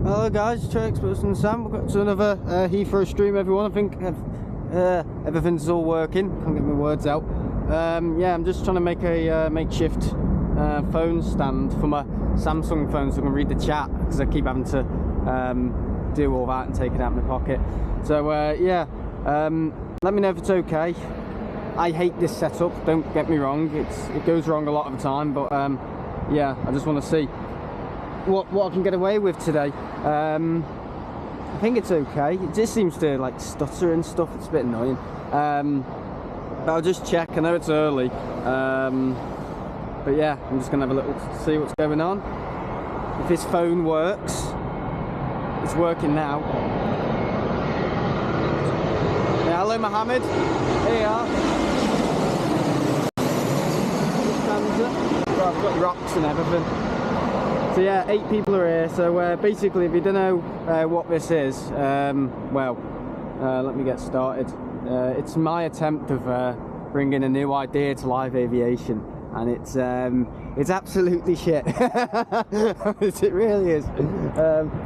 Hello guys, Terraria Expert and Sam. We've got to another Heathrow stream, everyone. I think everything's all working. Can't get my words out. Yeah, I'm just trying to make a makeshift phone stand for my Samsung phone so I can read the chat, because I keep having to do all that and take it out of my pocket. So yeah, let me know if it's okay. I hate this setup, don't get me wrong. It goes wrong a lot of the time, but yeah, I just want to see what I can get away with today. I think it's okay. It just seems to like stutter and stuff. It's a bit annoying. But I'll just check. I know it's early. But yeah, I'm just gonna have a little see what's going on. If this phone works, it's working now. Yeah, hello Mohammed. Here you are. Well, I've got rocks and everything. So yeah, 8 people are here. So basically, if you don't know what this is, well, let me get started. It's my attempt of bringing a new idea to live aviation, and it's absolutely shit. It really is.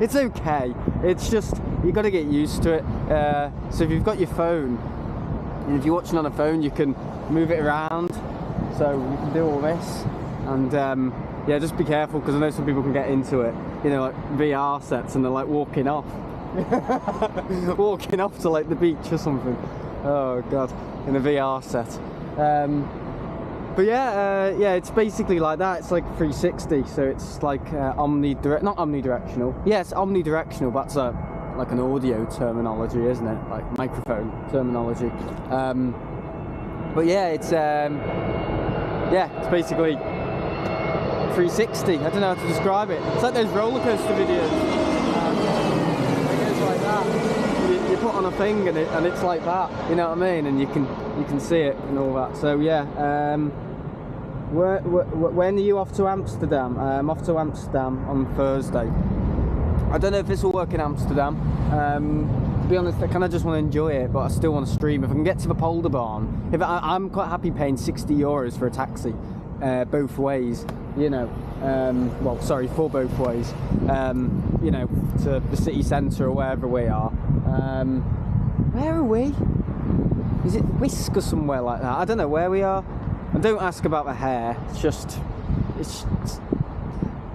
It's okay. It's just you got to get used to it. So if you've got your phone, and if you're watching on a phone, you can move it around. So you can do all this, and yeah, just be careful, because I know some people can get into it, you know, like VR sets, and they're like walking off. Walking off to like the beach or something. Oh god, in a VR set. But yeah, yeah, it's basically like that. It's like 360, so it's like not omnidirectional. Yeah, it's omnidirectional, but that's like an audio terminology, isn't it? Like microphone terminology. But yeah, it's basically 360. I don't know how to describe it. It's like those roller coaster videos. It goes like that. You put on a thing and it's like that. You know what I mean? And you can see it and all that. So yeah. When are you off to Amsterdam? I'm off to Amsterdam on Thursday. I don't know if this will work in Amsterdam. To be honest, I kind of just want to enjoy it, but I still want to stream. If I can get to the Polder Barn, I'm quite happy paying €60 for a taxi. Both ways, you know, well, sorry, for both ways, you know, to the city centre or wherever we are. Where are we? Is it Whisk or somewhere like that? I don't know where we are. And don't ask about the hair. It's just a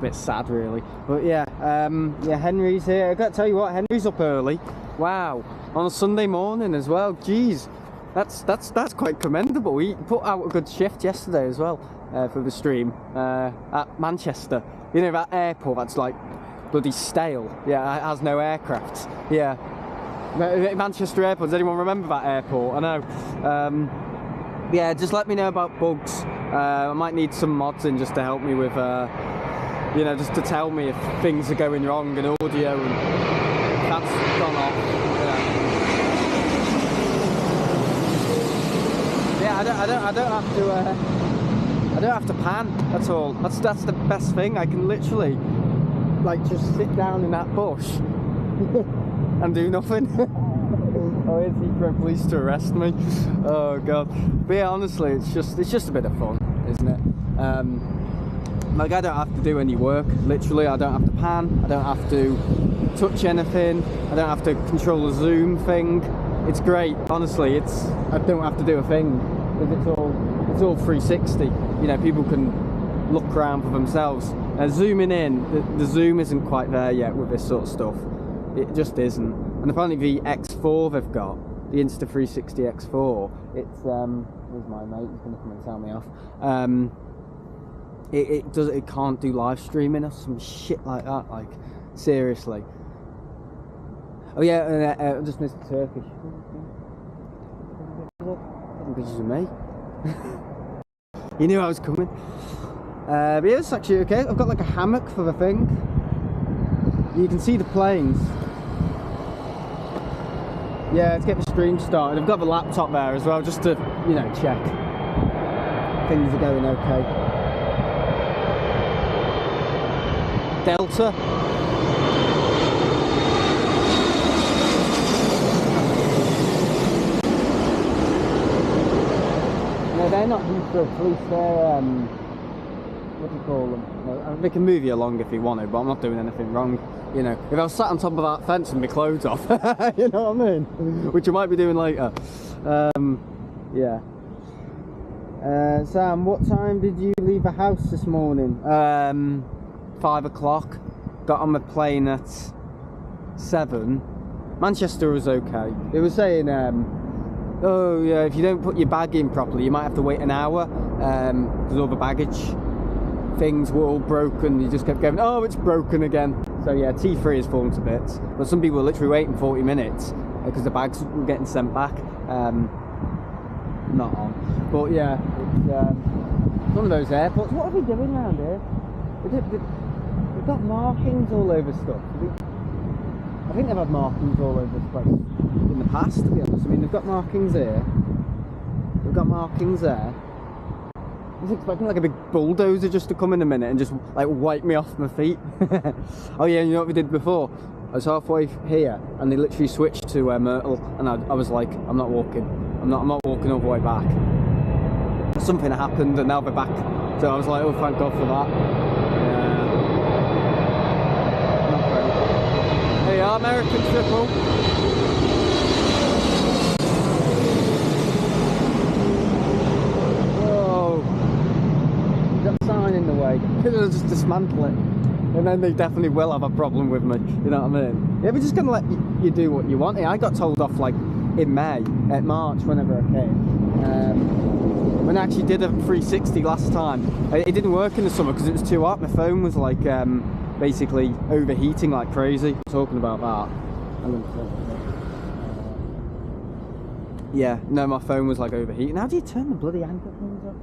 bit sad, really. But yeah, yeah, Henry's here. I got to tell you what, Henry's up early. Wow, on a Sunday morning as well. Jeez, that's quite commendable. He put out a good shift yesterday as well. For the stream at Manchester, you know, that airport that's like bloody stale. Yeah, it has no aircraft. Yeah, Manchester Airport. Does anyone remember that airport? I know. Yeah, just let me know about bugs. I might need some mods in just to help me with, you know, just to tell me if things are going wrong in audio and that's gone off. Yeah, I don't have to. I don't have to pan at all. That's the best thing. I can literally like just sit down in that bush and do nothing. Oh, here's Heathrow police to arrest me. Oh god. But yeah, honestly, it's just a bit of fun, isn't it? Like, I don't have to do any work. Literally, I don't have to pan. I don't have to touch anything. I don't have to control the zoom thing. It's great. Honestly, I don't have to do a thing, because it's all 360. You know, people can look around for themselves. Zooming in, the zoom isn't quite there yet with this sort of stuff. It just isn't. And apparently the X4 they've got, the Insta360 X4, it's where's my mate? He's gonna come and tell me off. It can't do live streaming or some shit like that. Like, seriously. Oh yeah, I just missed the Turkish. Pictures of me. You knew I was coming. But yeah, it's actually okay. I've got like a hammock for the thing. You can see the planes. Yeah, let's get the stream started. I've got the laptop there as well, just to, you know, check things are going okay. Delta. No, they're not Heathrow police, they're, what do you call them? Well, they can move you along if you want to, but I'm not doing anything wrong. You know, if I was sat on top of that fence with my clothes off, you know what I mean? Which I might be doing later. Yeah. Sam, what time did you leave the house this morning? 5 o'clock. Got on the plane at 7. Manchester was okay. It was saying, oh yeah, if you don't put your bag in properly, you might have to wait an hour, because all the baggage things were all broken. You just kept going, oh, it's broken again. So yeah, T3 has fallen to bits. But some people were literally waiting 40 minutes because the bags were getting sent back. Not on. But yeah, it's one of those airports. What are we doing around here? They've got markings all over stuff. I think they've had markings all over this place in the past, to be honest. I mean, they've got markings here. They've got markings there. I was expecting like a big bulldozer just to come in a minute and just like wipe me off my feet. Oh yeah, you know what we did before? I was halfway here and they literally switched to Myrtle, and I was like, I'm not walking. I'm not walking all the way back. Something happened and now they're back. So I was like, oh, thank God for that. Not great. There you are, American triple. In the way, they'll just dismantle it, and then they definitely will have a problem with me. You know what I mean? Yeah, we're just gonna let you do what you want. I got told off like in March, whenever I came. When I actually did a 360 last time, it didn't work in the summer because it was too hot. My phone was like basically overheating like crazy. Talking about that, yeah, no, my phone was like overheating. How do you turn the bloody anchor things off?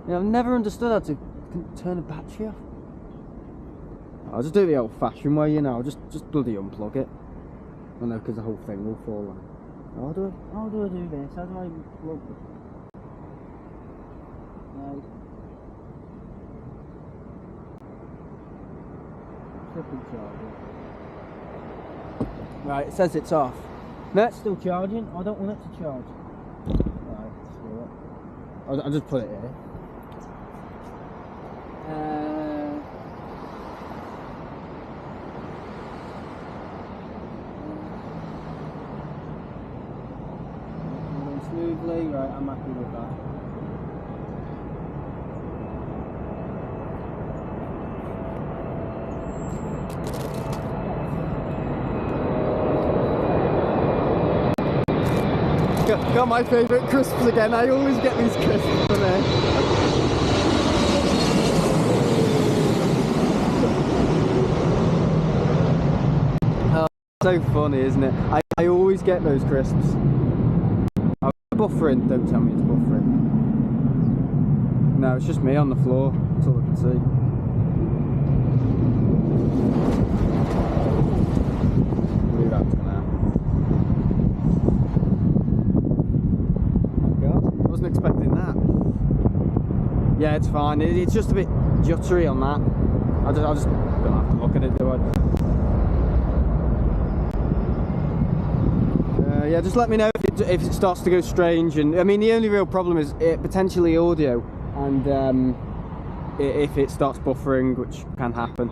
You know, I've never understood how to turn a battery off. I'll just do it the old-fashioned way, you know. I'll just bloody unplug it. I know, because the whole thing will fall on. How do I do this? How do I plug it? Right. Triple charging. Right, it says it's off. No, it's still charging. I don't want it to charge. Right, screw it. I'll just put it here. Smoothly, right, I'm happy with that. Got my favourite crisps again. I always get these crisps from there. So funny, isn't it? I always get those crisps. Oh, buffering, don't tell me it's buffering. No, it's just me on the floor, that's all I can see. Leave that for now. Oh God, I wasn't expecting that. Yeah, it's fine, it's just a bit juttery on that. I just don't have to look at it, do I? Yeah, just let me know if it starts to go strange. And I mean, the only real problem is potentially audio, and if it starts buffering, which can happen.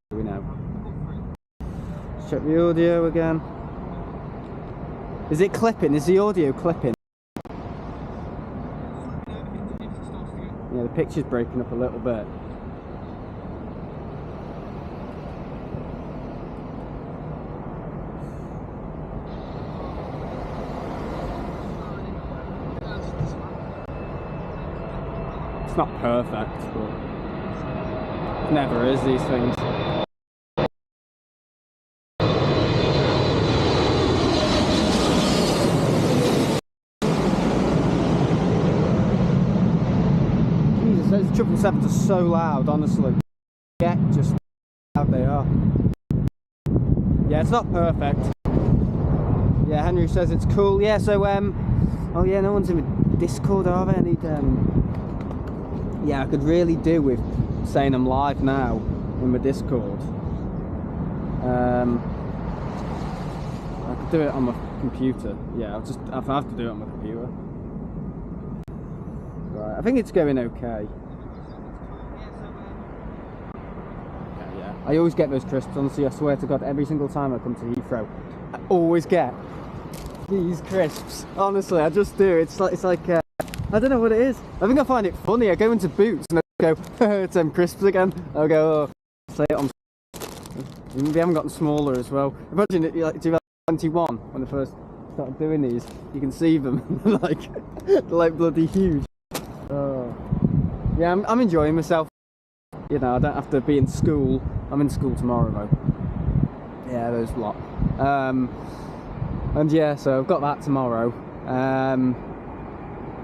We know. Let's check the audio again. Is it clipping? Is the audio clipping? Yeah, the picture's breaking up a little bit. It's not perfect, but it never is, these things. 777s are so loud, honestly. Yeah, just how they are. Yeah, it's not perfect. Yeah, Henry says it's cool. Yeah, so oh yeah, no one's in the Discord, are they? I need yeah, I could really do with saying I'm live now in my Discord. I could do it on my computer. Yeah, I'll have to do it on my computer. Right, I think it's going okay. Yeah. I always get those crisps, honestly, I swear to God, every single time I come to Heathrow, I always get these crisps. Honestly, I just do. It's like I don't know what it is. I think I find it funny. I go into Boots and I go, it's them crisps again. I'll go, oh, say it on. They haven't gotten smaller as well. Imagine it like 2021 when I first started doing these. You can see them they're like bloody huge. Oh. Yeah, I'm enjoying myself. You know, I don't have to be in school. I'm in school tomorrow though. Yeah, there's a lot. And yeah, so I've got that tomorrow.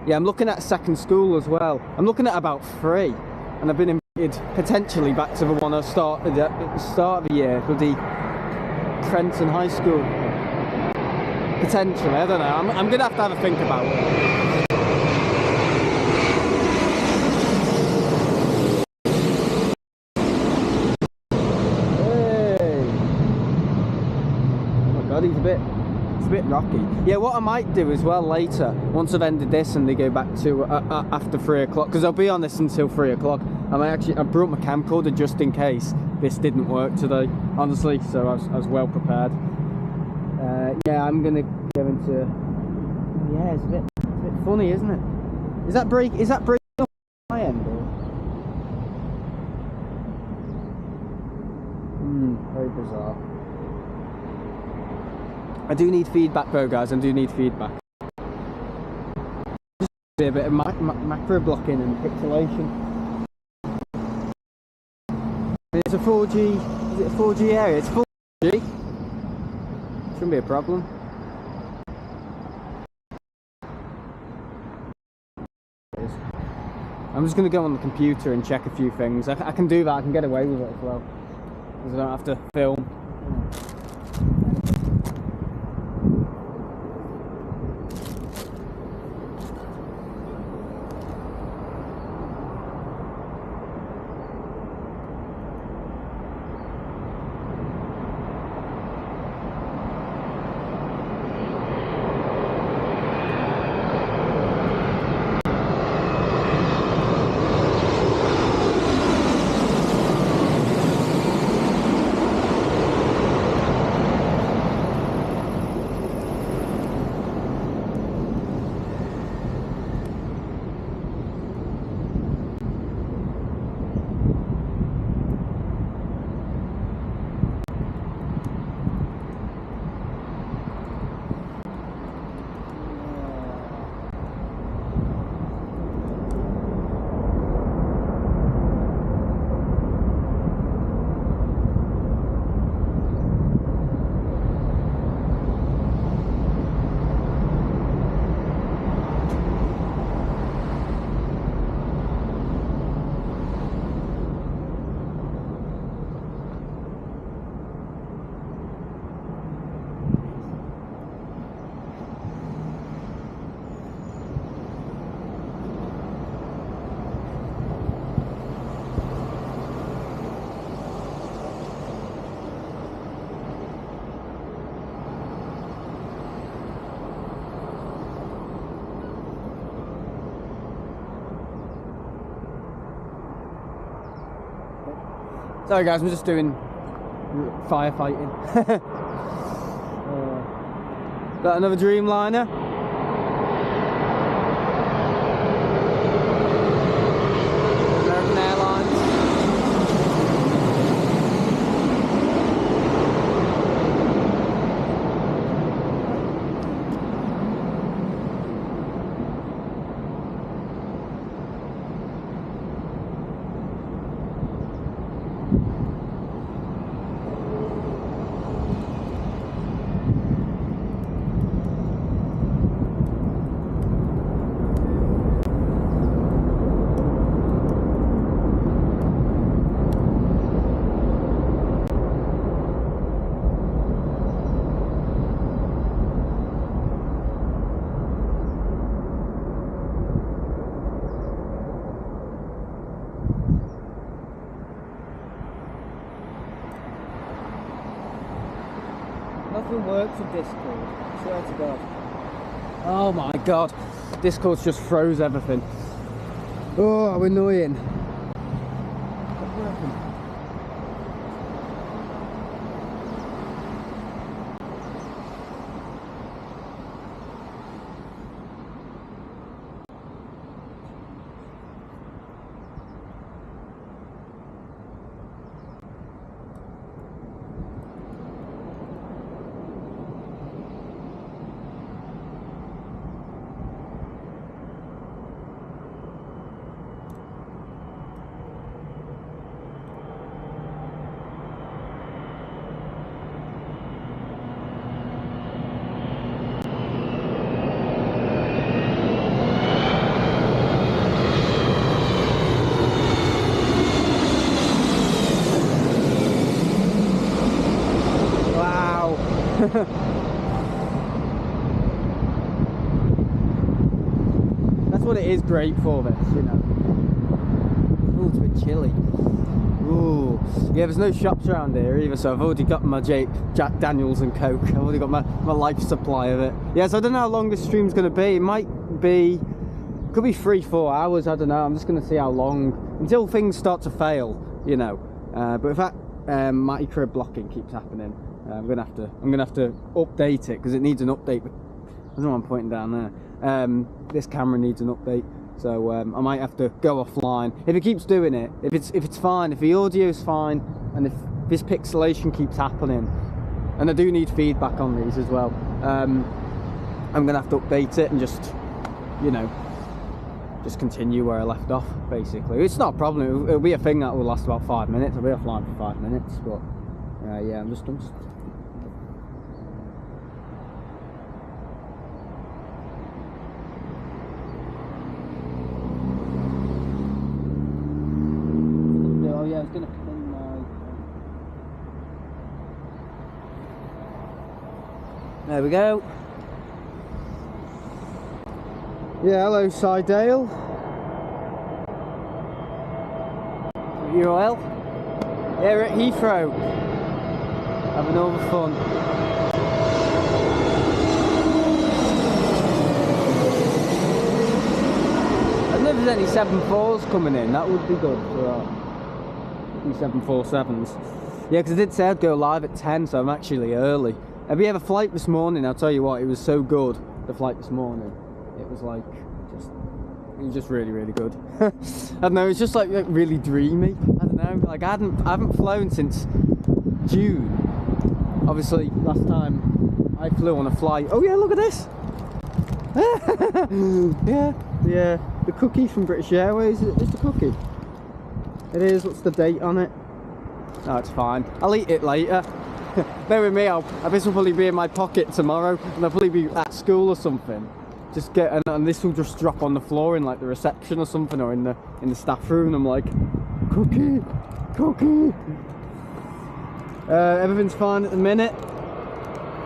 Yeah, I'm looking at a second school as well. I'm looking at about 3, and I've been invited potentially back to the one I started at the start of the year, for the Trenton High School. Potentially, I don't know. I'm gonna have a think about it. It's a bit rocky. Yeah, what I might do as well later, once I've ended this and they go back to after 3 o'clock, because I'll be on this until 3 o'clock. I brought my camcorder just in case this didn't work today, honestly, so I was well prepared. Yeah, I'm gonna go into. Yeah, it's a bit funny, isn't it? Is that breaking up my end? Or? Very bizarre. I do need feedback though, guys. I do need feedback. Just a bit of macro blocking and pixelation. It's a 4G. Is it a 4G area? It's 4G. Shouldn't be a problem. I'm just going to go on the computer and check a few things. I can do that. I can get away with it as well, because I don't have to film. Sorry guys, I'm just doing firefighting. Got another Dreamliner. American Airlines. hope for Discord. I swear to God. Oh my God. Discord's just froze everything. Oh, how annoying. Stop working. That's what it is great for this, you know. Ooh, it's a bit chilly. Ooh. Yeah, there's no shops around here either, so I've already got my Jack Daniels and Coke. I've already got my life supply of it. Yeah, so I don't know how long this stream's going to be. It might be, could be 3-4 hours, I don't know. I'm just going to see how long, until things start to fail, you know. But if that micro blocking keeps happening, I'm gonna have to update it because it needs an update. I don't know what I'm pointing down there. This camera needs an update, so I might have to go offline. If it keeps doing it, if it's fine, if the audio's fine, and if this pixelation keeps happening, and I do need feedback on these as well, I'm gonna have to update it and just, you know, just continue where I left off. Basically, it's not a problem. It'll be a thing that will last about 5 minutes. I'll be offline for 5 minutes, but yeah, I'm just I was gonna pin my. There we go. Yeah, hello, Sidale. You well? Yeah, we're at Heathrow, having all the fun. I don't know if there's any 747s coming in. That would be good for our 747s. Yeah, because I did say I'd go live at 10, so I'm actually early. We had a flight this morning. I'll tell you what, it was so good. The flight this morning, it was like it was just really, really good. I don't know, it's just like really dreamy. I don't know, like I haven't flown since June. Obviously, last time I flew on a flight. Oh yeah, look at this. yeah, the cookie from British Airways. Is it just a cookie? It is. What's the date on it? No, it's fine. I'll eat it later. Bear with me. This will probably be in my pocket tomorrow, and I'll probably be at school or something. Just get, and this will just drop on the floor in like the reception or something, or in the staff room. I'm like, cookie. Everything's fine at the minute.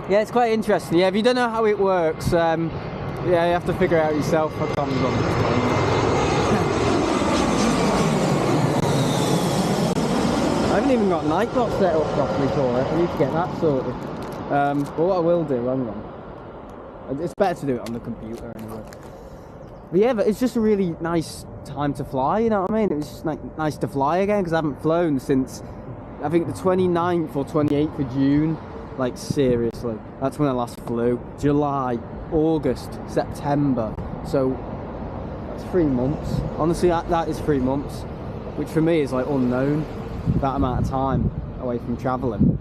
Yeah, it's quite interesting. Yeah, if you don't know how it works, yeah, you have to figure it out yourself. I can't remember. I haven't even got Nightbot set up properly for it. I need to get that sorted. But what I will do, hang on. It's better to do it on the computer anyway. But yeah, but it's just a really nice time to fly, you know what I mean? It was just like nice to fly again, because I haven't flown since, I think, the 29th or 28th of June. Like, seriously. That's when I last flew. July, August, September. So, that's 3 months. Honestly, that is 3 months. Which for me is like unknown. That amount of time away from travelling.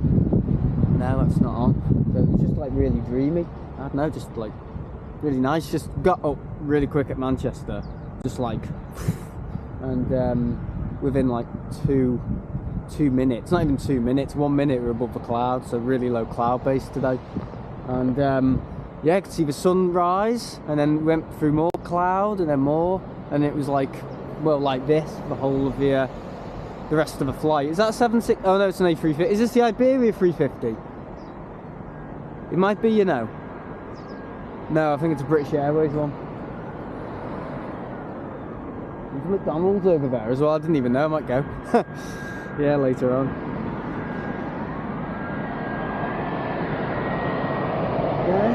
No, that's not on. So it's just like really dreamy. I don't know, just like really nice. Just got up really quick at Manchester, just like, and within like two minutes, not even 2 minutes, 1 minute we're above the clouds. So really low cloud base today, and yeah, I could see the sunrise, and then went through more cloud and then more, and it was like, well, like this the whole of the rest of the flight. Is that a 76? Oh no, it's an A350. Is this the Iberia 350? It might be, you know. No, I think it's a British Airways one. There's McDonald's over there as well. I didn't even know. I might go. Yeah, later on. Okay.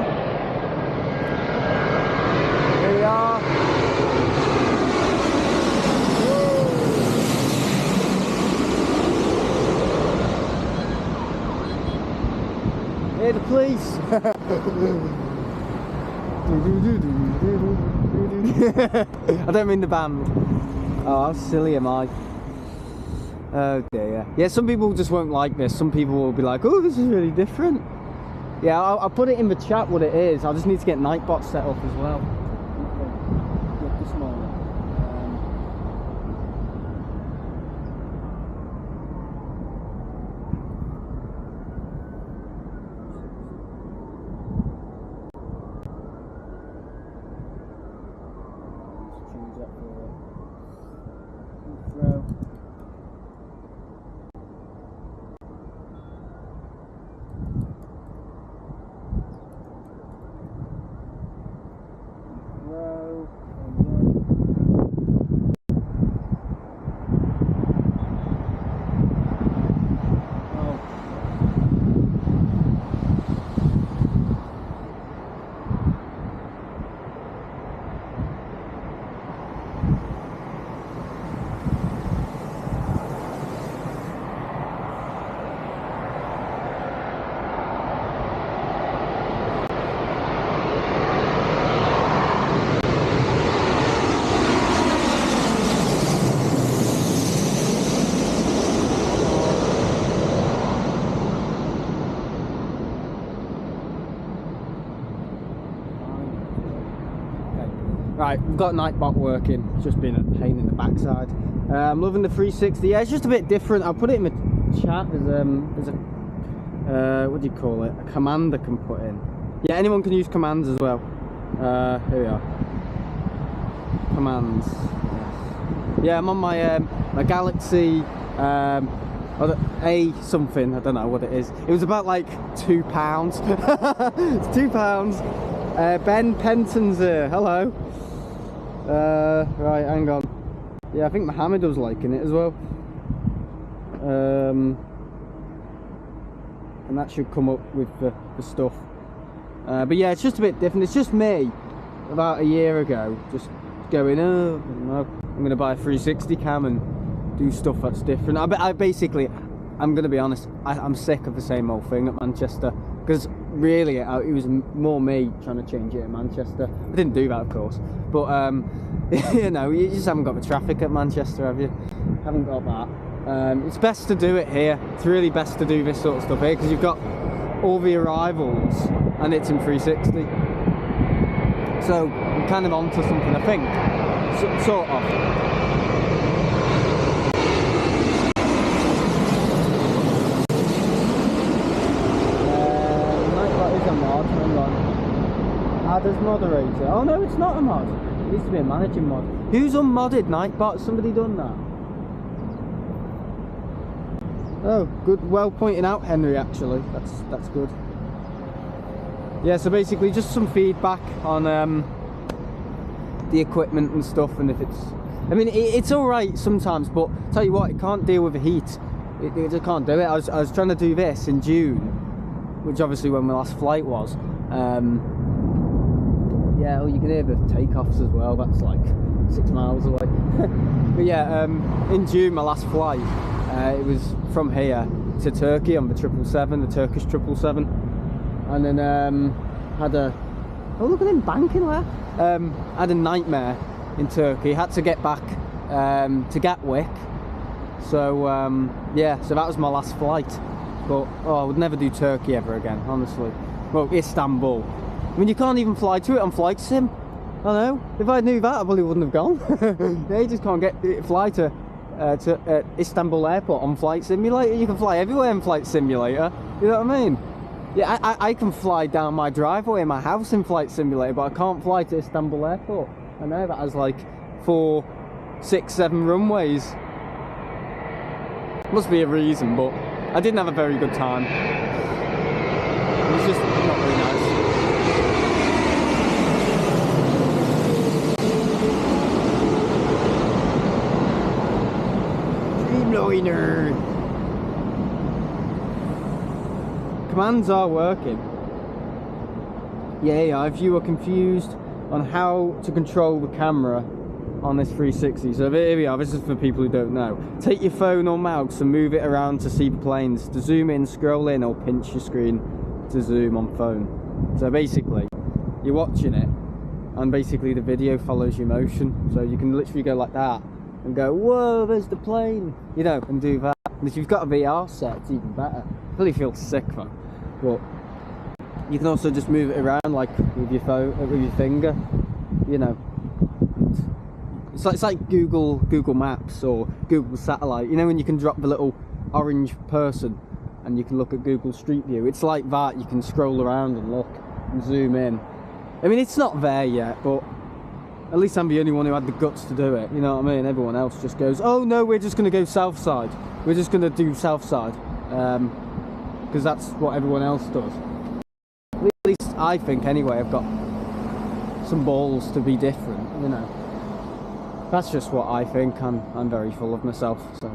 Here we are. Here the police. I don't mean the band. Oh, how silly am I? Oh dear. Yeah, some people just won't like this. Some people will be like, oh, this is really different. Yeah, I'll put it in the chat what it is. I just need to get Nightbot set up as well. This morning. Change that for Heathrow. Right, we've got Nightbot working. It's just been a pain in the backside. I'm loving the 360. Yeah, it's just a bit different. I'll put it in the chat. There's a what do you call it? A command I can put in. Yeah, anyone can use commands as well. Here we are. Commands. Yeah, I'm on my my Galaxy A something. I don't know what it is. It was about like £2. It's £2. Ben Penton's here. Hello. Right, hang on. Yeah, I think Mohammed was liking it as well. And that should come up with the stuff. But yeah, it's just a bit different. It's just me about a year ago just going, oh, no, I'm going to buy a 360 cam and do stuff that's different. I basically, I'm going to be honest, I'm sick of the same old thing at Manchester. Because really, it was more me trying to change it at Manchester. I didn't do that, of course. But, you know, you just haven't got the traffic at Manchester, have you? Haven't got that. It's best to do it here. It's really best to do this sort of stuff here because you've got all the arrivals and it's in 360. So I'm kind of onto something, I think. Sort of. Add as moderator. Oh no, it's not a mod. It needs to be a managing mod. Who's unmodded Nightbot? Somebody done that? Oh, good. Well pointed out, Henry. Actually, that's good. Yeah. So basically, just some feedback on the equipment and stuff, and if it's. I mean, it's all right sometimes, but tell you what, it can't deal with the heat. It just can't do it. I was trying to do this in June, which obviously when my last flight was. Yeah, well, you can hear the takeoffs as well. That's like 6 miles away. But yeah, in June, my last flight, it was from here to Turkey on the 777, the Turkish 777, and then had a look at him banking there. Had a nightmare in Turkey. Had to get back to Gatwick. So yeah, so that was my last flight. But I would never do Turkey ever again, honestly. Well, Istanbul. I mean, you can't even fly to it on Flight Sim. I know. If I knew that, I probably wouldn't have gone. Yeah, you just can't fly to Istanbul Airport on Flight Simulator. You can fly everywhere in Flight Simulator. You know what I mean? Yeah, I can fly down my driveway in my house in Flight Simulator, but I can't fly to Istanbul Airport. I know that has like 4, 6, 7 runways. Must be a reason, but I didn't have a very good time. It was just not very nice. Dreamliner. Commands are working. Yeah, if you were confused on how to control the camera on this 360, so here we are, this is for people who don't know. Take your phone or mouse and move it around to see the planes. To zoom in, scroll in, or pinch your screen to zoom on phone. So basically, you're watching it, and basically the video follows your motion. So you can literally go like that, and go, whoa, there's the plane, you know, and do that. And if you've got a VR set, it's even better. It really feels sick, though. But you can also just move it around, like with your phone, with your finger, you know. It's like Google Maps or Google Satellite. You know when you can drop the little orange person and you can look at Google Street View? It's like that. You can scroll around and look and zoom in. I mean, it's not there yet, but at least I'm the only one who had the guts to do it. You know what I mean? Everyone else just goes, oh no, we're just going to go south side. We're just going to do south side. Because that's what everyone else does. At least I think anyway, I've got some balls to be different, you know. That's just what I think. I'm very full of myself, so.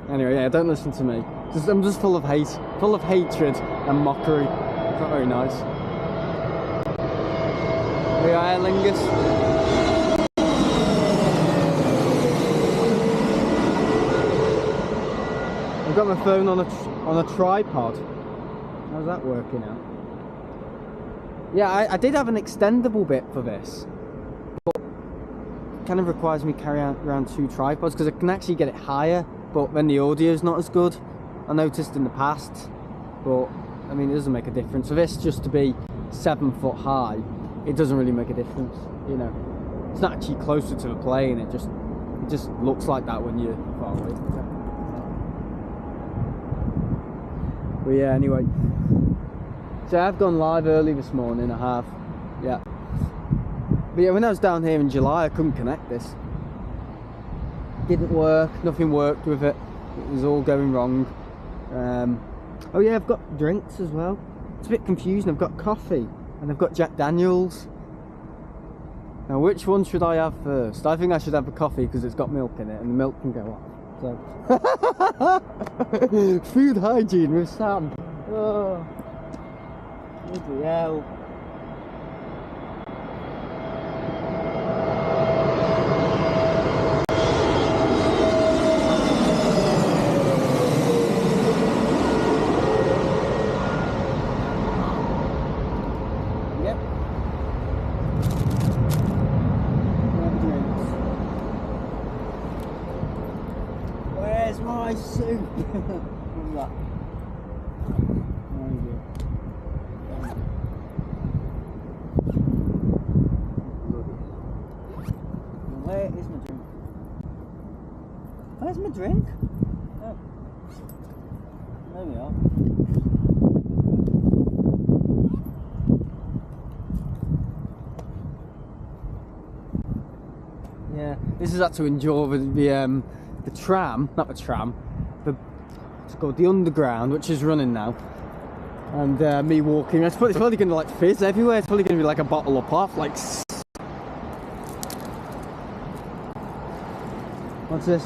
Anyway, yeah, don't listen to me. I'm just full of hate, full of hatred and mockery. It's not very nice. We are Aer Lingus. I've got my phone on a tripod. How's that working out? Yeah, I did have an extendable bit for this, but it kind of requires me to carry around 2 tripods because I can actually get it higher, but then the audio's not as good. I noticed in the past, but I mean, it doesn't make a difference. For this just to be 7 foot high, it doesn't really make a difference, you know. It's not actually closer to the plane, it just looks like that when you're far away. But yeah, anyway. So I've gone live early this morning, I have, yeah. But yeah, when I was down here in July, I couldn't connect this. Didn't work, nothing worked with it. It was all going wrong. Oh yeah, I've got drinks as well. It's a bit confusing, I've got coffee and I've got Jack Daniels. Now which one should I have first? I think I should have a coffee because it's got milk in it and the milk can go off. So. Food hygiene with Sam. Oh. Bloody hell. Yep. Where's my soup? What's that? Where is my drink? Where's my drink? Oh. There we are. Yeah, this is actually to enjoy the tram, not the tram, it's called the underground, which is running now. And me walking, it's probably going to like fizz everywhere. It's probably going to be like a bottle of pop, like. What's this?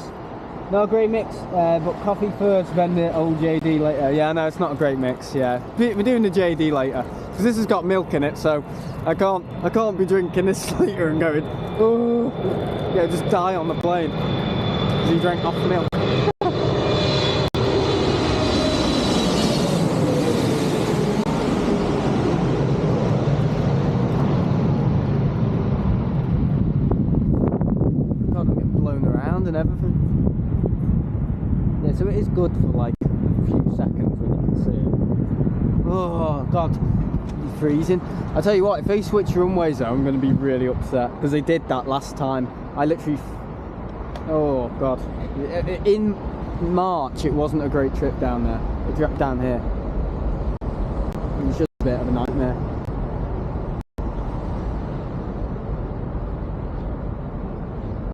No, a great mix, but coffee first, then the old JD later. Yeah, no, it's not a great mix. Yeah, we're doing the JD later because this has got milk in it, so I can't be drinking this later and going, oh, yeah, just die on the plane because you drank off the milk. And everything. Yeah, so it is good for like a few seconds when you can see it. Oh god, it's freezing. I tell you what, if they switch runways though, I'm going to be really upset because they did that last time. I literally, oh god, in March it wasn't a great trip down there. It dropped down here. It was just a bit of a nightmare.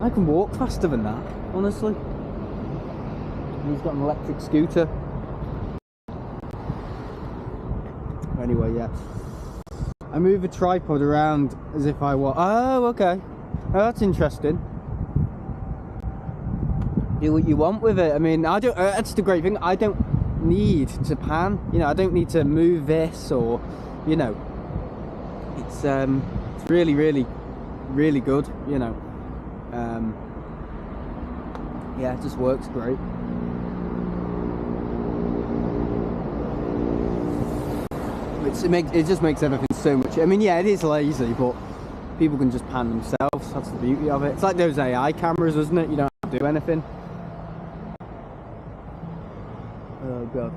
I can walk faster than that, honestly. And he's got an electric scooter. Anyway, yeah. I move a tripod around as if I was. Oh, okay. Oh, that's interesting. Do what you want with it. I mean, I don't. That's the great thing. I don't need to pan. You know, I don't need to move this, or, you know, it's really, really, really good. You know, yeah, it just works great. It just makes everything so much. I mean, yeah, it is lazy, but people can just pan themselves. That's the beauty of it. It's like those AI cameras, isn't it? You don't have to do anything. Oh god,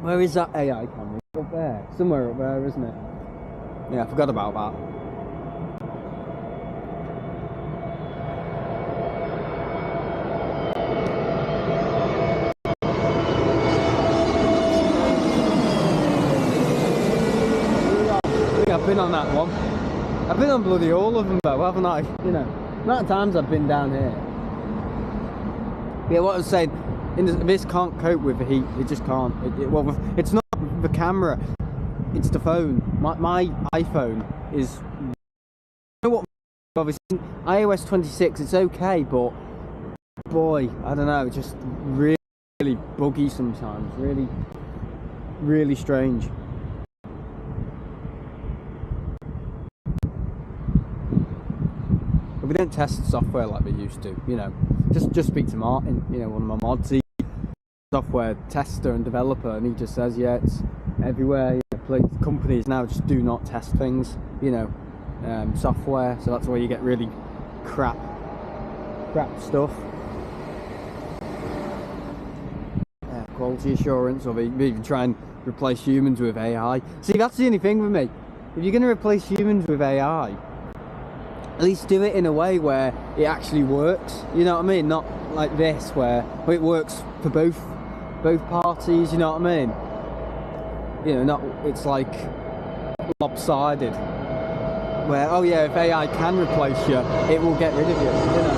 where is that AI camera? Up there, somewhere up there, isn't it? Yeah, I forgot about that. I've been on that one. I've been on bloody all of them though, haven't I? You know, the amount of times I've been down here. Yeah, what I was saying, this can't cope with the heat. It just can't. Well, it's not the camera, it's the phone. My iPhone is, you know what, obviously iOS 26, it's okay, but boy, I don't know, it's just really, really buggy sometimes. Really, really strange. We don't test software like we used to, you know. Just speak to Martin, you know, one of my mods. He's a software tester and developer, and he just says, yeah, it's everywhere. You know, companies now just do not test things, you know, software. So that's where you get really crap stuff. Quality assurance, or they even try and replace humans with AI. See, that's the only thing with me. If you're going to replace humans with AI, at least do it in a way where it actually works, you know what I mean? Not like this, where it works for both parties, you know what I mean? You know, not, it's like lopsided, where, oh yeah, if AI can replace you, it will get rid of you, you know?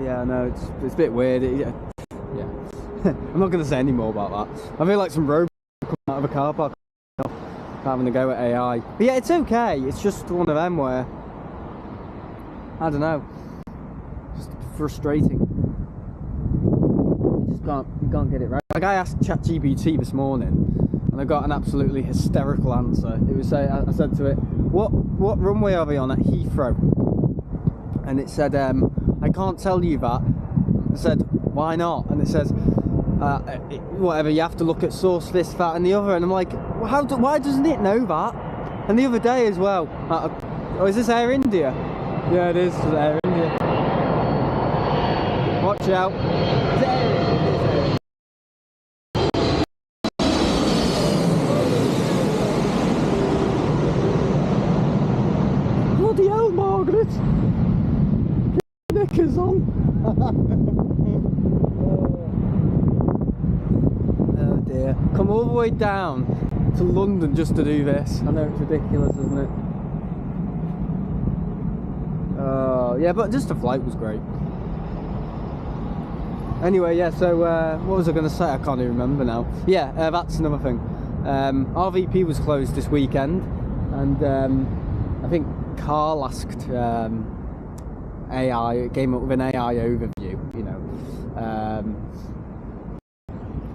Yeah, no, it's a bit weird. Yeah. I'm not going to say any more about that. I feel like some robots coming out of a car park having a go at AI. But yeah, it's okay. It's just one of them where, I don't know, just frustrating. You can't get it right. Like, I asked ChatGPT this morning, and I got an absolutely hysterical answer. It was I said to it, what runway are we on at Heathrow? And it said, I can't tell you that. I said, why not? And it says, whatever, you have to look at source, this, that and the other. And I'm like, well, why doesn't it know that? And the other day as well, oh, is this Air India? Yeah, it is Air India. Watch out. It's Air India. Bloody hell, Margaret! Knickers on. Oh dear. Come all the way down to London just to do this. I know it's ridiculous, isn't it? Yeah, but just the flight was great. Anyway, yeah, so what was I going to say? I can't even remember now. Yeah, that's another thing. RVP was closed this weekend, and I think Carl asked AI, it came up with an AI overview, you know,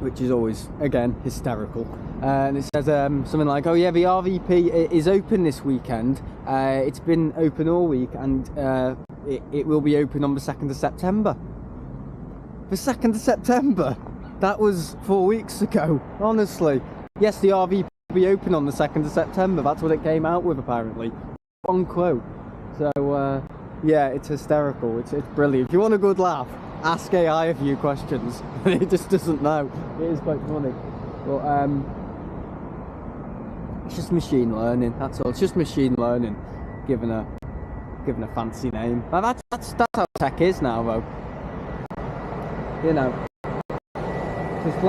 which is always, again, hysterical. And it says something like, oh yeah, the RVP is open this weekend. It's been open all week, and it will be open on the 2nd of September. The 2nd of September? That was 4 weeks ago, honestly. Yes, the RVP will be open on the 2nd of September. That's what it came out with, apparently. Unquote. So, yeah, it's hysterical. It's brilliant. If you want a good laugh, ask AI a few questions. It just doesn't know. It is quite funny. But it's just machine learning. That's all. It's just machine learning, given a fancy name. That's how tech is now, though. You know, because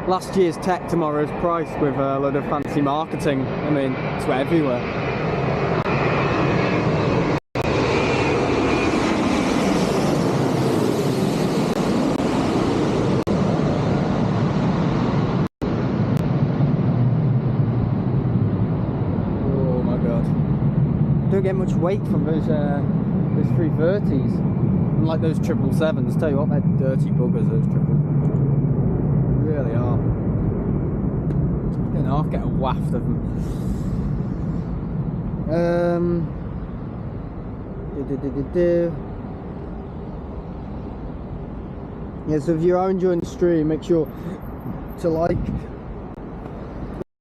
last year's tech, tomorrow's price, with a load of fancy marketing. I mean, it's everywhere. don't get much wake from those 330s. Unlike those 777s. Tell you what, they're dirty buggers, those triples. They really are. You know, I'll get a waft of them. Yeah, so if you are enjoying the stream, make sure to like.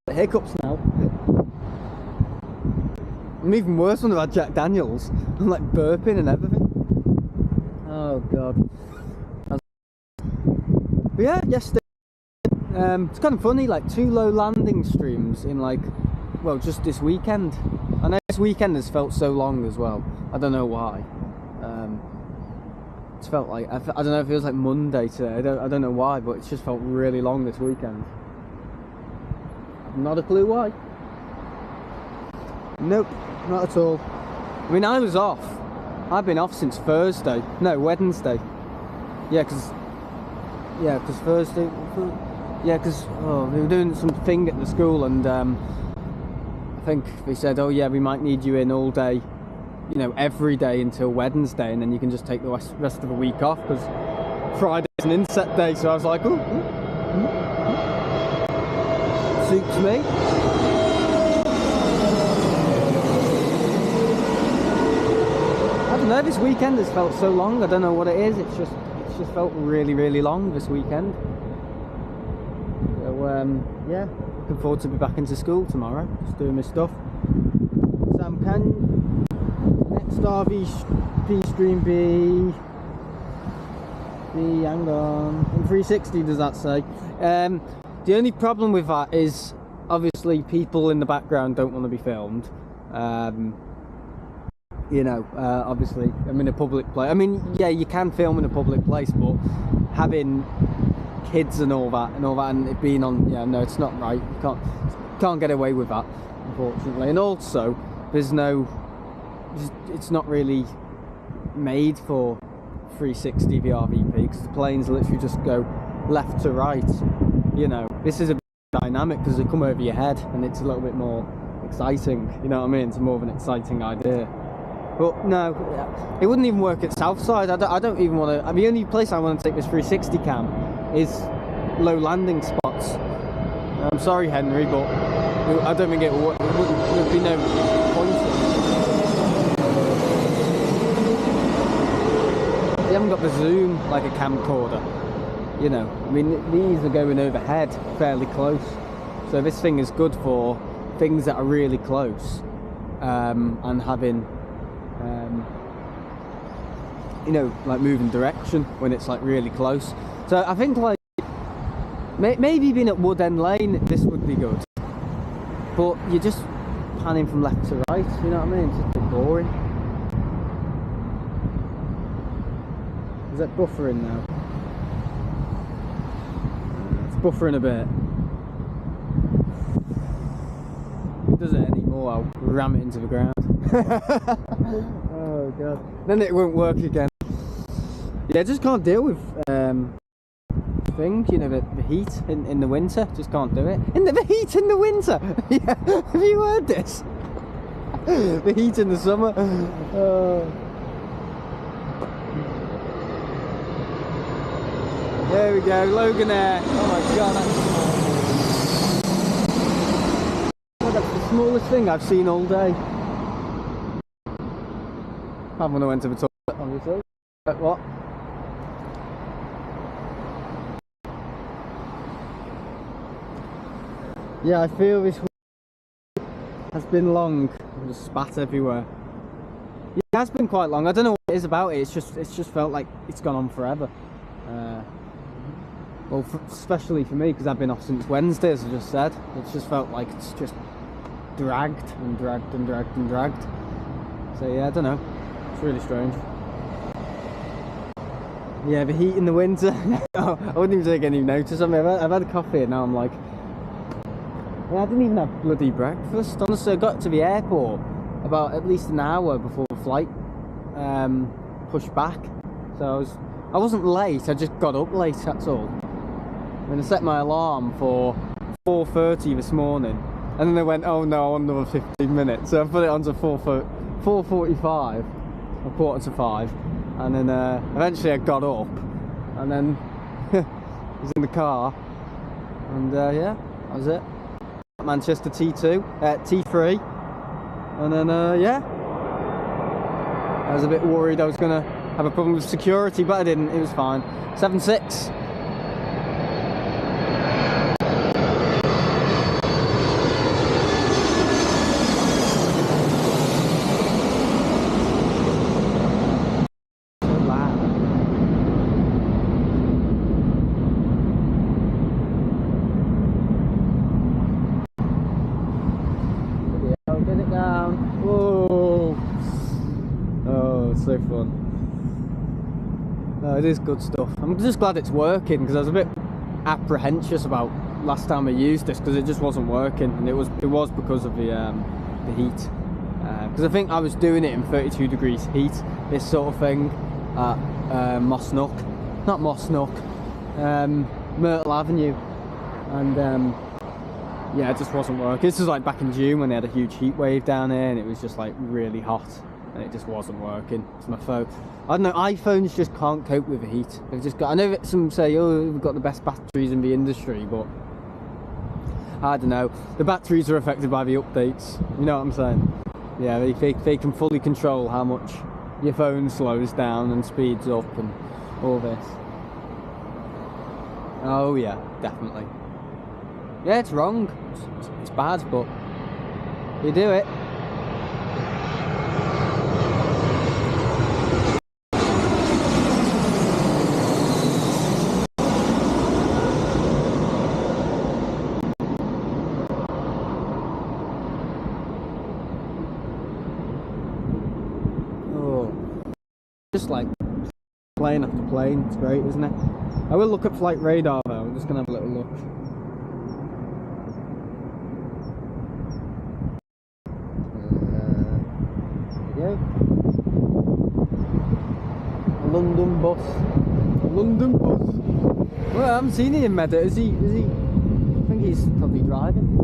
The hiccups now. I'm even worse when I've had Jack Daniels. I'm like burping and everything. Oh god. But yeah, yesterday it's kind of funny, like 2 low landing streams in like, well, just this weekend. I know this weekend has felt so long as well. I don't know why. It's felt like, I don't know, it feels like Monday today. I don't know why, but it's just felt really long this weekend. I've not a clue why. Nope, not at all. I mean, I was off. I've been off since Thursday. No, Wednesday. Yeah, because Thursday. Yeah, because they were doing something at the school, and I think they said, oh yeah, we might need you in all day, you know, every day until Wednesday, and then you can just take the rest of the week off, because Friday's an inset day. So I was like, ooh. Suits me. I don't know, this weekend has felt so long. I don't know what it is. It's just felt really, really long this weekend. So yeah, looking forward to be back into school tomorrow, just doing my stuff. Sam, can next RV stream be hang on, in 360 does that say? The only problem with that is obviously people in the background don't want to be filmed. You know, obviously I'm in a public place. I mean, yeah, you can film in a public place, but having kids and all that and it being on, yeah, no, it's not right. You can't get away with that, unfortunately. And also there's no, it's not really made for 360 VRVP, because the planes literally just go left to right. You know, this is a bit dynamic because they come over your head, and it's a little bit more exciting, you know what I mean? It's more of an exciting idea. But no, it wouldn't even work at Southside. I don't even want to. The only place I want to take this 360 cam is low landing spots. I'm sorry, Henry, but I don't think there'd be no point. They haven't got the zoom like a camcorder. You know, I mean, these are going overhead fairly close. So this thing is good for things that are really close, and having, you know, like moving direction when it's like really close. So I think like maybe being at Wood End Lane, this would be good. But you're just panning from left to right, you know what I mean? It's just a bit boring. Is that buffering now? It's buffering a bit. If it does it anymore, I'll ram it into the ground. Oh god. Then it won't work again. Yeah, I just can't deal with things, you know, the heat in the winter. Just can't do it. The heat in the winter. Yeah, have you heard this? The heat in the summer. There we go, Logan Air. Oh my god, that's the smallest thing I've seen all day. Apart when I went to the toilet, obviously. What? Yeah, I feel this week has been long. I just spat everywhere. Yeah, it has been quite long. I don't know what it is about it. It's just felt like it's gone on forever. Well, especially for me, because I've been off since Wednesday, as I just said. It's just felt like it's just dragged and dragged and dragged and dragged. So yeah, I don't know. It's really strange. Yeah, the heat in the winter. I wouldn't even take any notice of me. I've had a coffee and now I'm like, yeah, I didn't even have bloody breakfast. Honestly, I got to the airport about at least an hour before the flight pushed back. So I wasn't late, I just got up late, that's all. And I set my alarm for 4:30 this morning, and then they went, oh no, I want another 15 minutes. So I put it on to 4:45, 4:45 or 4:45, and then eventually I got up, and then was in the car, and yeah, that was it. Manchester T3, and then yeah, I was a bit worried I was gonna have a problem with security, but I didn't. It was fine. 7.6. So fun. No, it is good stuff. I'm just glad it's working, because I was a bit apprehensive about last time I used this, because it just wasn't working, and it was because of the heat. Because I think I was doing it in 32 degrees heat, this sort of thing, at Myrtle Avenue, and yeah, it just wasn't working. This was like back in June when they had a huge heat wave down here, and it was just like really hot. And it just wasn't working. It's my phone. I don't know, iPhones just can't cope with the heat. They've just got, I know that some say, oh, we've got the best batteries in the industry, but I don't know. The batteries are affected by the updates. You know what I'm saying? Yeah, they can fully control how much your phone slows down and speeds up and all this. Oh yeah, definitely. Yeah, it's wrong. It's bad, but you do it. Just like plane after plane, it's great, isn't it? I will look at Flightradar though, I'm just gonna have a little look. There we go. London bus. Well, I haven't seen him in Meadow, is he? I think he's probably driving.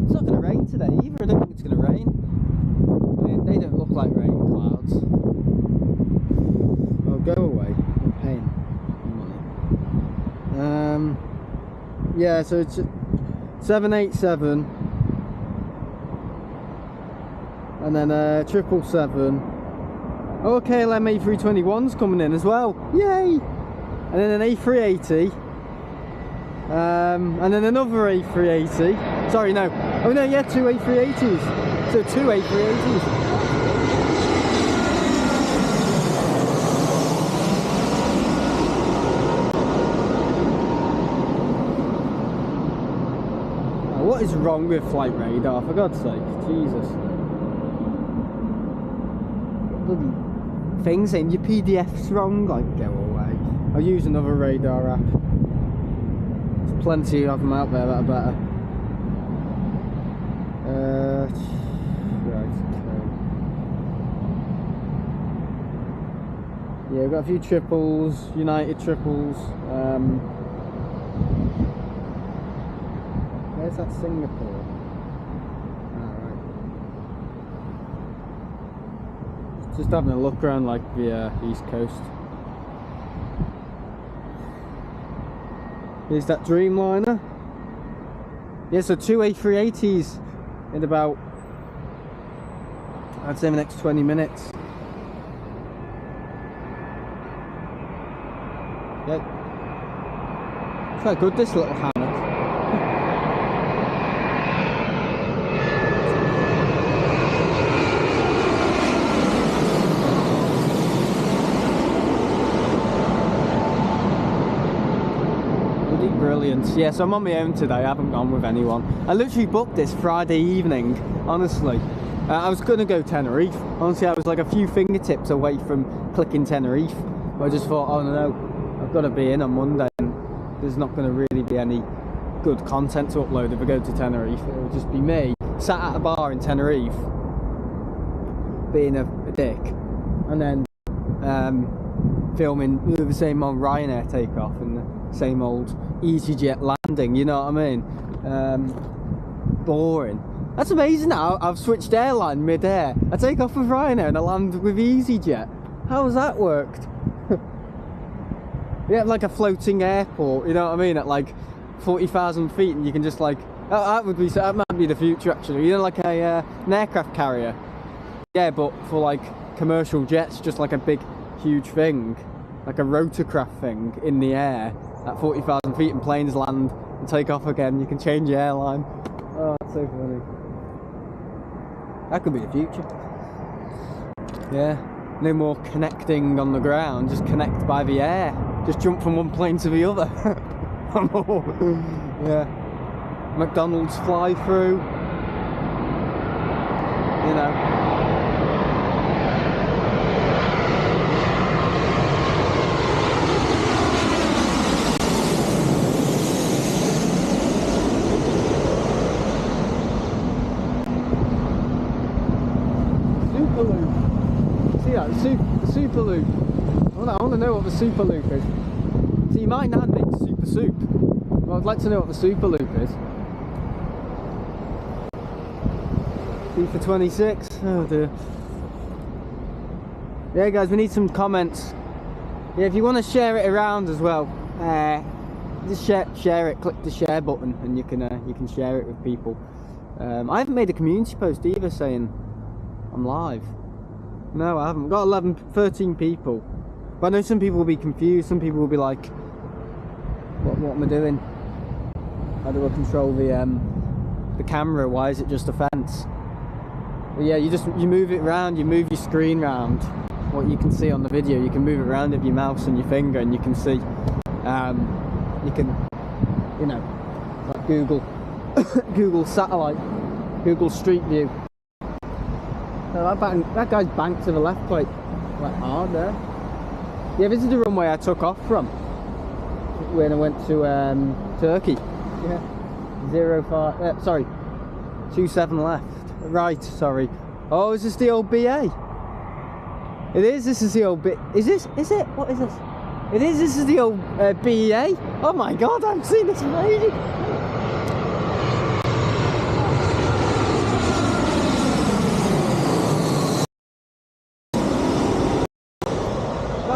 It's not gonna rain today either, I don't think it's gonna rain. I mean, they don't look like rain clouds. Go away, I'm paying money. Yeah, so it's 787, and then 777. Oh, KLM A321's coming in as well, yay! And then an A380, and then another A380. Sorry, no. Oh no, yeah, two A380s. So two A380s. What is wrong with Flightradar, for God's sake? Jesus. Bloody thing saying your PDF's wrong, like, go away. I'll use another radar app. There's plenty of them out there that are better. Right, okay. Yeah, we've got a few triples, United triples. Where's that Singapore? Alright. Just having a look around like the East Coast. Here's that Dreamliner. Yeah, so two A380s in about, I'd say, the next 20 minutes. Yeah. It's quite good, this little hammock. Brilliant. Yeah, so I'm on my own today, I haven't gone with anyone. I literally booked this Friday evening, honestly. I was going to go Tenerife. Honestly, I was like a few fingertips away from clicking Tenerife. But I just thought, oh no, I've got to be in on Monday, and there's not going to really be any good content to upload if I go to Tenerife. It'll just be me, sat at a bar in Tenerife, being a dick, and then filming the same old Ryanair takeoff and the same old EasyJet landing, you know what I mean? Boring. That's amazing now. I've switched airline mid-air. I take off with Ryanair and I land with EasyJet. How has that worked? You have like a floating airport, you know what I mean, at like 40,000 feet, and you can just like, that might be the future actually, you know, like an aircraft carrier. Yeah, but for like commercial jets, just like a big, huge thing, like a rotorcraft thing in the air at 40,000 feet, and planes land and take off again. You can change your airline. Oh, that's so funny. That could be the future. Yeah, no more connecting on the ground, just connect by the air. Just jump from one plane to the other. Yeah. McDonald's fly through. You know. Super loop. See that? The super loop. I want to know what the super loop is. So you might not make super soup. Well, I'd like to know what the super loop is. FIFA 26. Oh dear. Yeah, guys, we need some comments. Yeah, if you want to share it around as well, just share it. Click the share button, and you can share it with people. I haven't made a community post either saying I'm live. No, I haven't. Got 13 people. But I know some people will be confused. Some people will be like, "What am I doing? How do I control the camera? Why is it just a fence?" But yeah, you move it around. You move your screen around. What you can see on the video, you can move it around with your mouse and your finger, and you can see. You can, you know, like Google satellite, Google Street View. So that guy's banked to the left quite hard there. Yeah, this is the runway I took off from when I went to Turkey. Yeah, 27 left. Right, sorry. Oh, is this the old BA? It is. This is the old BA. Is it? What is this? It is. This is the old BA. Oh my God, I've seen this for ages.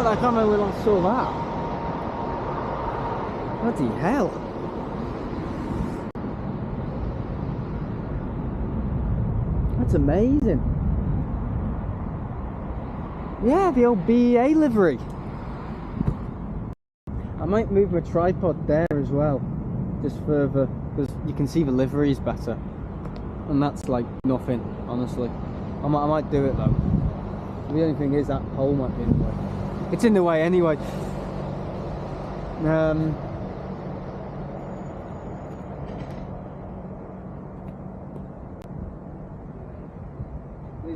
I can't remember when I saw that. Bloody hell. That's amazing. Yeah, the old BEA livery. I might move my tripod there as well, just further, because you can see the liveries better. And that's like nothing, honestly. I might do it though. The only thing is that pole might be in the way. It's in the way anyway. There's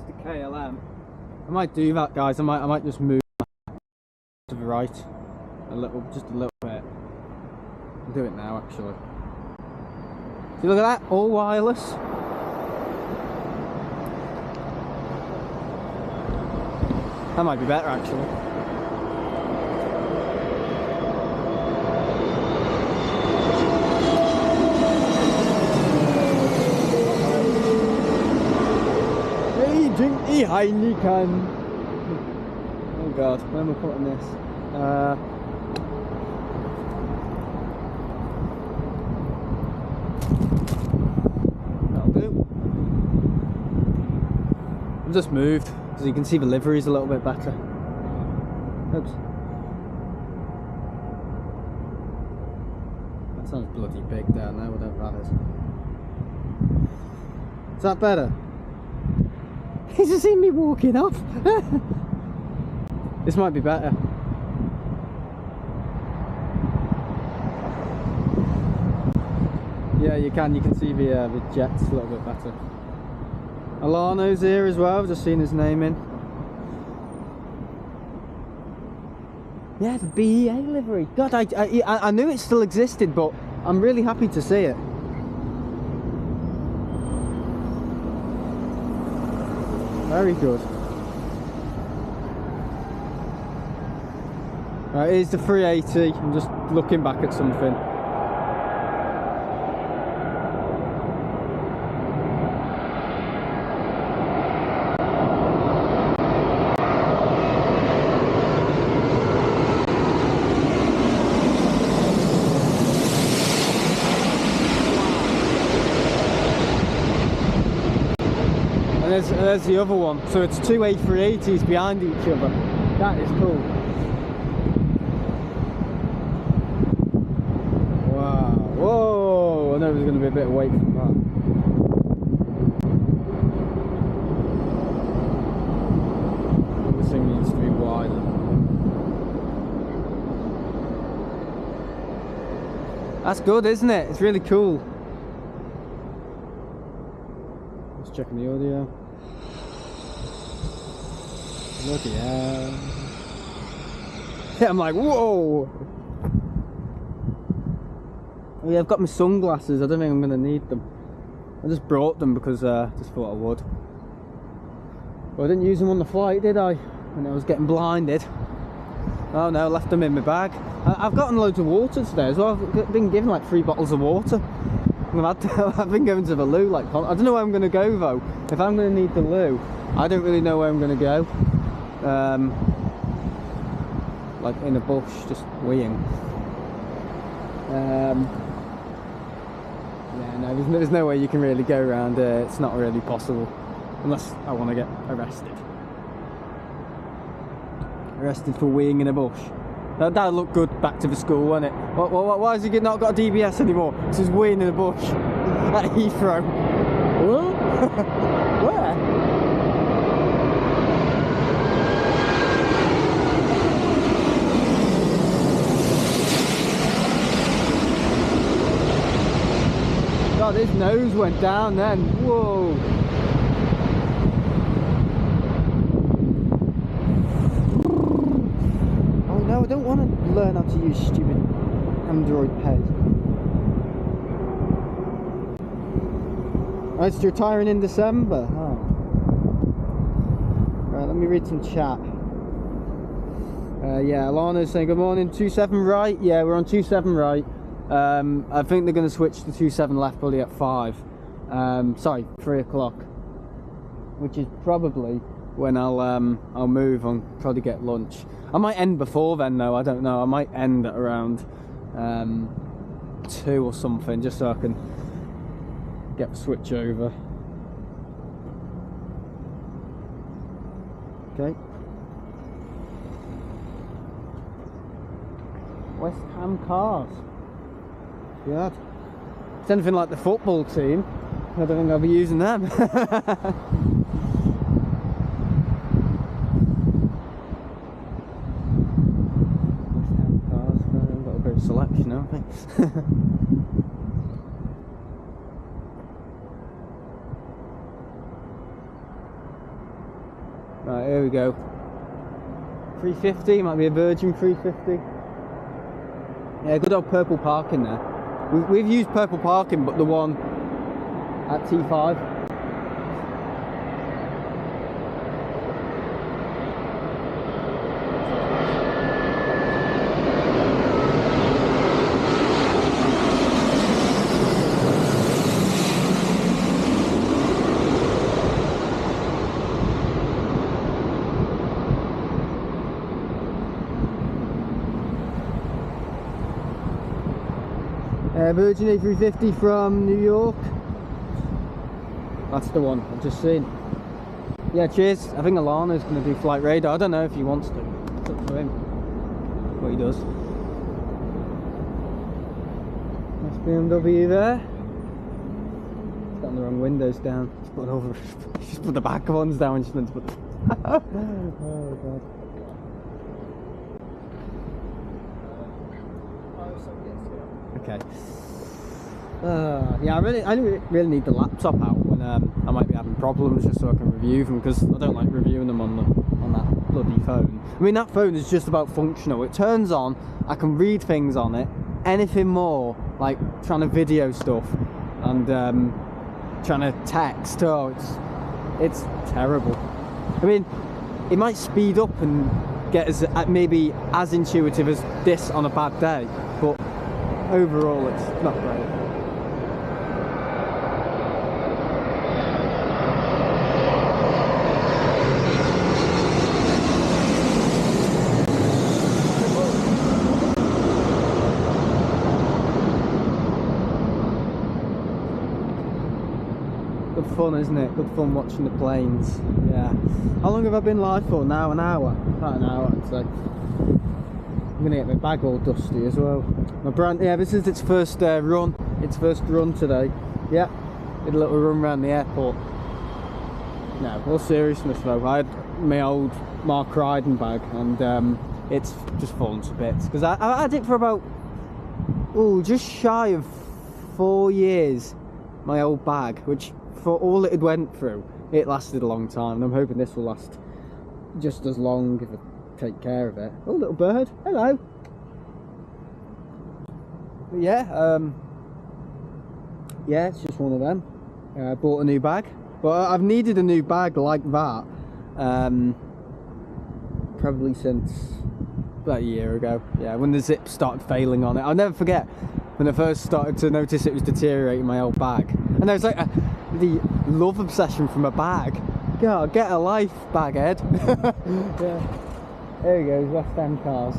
the KLM. I might do that, guys. I might just move to the right just a little bit. I'll do it now, actually. See, look at that, all wireless. That might be better, actually. Drink the Heineken. Oh God, where am I putting this? That'll do. I've just moved, so you can see the liveries a little bit better. Oops. That sounds bloody big down there, whatever that is. Is that better? He's just seen me walking off. This might be better. Yeah, you can see the jets a little bit better. Alano's here as well, I've just seen his name in. Yeah, the BEA livery. God, I knew it still existed, but I'm really happy to see it. Very good. Right, here's the 380. I'm just looking back at something. there's the other one. So it's two A380s behind each other. That is cool. Wow. Whoa! I know there's going to be a bit of weight from that. This thing needs to be wider. That's good, isn't it? It's really cool. Just checking the audio. Bloody hell. Yeah, I'm like, whoa! Oh yeah, I've got my sunglasses. I don't think I'm going to need them. I just brought them because I just thought I would. But I didn't use them on the flight, did I? When I was getting blinded. Oh no, I left them in my bag. I've gotten loads of water today as well. I've been given like 3 bottles of water. I've been going to the loo like, I don't know where I'm going to go though. If I'm going to need the loo, I don't really know where I'm going to go. Like in a bush, just weeing. Yeah, no, there's no way you can really go around here. It's not really possible. Unless I want to get arrested. Arrested for weeing in a bush. That'd look good back to the school, wouldn't it? Why has he not got a DBS anymore? Because he's weeing in a bush at Heathrow. What? Where? God, his nose went down then. Whoa. No, I don't want to learn how to use stupid Android Pay. Oh, it's retiring in December. Oh. Right, let me read some chat. Yeah, Alana's saying good morning. 27 right. Yeah, we're on 27 right. I think they're going to switch to 27 left probably at 5. Sorry, 3 o'clock. Which is probably when I'll move and probably get lunch. I might end before then though, I don't know. I might end at around 2 or something, just so I can get the switch over. Okay. West Ham cars. God. It's anything like the football team, I don't think I'll be using them. Selection, haven't we? Right, here we go. 350, might be a Virgin 350. Yeah, good old purple parking there. We've used purple parking, but the one at T5. Virgin A350 from New York. That's the one I've just seen. Yeah, cheers. I think Alana's going to do Flightradar. I don't know if he wants to. It's up to him what he does. Nice BMW there. He's got the wrong windows down. He's put over. She's put the back ones down. She's meant to put. Oh god. Okay. Yeah, I really need the laptop out when I might be having problems, just so I can review them, because I don't like reviewing them on that bloody phone. I mean, that phone is just about functional. It turns on, I can read things on it. Anything more, like trying to video stuff and trying to text, oh, it's terrible. I mean, it might speed up and get us maybe as intuitive as this on a bad day, but overall it's not great. Good fun, isn't it? Good fun watching the planes. Yeah. How long have I been live for now? An hour? About an hour, I'd say. I'm gonna get my bag all dusty as well. My brand, yeah, this is its first run. Its first run today. Yeah. Did a little run around the airport. No, all seriousness though, I had my old Mark Ryden bag and it's just fallen to bits. Because I had it for about, just shy of 4 years. My old bag, which for all it had went through, it lasted a long time. And I'm hoping this will last just as long if I take care of it. Oh, little bird, hello. But yeah, yeah, it's just one of them. I bought a new bag. But I've needed a new bag like that probably since about a year ago. Yeah, when the zip started failing on it. I'll never forget when I first started to notice it was deteriorating my old bag. And there was like the love obsession from a bag. God, get a life, baghead. Yeah. There he goes, West End cars.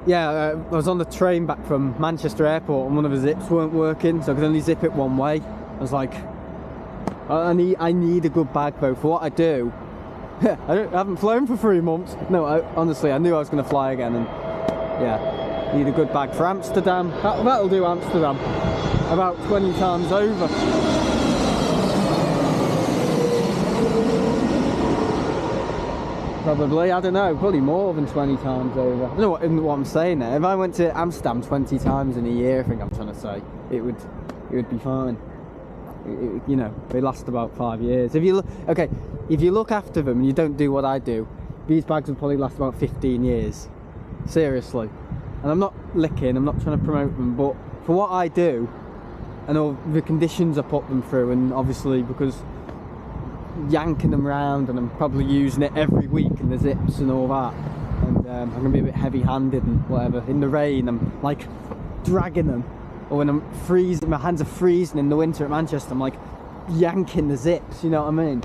Yeah, I was on the train back from Manchester Airport and one of the zips weren't working, so I could only zip it one way. I was like, I need a good bag though for what I do. I haven't flown for 3 months. No, honestly, I knew I was going to fly again, and yeah, need a good bag for Amsterdam. That'll do Amsterdam about 20 times over. Probably, I don't know, probably more than 20 times over. I don't know what I'm saying there. If I went to Amsterdam 20 times in a year, I think I'm trying to say, it would be fine. You know, they last about 5 years. If you look after them and you don't do what I do, these bags will probably last about 15 years. Seriously. And I'm not licking, I'm not trying to promote them, but for what I do and all the conditions I put them through, and obviously because yanking them around and I'm probably using it every week and the zips and all that, and I'm gonna be a bit heavy-handed and whatever. In the rain I'm like dragging them, or when I'm freezing, my hands are freezing in the winter at Manchester, I'm like yanking the zips, you know what I mean?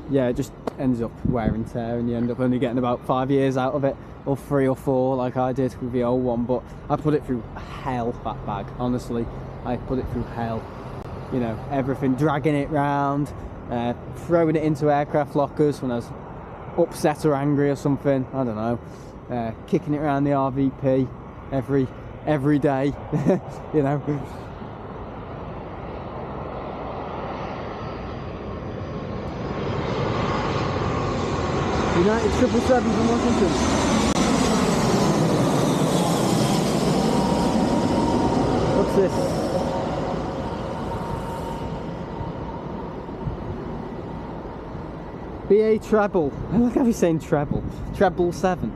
Yeah, it just ends up wear and tear and you end up only getting about 5 years out of it, or 3 or 4 like I did with the old one. But I put it through hell, that bag, honestly. I put it through hell, you know, everything, dragging it round, throwing it into aircraft lockers when I was upset or angry or something, I don't know, kicking it around the RVP every day, you know. United 777 from Washington. What's this? BA treble. I like how he's saying treble. Treble 7.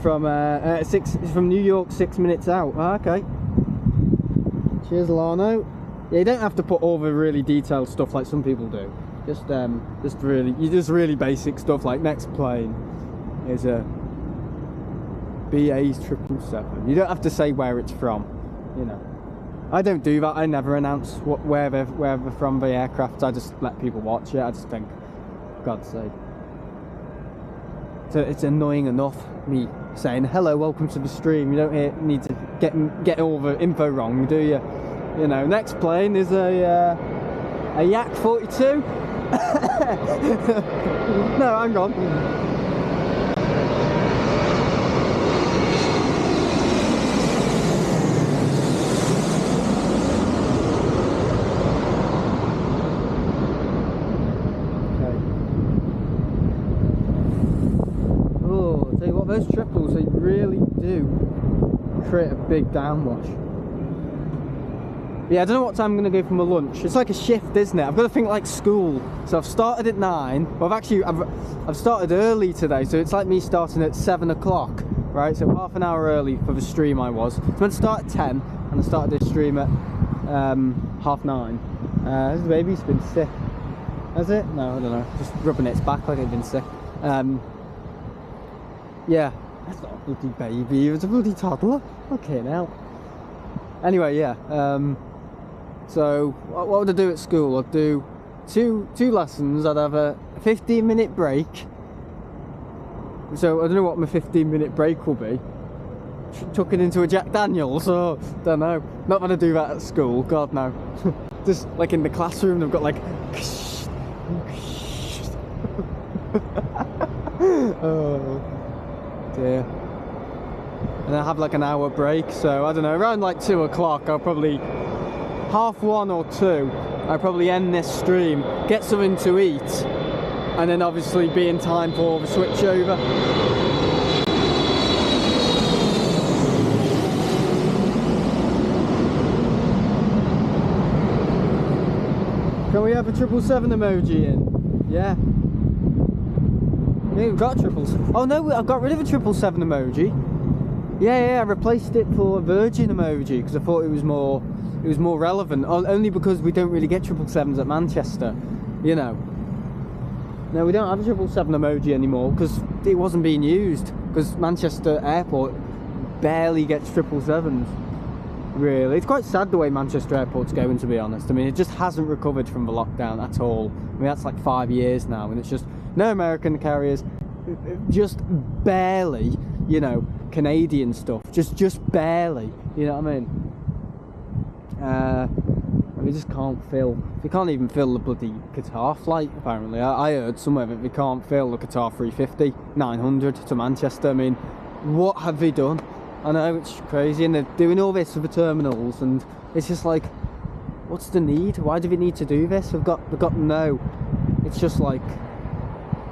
From from New York, 6 minutes out. Oh, okay. Cheers, Lano. Yeah, you don't have to put all the really detailed stuff like some people do. Just really basic stuff like next plane is a BA's 777. You don't have to say where it's from, you know. I don't do that. I never announce where they're from, the aircraft. I just let people watch it. I just think, for God's sake. So it's annoying enough me saying hello, welcome to the stream. You don't need to get all the info wrong, do you? You know, next plane is a Yak 42. No, hang on. Okay. Oh, I'll tell you what, those triples, they really do create a big downwash. Yeah, I don't know what time I'm going to go for my lunch. It's like a shift, isn't it? I've got to think like school. So I've started at 9. Well, I've started early today, so it's like me starting at 7 o'clock, right? So half an hour early for the stream I was. So I meant to start at 10, and I started this stream at 9:30. This baby's been sick. Has it? No, I don't know. Just rubbing its back like it's been sick. Yeah, that's not a bloody baby. It was a bloody toddler. Okay, now. Anyway, yeah. So what would I do at school? I'd do two lessons. I'd have a 15-minute break. So I don't know what my 15-minute break will be. Tuck it into a Jack Daniels, or don't know. Not gonna do that at school. God no. just like in the classroom, they've got like. Oh dear. And I have like an hour break, so I don't know, around like 2 o'clock, I'll probably 1:30 or 2, I'll probably end this stream, get something to eat, and then obviously be in time for the switch over. Can we have a 777 emoji in? Yeah. Yeah, we've got triples. Oh no, I've got rid of a 777 emoji. Yeah, I replaced it for a Virgin emoji because I thought it was more relevant. Only because we don't really get 777s at Manchester, you know. No, we don't have a 777 emoji anymore because it wasn't being used. Because Manchester Airport barely gets 777s. Really, it's quite sad the way Manchester Airport's going, to be honest. I mean, it just hasn't recovered from the lockdown at all. I mean, that's like 5 years now, and it's just no American carriers, just barely, you know, Canadian stuff, just barely, you know what I mean? We just can't fill. We can't even fill the bloody Qatar flight. Apparently, I heard somewhere that we can't fill the Qatar 350-900 to Manchester. I mean, what have they done? I know, it's crazy, and they're doing all this for the terminals, and it's just like, what's the need? Why do we need to do this? We've got no. It's just like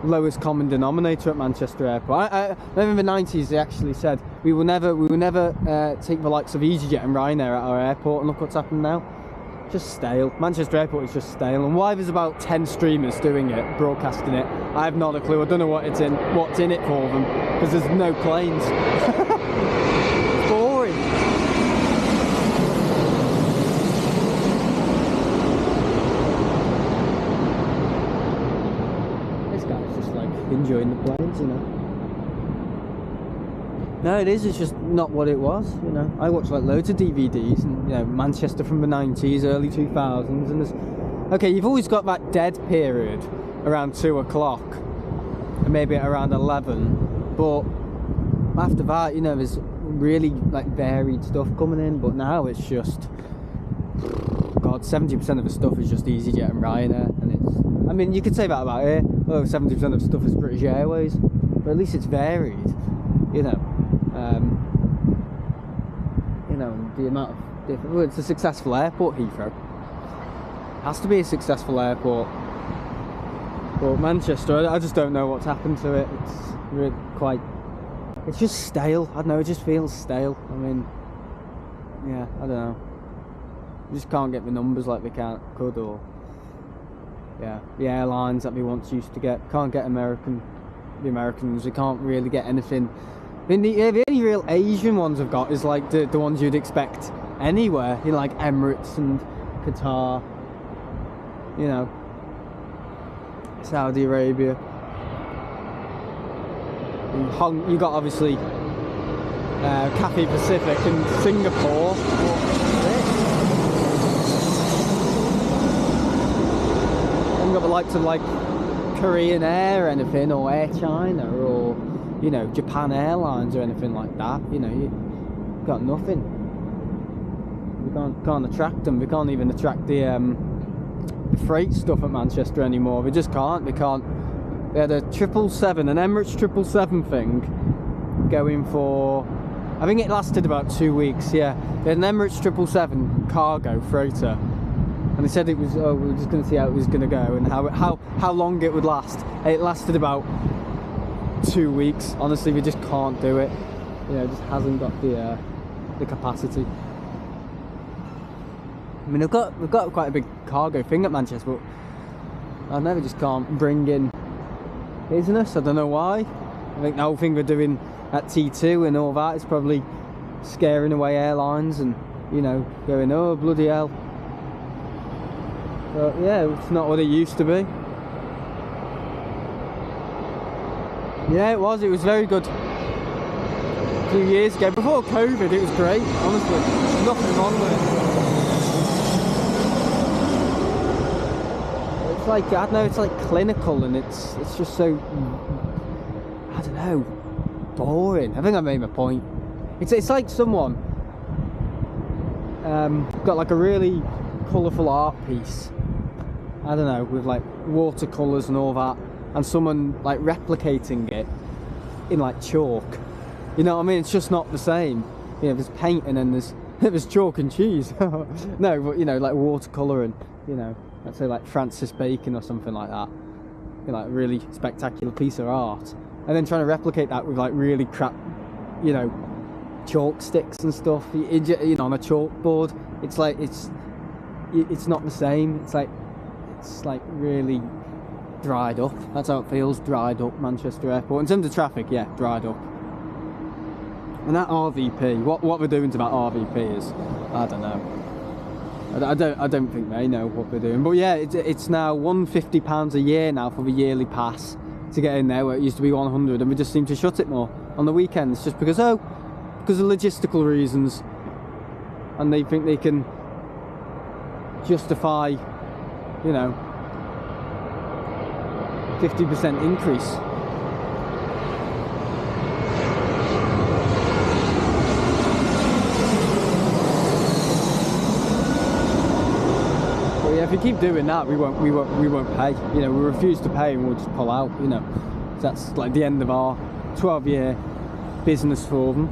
lowest common denominator at Manchester Airport. I remember in the 90s they actually said we will never take the likes of EasyJet and Ryanair at our airport, and look what's happened now. Just stale. Manchester Airport is just stale, and why there's about 10 streamers doing it, broadcasting it, I have not a clue. I don't know what's in it for them, because there's no planes. Boring. This guy's just like enjoying the planes, you know. No, it is. It's just not what it was, you know. I watched like loads of DVDs, and you know, Manchester from the 90s, early 2000s, and there's okay. You've always got that dead period around 2 o'clock, and maybe at around 11. But after that, you know, there's really like varied stuff coming in. But now it's just, God, 70% of the stuff is just EasyJet and Ryanair, and it's. I mean, you could say that about here. Oh, 70% of the stuff is British Airways, but at least it's varied, you know. You know, the amount of different. Well, it's a successful airport, Heathrow. Has to be a successful airport. But Manchester, I just don't know what's happened to it. It's really quite. It's just stale. I don't know. It just feels stale. I mean, yeah, I don't know. We just can't get the numbers like we could, or yeah, the airlines that we once used to get. Can't get the Americans. We can't really get anything. I mean, the only real Asian ones I've got is like the ones you'd expect anywhere, you know, like Emirates and Qatar, you know, Saudi Arabia. You got obviously Cathay Pacific and Singapore. You got the likes of like Korean Air or anything, or Air China, or you know, Japan Airlines or anything like that. You know, you got nothing. We can't attract them. We can't even attract the freight stuff at Manchester anymore. We just can't. We can't. They had a 777, an Emirates 777 thing going for. I think it lasted about 2 weeks. Yeah, they had an Emirates 777 cargo freighter, and they said it was. Oh, we were just going to see how it was going to go and how long it would last. It lasted about 2 weeks. Honestly, we just can't do it. You know, it just hasn't got the capacity. I mean, we've got quite a big cargo thing at Manchester, but I never just can't bring in business. I don't know why. I think the whole thing we're doing at T2 and all that is probably scaring away airlines, and you know, going, oh bloody hell. But yeah, it's not what it used to be. Yeah, it was very good a few years ago. Before COVID, it was great, honestly. There's nothing wrong with it. It's like, I don't know, it's like clinical, and it's just so, I don't know, boring. I think I made my point. It's like someone got like a really colourful art piece, I don't know, with like watercolours and all that, and someone like replicating it in like chalk. You know what I mean? It's just not the same. You know, there's paint and then there's chalk and cheese. No, but you know, like watercolour and, you know, let's say like Francis Bacon or something like that. You know, like a really spectacular piece of art. And then trying to replicate that with like really crap, you know, chalk sticks and stuff, you know, on a chalkboard. It's like, it's not the same. It's like really dried up. That's how it feels, dried up, Manchester Airport. In terms of traffic, yeah, dried up. And that RVP, what they're doing to that RVP is, I don't know. I don't think they know what they're doing. But yeah, it's now £150 a year now for the yearly pass to get in there, where it used to be 100, and we just seem to shut it more on the weekends, just because of logistical reasons, and they think they can justify, you know, 50% increase. If we keep doing that, we won't pay. You know, we refuse to pay and we'll just pull out. You know, so that's like the end of our 12-year business for them.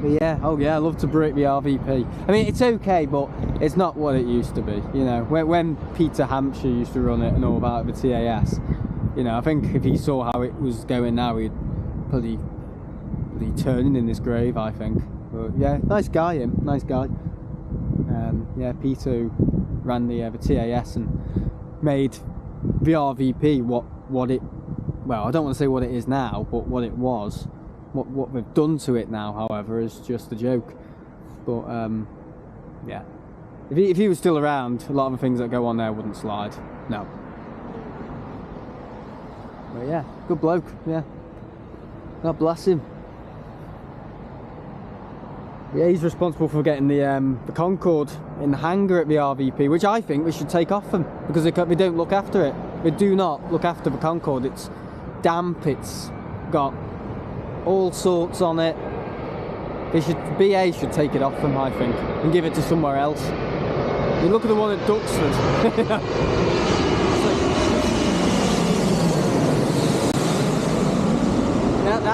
But yeah, oh yeah, I love to break the RVP. I mean, it's okay, but it's not what it used to be. You know, when Peter Hampshire used to run it and all that, the TAS. You know, I think if he saw how it was going now, he'd probably turning in his grave, I think. But yeah, nice guy, him, nice guy. Yeah, Peter who ran the TAS and made the RVP what it, well, I don't want to say what it is now, but what it was. What they've done to it now, however, is just a joke. But yeah, if he was still around, a lot of the things that go on there wouldn't slide. No. But yeah, good bloke. Yeah, God bless him. Yeah, he's responsible for getting the Concorde in the hangar at the RVP, which I think we should take off them, because they don't look after it. They do not look after the Concorde. It's damp, it's got all sorts on it. BA should take it off them, I think, and give it to somewhere else. You look at the one at Duxford.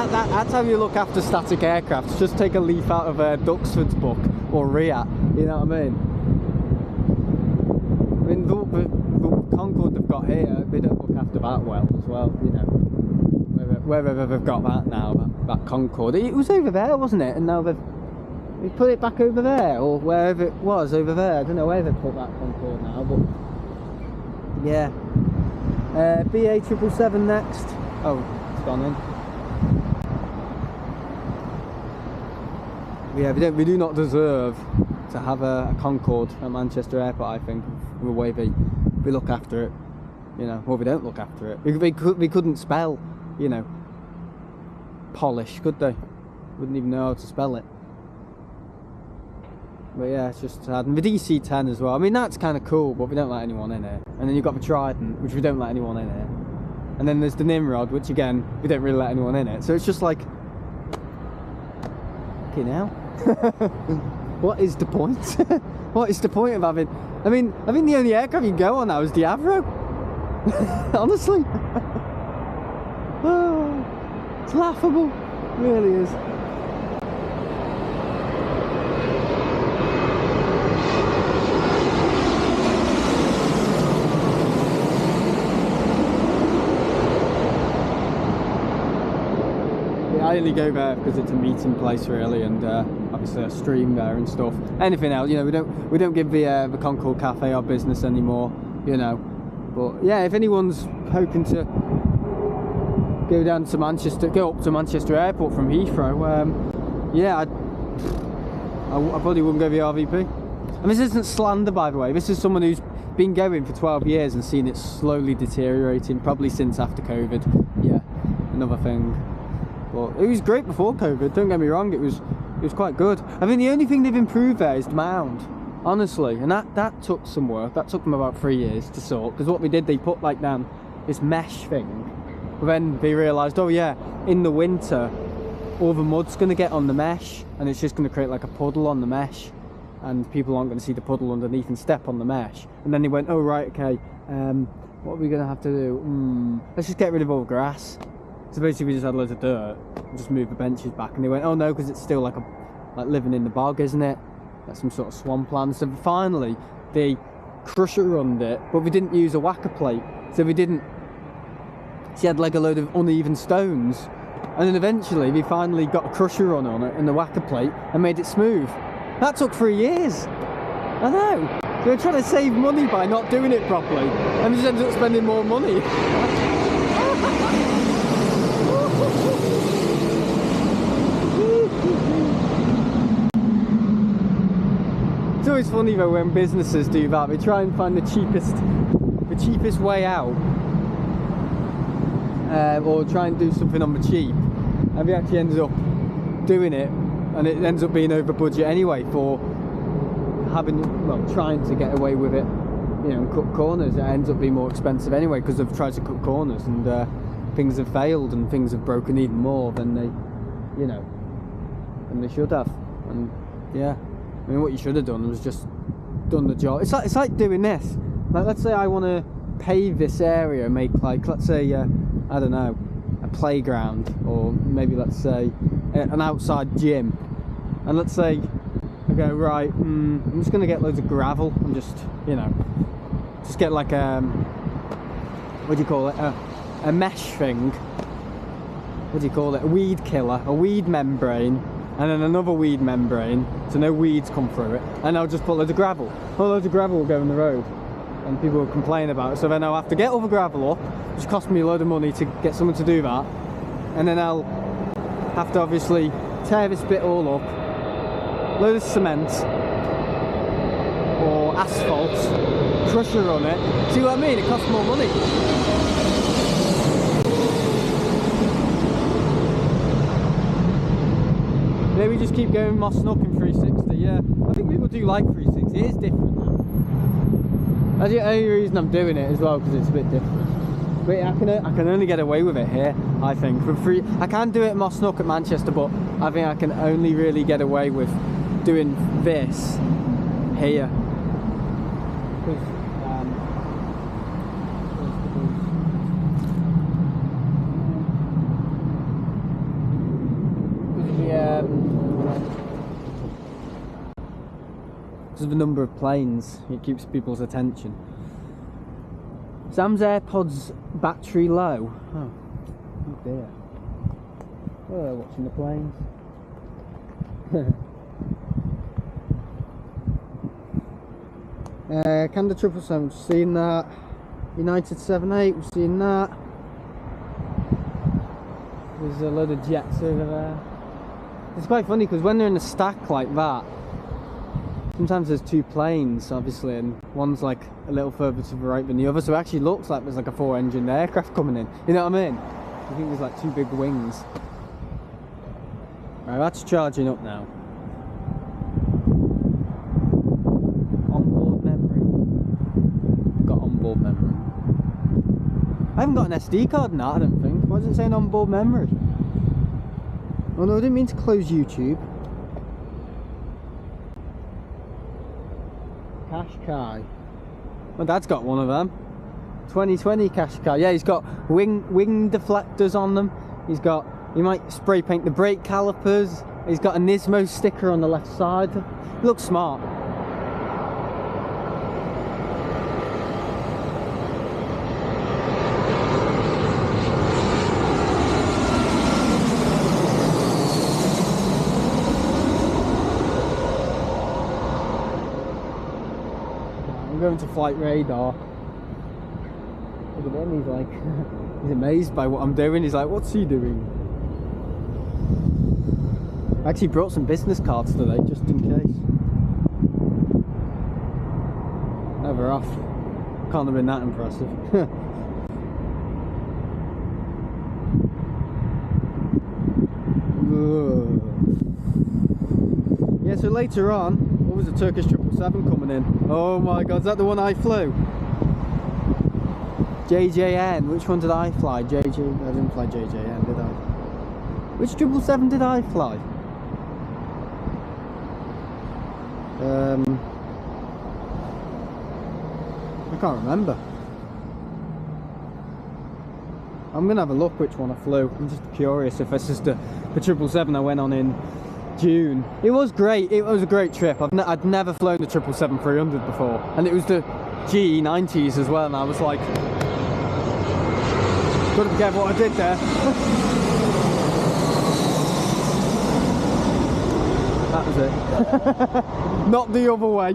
That's how you look after static aircraft. Just take a leaf out of Duxford's book, or RIAT, you know what I mean? I mean, the Concorde they've got here, they don't look after that well as well, you know. Wherever they've got that now, that Concorde. It was over there, wasn't it? And now they've put it back over there, or wherever it was over there. I don't know where they've put that Concorde now, but yeah. BA 777 next. Oh, it's gone in. Yeah, we do not deserve to have a Concorde at Manchester Airport, I think, the way we look after it. You know, well, we don't look after it. We couldn't spell, you know, polish, could they? Wouldn't even know how to spell it. But yeah, it's just sad. And the DC-10 as well. I mean, that's kind of cool, but we don't let anyone in it. And then you've got the Trident, which we don't let anyone in it. And then there's the Nimrod, which again, we don't really let anyone in it. So it's just like, okay, now. What is the point? What is the point of having? I mean, the only aircraft you can go on now is the Avro. Honestly, oh, it's laughable. It really is. I only go there because it's a meeting place, really, and obviously I stream there and stuff. Anything else, you know, we don't give the Concorde Cafe our business anymore, you know. But yeah, if anyone's hoping to go up to Manchester Airport from Heathrow, yeah, I probably wouldn't go the RVP. And this isn't slander, by the way. This is someone who's been going for 12 years and seen it slowly deteriorating, probably since after COVID. Yeah, another thing. But it was great before COVID, don't get me wrong, it was quite good. I mean, the only thing they've improved there is the mound, honestly, and that took some work. That took them about 3 years to sort, because what we did, they put like down this mesh thing, but then they realised, oh yeah, in the winter all the mud's going to get on the mesh and it's just going to create like a puddle on the mesh, and people aren't going to see the puddle underneath and step on the mesh. And then they went, oh right, okay, what are we going to have to do? Let's just get rid of all the grass. So basically we just had loads of dirt and just move the benches back, and they went, oh no, because it's still like living in the bog, isn't it? Like some sort of swampland. So finally they crusher runned it, but we didn't use a whacker plate, so we didn't. She had like a load of uneven stones, and then eventually we finally got a crusher run on it and the whacker plate and made it smooth. That took 3 years. I know. So we're trying to save money by not doing it properly, and we just ended up spending more money. It's always funny though when businesses do that. They try and find the cheapest way out, or try and do something on the cheap, and they actually ended up doing it, and it ends up being over budget anyway for trying to get away with it, you know, and cut corners. It ends up being more expensive anyway because they've tried to cut corners, and things have failed and things have broken even more than they should have. And yeah, I mean, what you should have done was just done the job. It's like doing this. Like, let's say I want to pave this area, make like, let's say I don't know, a playground, or maybe let's say an outside gym, and let's say I go, right, I'm just going to get loads of gravel and just get like what do you call it, a mesh thing, what do you call it, a weed killer, a weed membrane, and then another weed membrane so no weeds come through it, and I'll just put loads of gravel. Well, loads of gravel will go in the road and people will complain about it, so then I'll have to get all the gravel up, which costs me a load of money to get someone to do that, and then I'll have to obviously tear this bit all up, load of cement or asphalt, crusher on it. See what I mean? It costs more money. Maybe just keep going mossing up in 360. Yeah, I think people do like 360. It is different now. That's the only reason I'm doing it as well, because it's a bit different. But I can only get away with it here, I think. For free, I can do it at Moss Nook at Manchester, but I think I can only really get away with doing this here. Because of the number of planes, it keeps people's attention. Sam's AirPods battery low. Oh dear. Oh, watching the planes. Canada 777, we've seen that. United 78, we've seen that. There's a load of jets over there. It's quite funny because when they're in a stack like that, sometimes there's two planes, obviously, and one's like a little further to the right than the other, so it actually looks like there's like a 4-engine aircraft coming in. You know what I mean? I think there's like two big wings. Right, that's charging up now. Onboard memory. Got onboard memory. I haven't got an SD card in that, I don't think. Why is it saying onboard memory? Oh no, I didn't mean to close YouTube. Qashqai. My dad's got one of them. 2020 Qashqai. Yeah, he's got wing deflectors on them. He might spray paint the brake calipers. He's got a Nismo sticker on the left side. He looks smart. I'm going to Flightradar. Look at him, he's like, he's amazed by what I'm doing. He's like, what's he doing? I actually brought some business cards today, just in case. No, we're off. Can't have been that impressive. Yeah, so later on, what was the Turkish 777 coming in? Oh my god, is that the one I flew? JJN, which one did I fly? I didn't fly JJN, did I? Which 777 did I fly? I can't remember. I'm gonna have a look which one I flew. I'm just curious if this is the 777 I went on in June. It was great. It was a great trip. I'd never flown the 777-300 before, and it was the GE90s as well. And I was like, gotta be careful what I did there. That was it. Not the other way.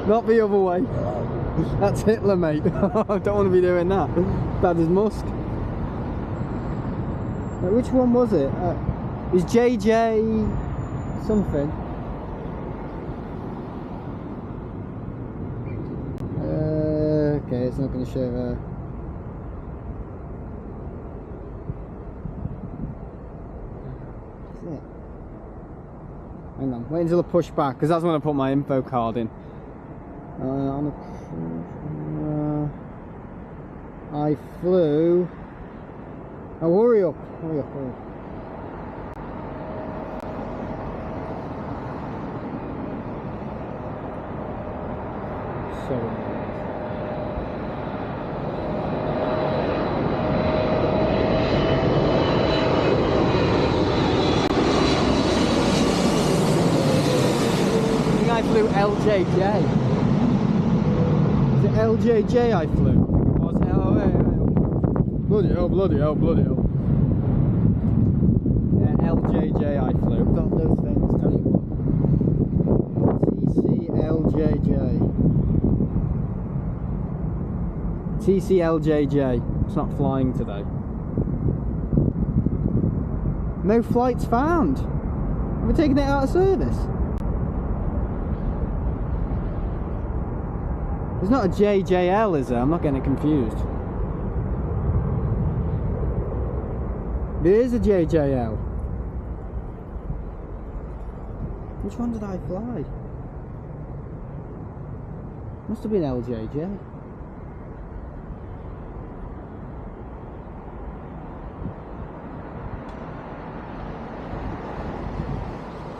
Not the other way. That's Hitler, mate. I don't want to be doing that. Bad as Musk. Which one was it? Is JJ something? Okay, it's not going to show there. Is it? Hang on, wait until I push back, because that's when I put my info card in. I flew. Oh, hurry up, hurry up, hurry up. So I think I flew LJJ. Is it LJJ I flew? Was it? Oh, bloody hell, bloody hell, bloody hell. Yeah, LJJ I flew. Got those things, tell you what. TCLJJ. It's not flying today. No flights found. We're taking it out of service. There's not a JJL, is there? I'm not getting it confused. There is a JJL. Which one did I fly? Must have been LJJ.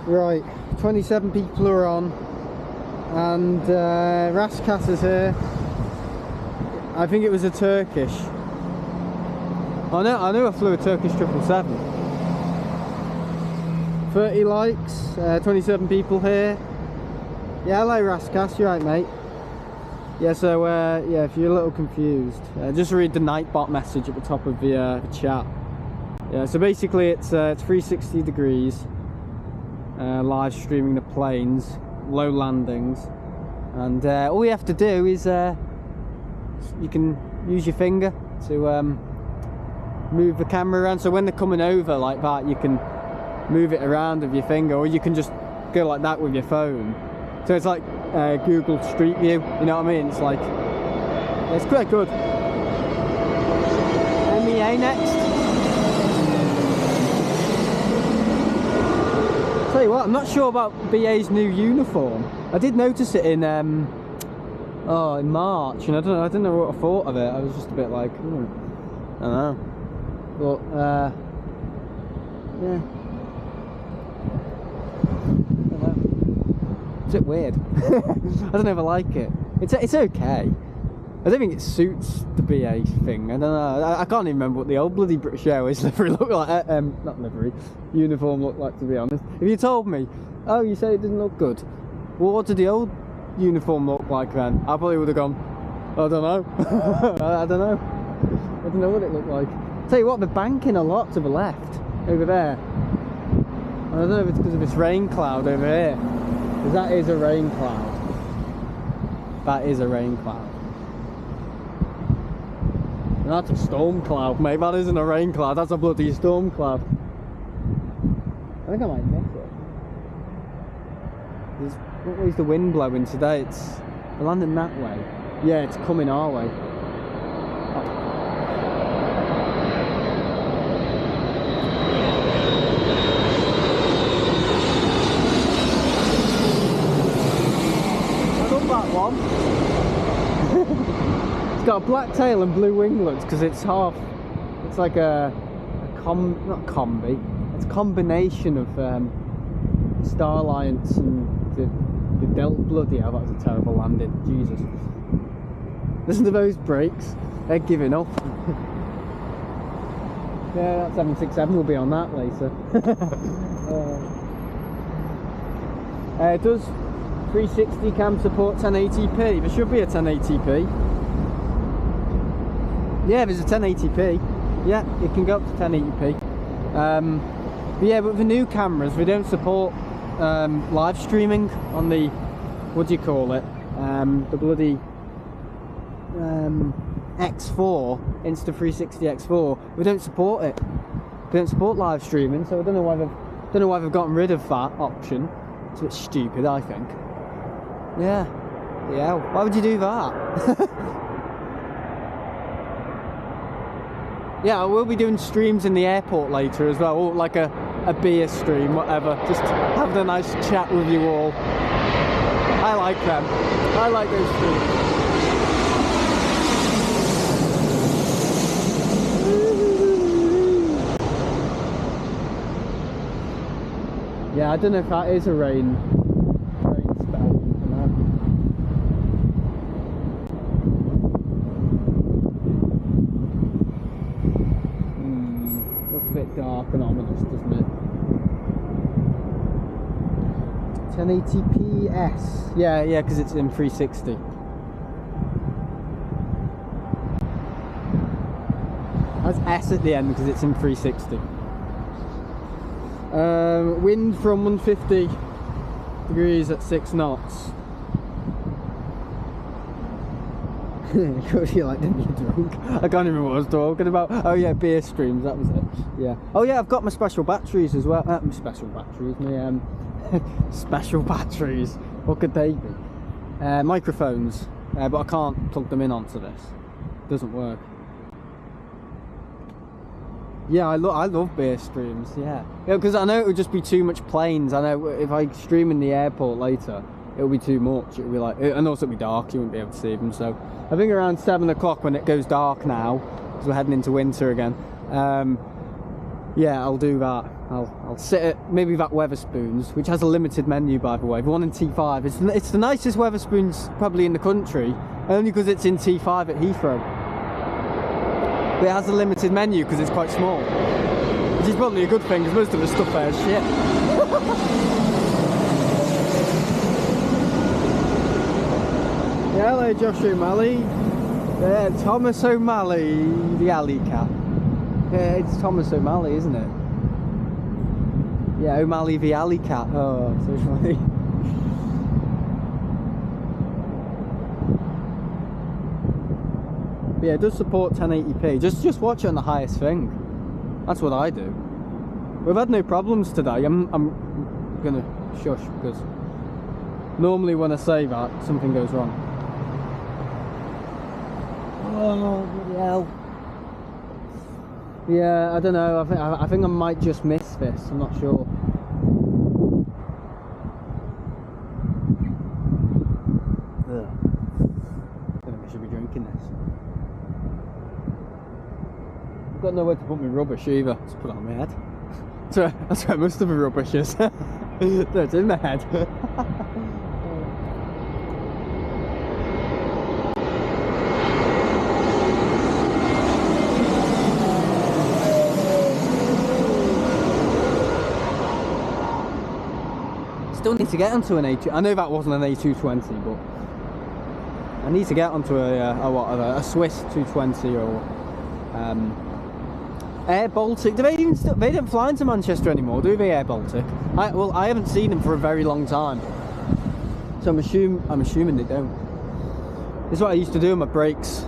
Right, 27 people are on, and Raskas is here. I think it was a Turkish. I knew I flew a Turkish 777. 30 likes, 27 people here. Yeah, hello Raskas, you right, mate? Yeah, so yeah, if you're a little confused, just read the Nightbot message at the top of the chat. Yeah, so basically it's 360 degrees. Live streaming the planes, low landings, and all you have to do is you can use your finger to move the camera around, so when they're coming over like that you can move it around with your finger, or you can just go like that with your phone. So it's like Google Street View, you know what I mean? It's like, it's quite good. MEA next. Tell you what, I'm not sure about BA's new uniform. I did notice it in in March, and I didn't know what I thought of it. I was just a bit like, I don't know. But yeah, I don't know. It's a bit weird. I don't know if I like it. It's okay. I don't think it suits the BA thing. I don't know. I can't even remember what the old bloody British Airways livery looked like. Not livery, uniform looked like, to be honest. If you told me, oh, you say it didn't look good. Well, what did the old uniform look like then? I probably would have gone, I don't know. I don't know. I don't know what it looked like. Tell you what, they're banking a lot to the left, over there. I don't know if it's because of this rain cloud over here. Because that is a rain cloud. That is a rain cloud. That's a storm cloud, mate. That isn't a rain cloud, that's a bloody storm cloud. I think I might miss it. What way's the wind blowing today? It's landing that way. Yeah, it's coming our way. I love that one. It's got a black tail and blue winglets because it's half. It's like not combi. It's a combination of Star Alliance and the Bloody hell, that was a terrible landing. Jesus. Listen to those brakes. They're giving up. Yeah, that 767 will be on that later. Does 360 cam support 1080p? There should be a 1080p. Yeah, there's a 1080p. Yeah, it can go up to 1080p. But yeah, but the new cameras, we don't support live streaming on the, what do you call it? The bloody X4, Insta360 X4. We don't support it. We don't support live streaming, so I don't know why they've gotten rid of that option. It's a bit stupid, I think. Yeah. Yeah. Why would you do that? Yeah, I will be doing streams in the airport later as well, or like a beer stream, whatever. Just having a nice chat with you all. I like them. I like those streams. Yeah, I don't know if that is a rain spell. Looks a bit dark and ominous, doesn't it? 1080p-S. Yeah, because it's in 360. That's S at the end because it's in 360. Wind from 150 degrees at 6 knots. Of course you like to be drunk. I can't remember what I was talking about. Oh yeah, beer streams, that was it. Yeah. Oh yeah, I've got my special batteries as well. My special batteries, my special batteries. What could they be? Microphones. But I can't plug them in onto this. It doesn't work. Yeah, I love beer streams, yeah. Because I know it would just be too much planes. I know if I stream in the airport later, it'll be too much. It'll be like, and also it'll be dark, you won't be able to see them. So I think around 7 o'clock when it goes dark now, because we're heading into winter again, yeah, I'll do that. I'll sit at maybe that Wetherspoons, which has a limited menu, by the way. The one in T5. It's the nicest Wetherspoons probably in the country, only because it's in T5 at Heathrow. But it has a limited menu because it's quite small, which is probably a good thing because most of the stuff there is shit. Yeah, hello Josh O'Malley. Yeah, Thomas O'Malley, the alley cat. Yeah, it's Thomas O'Malley, isn't it? Yeah, O'Malley the alley cat. Oh, so funny. But yeah, it does support 1080p. Just watch it on the highest thing. That's what I do. We've had no problems today. I'm gonna shush because normally when I say that, something goes wrong. Oh, bloody hell. Yeah, I don't know. I think I might just miss this. I'm not sure. Ugh. I think I should be drinking this. I've got nowhere to put my rubbish either. Just put it on my head. That's where most of the rubbish is. No, it's in my head. Still need to get onto an A2. I know that wasn't an A220, but I need to get onto a Swiss 220 or Air Baltic. Do they even they don't fly into Manchester anymore, do they? Air Baltic. I haven't seen them for a very long time, so I'm assuming they don't. This is what I used to do on my breaks.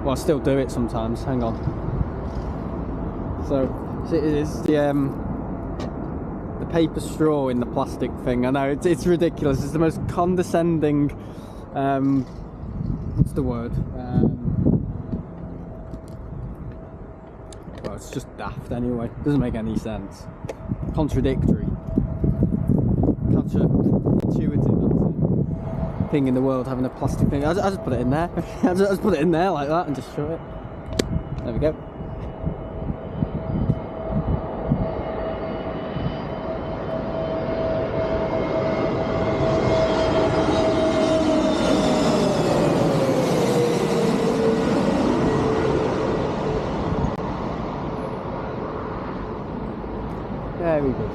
Well, I still do it sometimes. Hang on. So it is the paper straw in the plastic thing. I know it's ridiculous. It's the most condescending. What's the word? Well, it's just daft anyway. Doesn't make any sense. Contradictory. Counterintuitive. That's it. Thing in the world having a plastic thing. I just put it in there. I just put it in there like that and just shove it. There we go. very good.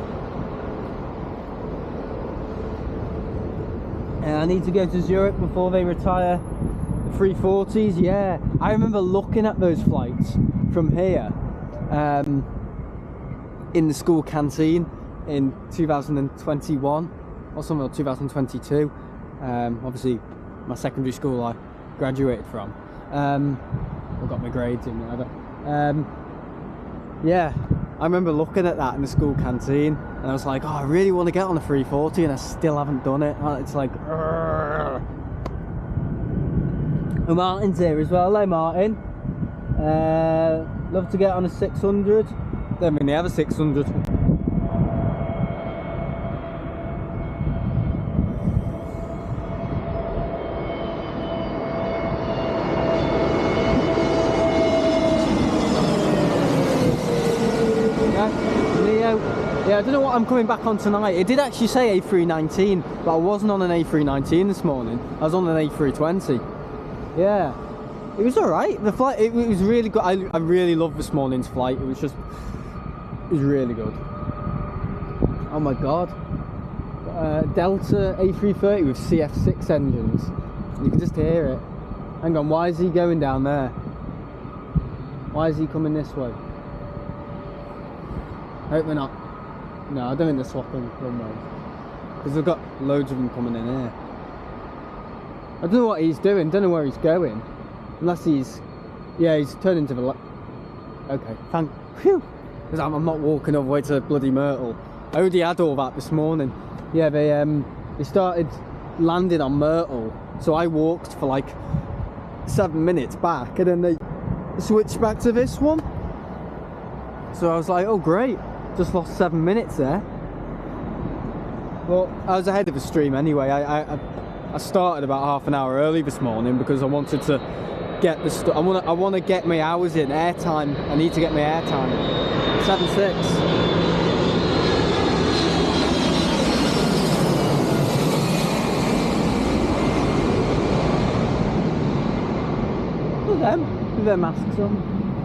And I need to go to Zurich before they retire the 340s. Yeah, I remember looking at those flights from here in the school canteen in 2021 or something, or 2022. Obviously my secondary school I graduated from. I got my grades in, whatever. Yeah, I remember looking at that in the school canteen and I was like, oh, I really want to get on a 340 and I still haven't done it. It's like, well, Martin's here as well. Hello, Martin. Love to get on a 600. Don't really have a 600. Yeah, I don't know what I'm coming back on tonight. It did actually say A319, but I wasn't on an A319 this morning. I was on an A320. Yeah, it was alright. The flight, it was really good. I really loved this morning's flight. It was really good. Oh my god. Delta A330 with CF6 engines. You can just hear it. Hang on, why is he going down there? Why is he coming this way? I hope they're not. No, I don't think they're swapping runways. Because they've got loads of them coming in here. I don't know what he's doing, don't know where he's going. Unless he's... Yeah, he's turning to the left. Okay, thank... Phew! Because I'm not walking all the way to bloody Myrtle. I already had all that this morning. Yeah, they started landing on Myrtle. So I walked for like 7 minutes back. And then they switched back to this one. So I was like, oh great. Just lost 7 minutes there. Well, I was ahead of the stream anyway. I started about half an hour early this morning because I wanted to get the I want to get my hours in airtime. I need to get my airtime. 7.6. Look at them with their masks on.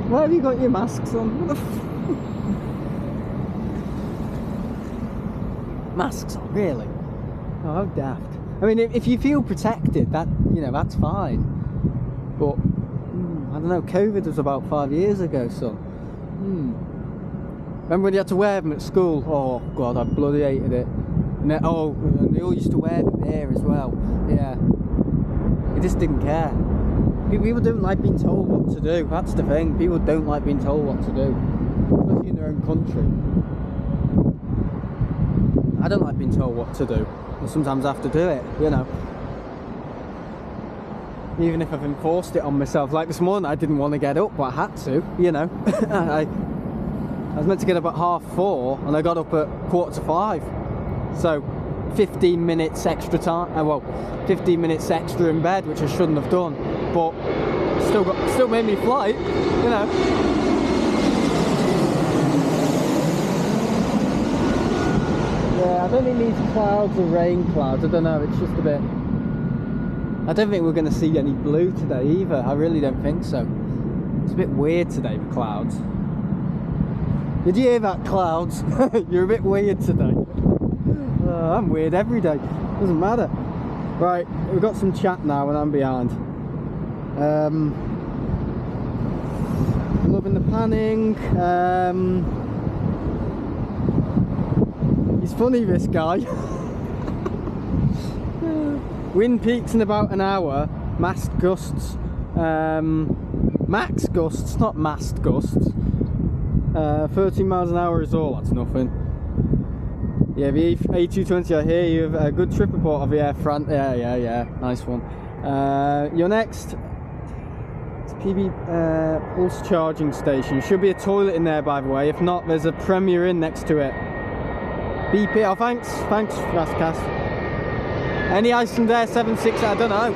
Why have you got your masks on? What the masks on, really? Oh, how daft. I mean, if you feel protected, that, you know, that's fine. But I don't know, COVID was about 5 years ago, so remember when you had to wear them at school? Oh god, I bloody hated it. And then, and they all used to wear them here as well. Yeah, they just didn't care. People don't like being told what to do. That's the thing. People don't like being told what to do, especially in their own country. I don't like being told what to do, and sometimes I have to do it, you know. Even if I've enforced it on myself. Like this morning, I didn't want to get up, but I had to, you know. I was meant to get up at 4:30, and I got up at 4:45. So, 15 minutes extra time. Well, 15 minutes extra in bed, which I shouldn't have done, but still made me flight, you know. Yeah, I don't think these clouds are rain clouds. I don't know, it's just a bit... I don't think we're going to see any blue today either. I really don't think so. It's a bit weird today, the clouds. Did you hear that, clouds? You're a bit weird today. I'm weird every day. Doesn't matter. Right, we've got some chat now and I'm behind. Loving the panning. He's funny, this guy. Wind peaks in about an hour. Mast gusts. Max gusts, not mast gusts. 13 miles an hour is all. That's nothing. Yeah, the A220. I hear you have a good trip report of the Air France. Yeah. Nice one. You're next. It's PB Pulse charging station. Should be a toilet in there, by the way. If not, there's a Premier Inn next to it. BP, oh thanks, Fastcast. Any Icelandair 76, I don't know.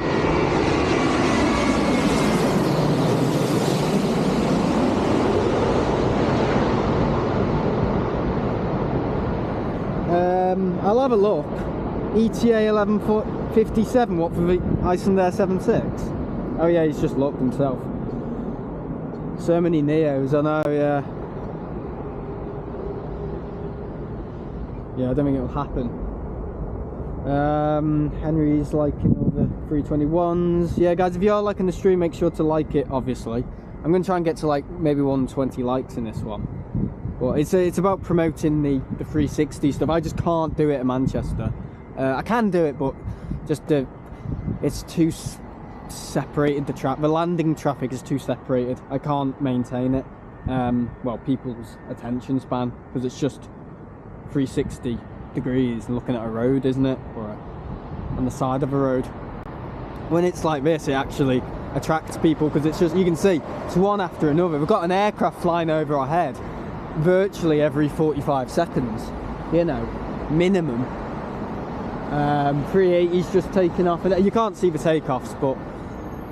I'll have a look. ETA 1157, what for the Icelandair 76? Oh yeah, he's just looked himself. So many Neos, I know, yeah. Yeah, I don't think it will happen. Henry's liking all the 321s. Yeah, guys, if you are liking the stream, make sure to like it, obviously. I'm going to try and get to like maybe 120 likes in this one. But it's about promoting the 360 stuff. I just can't do it in Manchester. I can do it, but just it's too separated. The landing traffic is too separated. I can't maintain it. Well, people's attention span, because it's just 360 degrees and looking at a road, isn't it? Or on the side of a road. When it's like this, it actually attracts people, because it's just, you can see it's one after another. We've got an aircraft flying over our head virtually every 45 seconds, you know, minimum. 380's just taking off, and you can't see the takeoffs, but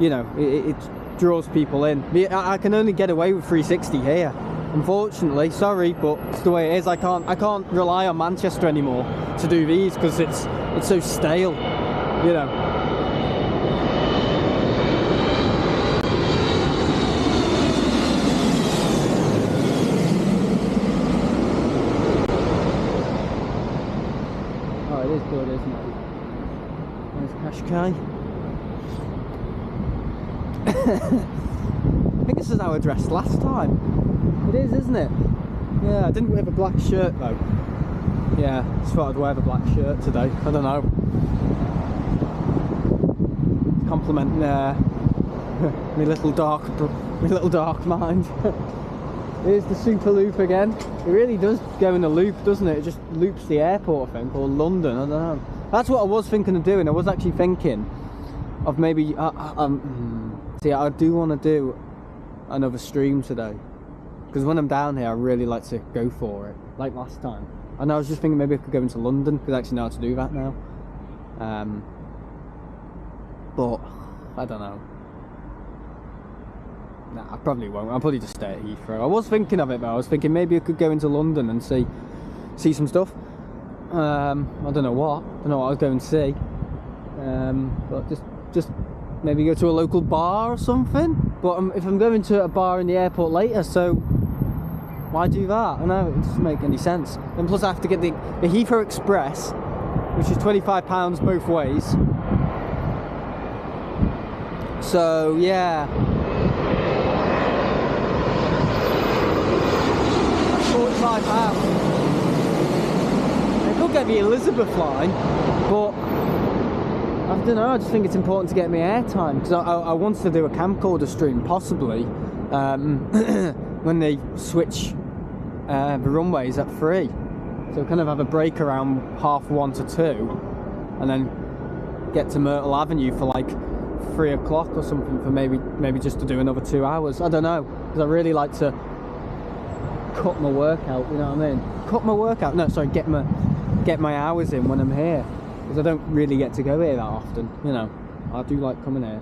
you know, it draws people in. I can only get away with 360 here, unfortunately. Sorry, but it's the way it is. I can't rely on Manchester anymore to do these, because it's so stale, you know. Oh, it is good, isn't it? There's Qashqai. I think this is how I dressed last time. It is, isn't it? Yeah, I didn't wear the black shirt though. Yeah, just thought I'd wear the black shirt today. I don't know. Compliment my little dark mind. Here's the super loop again. It really does go in a loop, doesn't it? It just loops the airport, I think, or London. I don't know. That's what I was thinking of doing. I was actually thinking of maybe see, I do want to do another stream today, because when I'm down here I really like to go for it, like last time. And I was just thinking maybe I could go into London, because I actually know how to do that now. But I don't know. Nah, I probably won't. I'll probably just stay at Heathrow. I was thinking of it, but I was thinking maybe I could go into London and see some stuff. I don't know what I was going to see. But just maybe go to a local bar or something. But if I'm going to a bar in the airport later, so why do that? I know, it doesn't make any sense. And plus I have to get the Heathrow Express, which is £25 both ways. So yeah, that's £45. I could get the Elizabeth line, but I don't know, I just think it's important to get me airtime, because I wanted to do a camcorder stream, possibly, when they switch the runways at 3. So kind of have a break around 1:30 to 2, and then get to Myrtle Avenue for like 3 o'clock or something, for maybe just to do another 2 hours. I don't know, because I really like to cut my workout, you know what I mean? Cut my workout, no, sorry, get my hours in when I'm here. Because I don't really get to go here that often, you know. I do like coming here.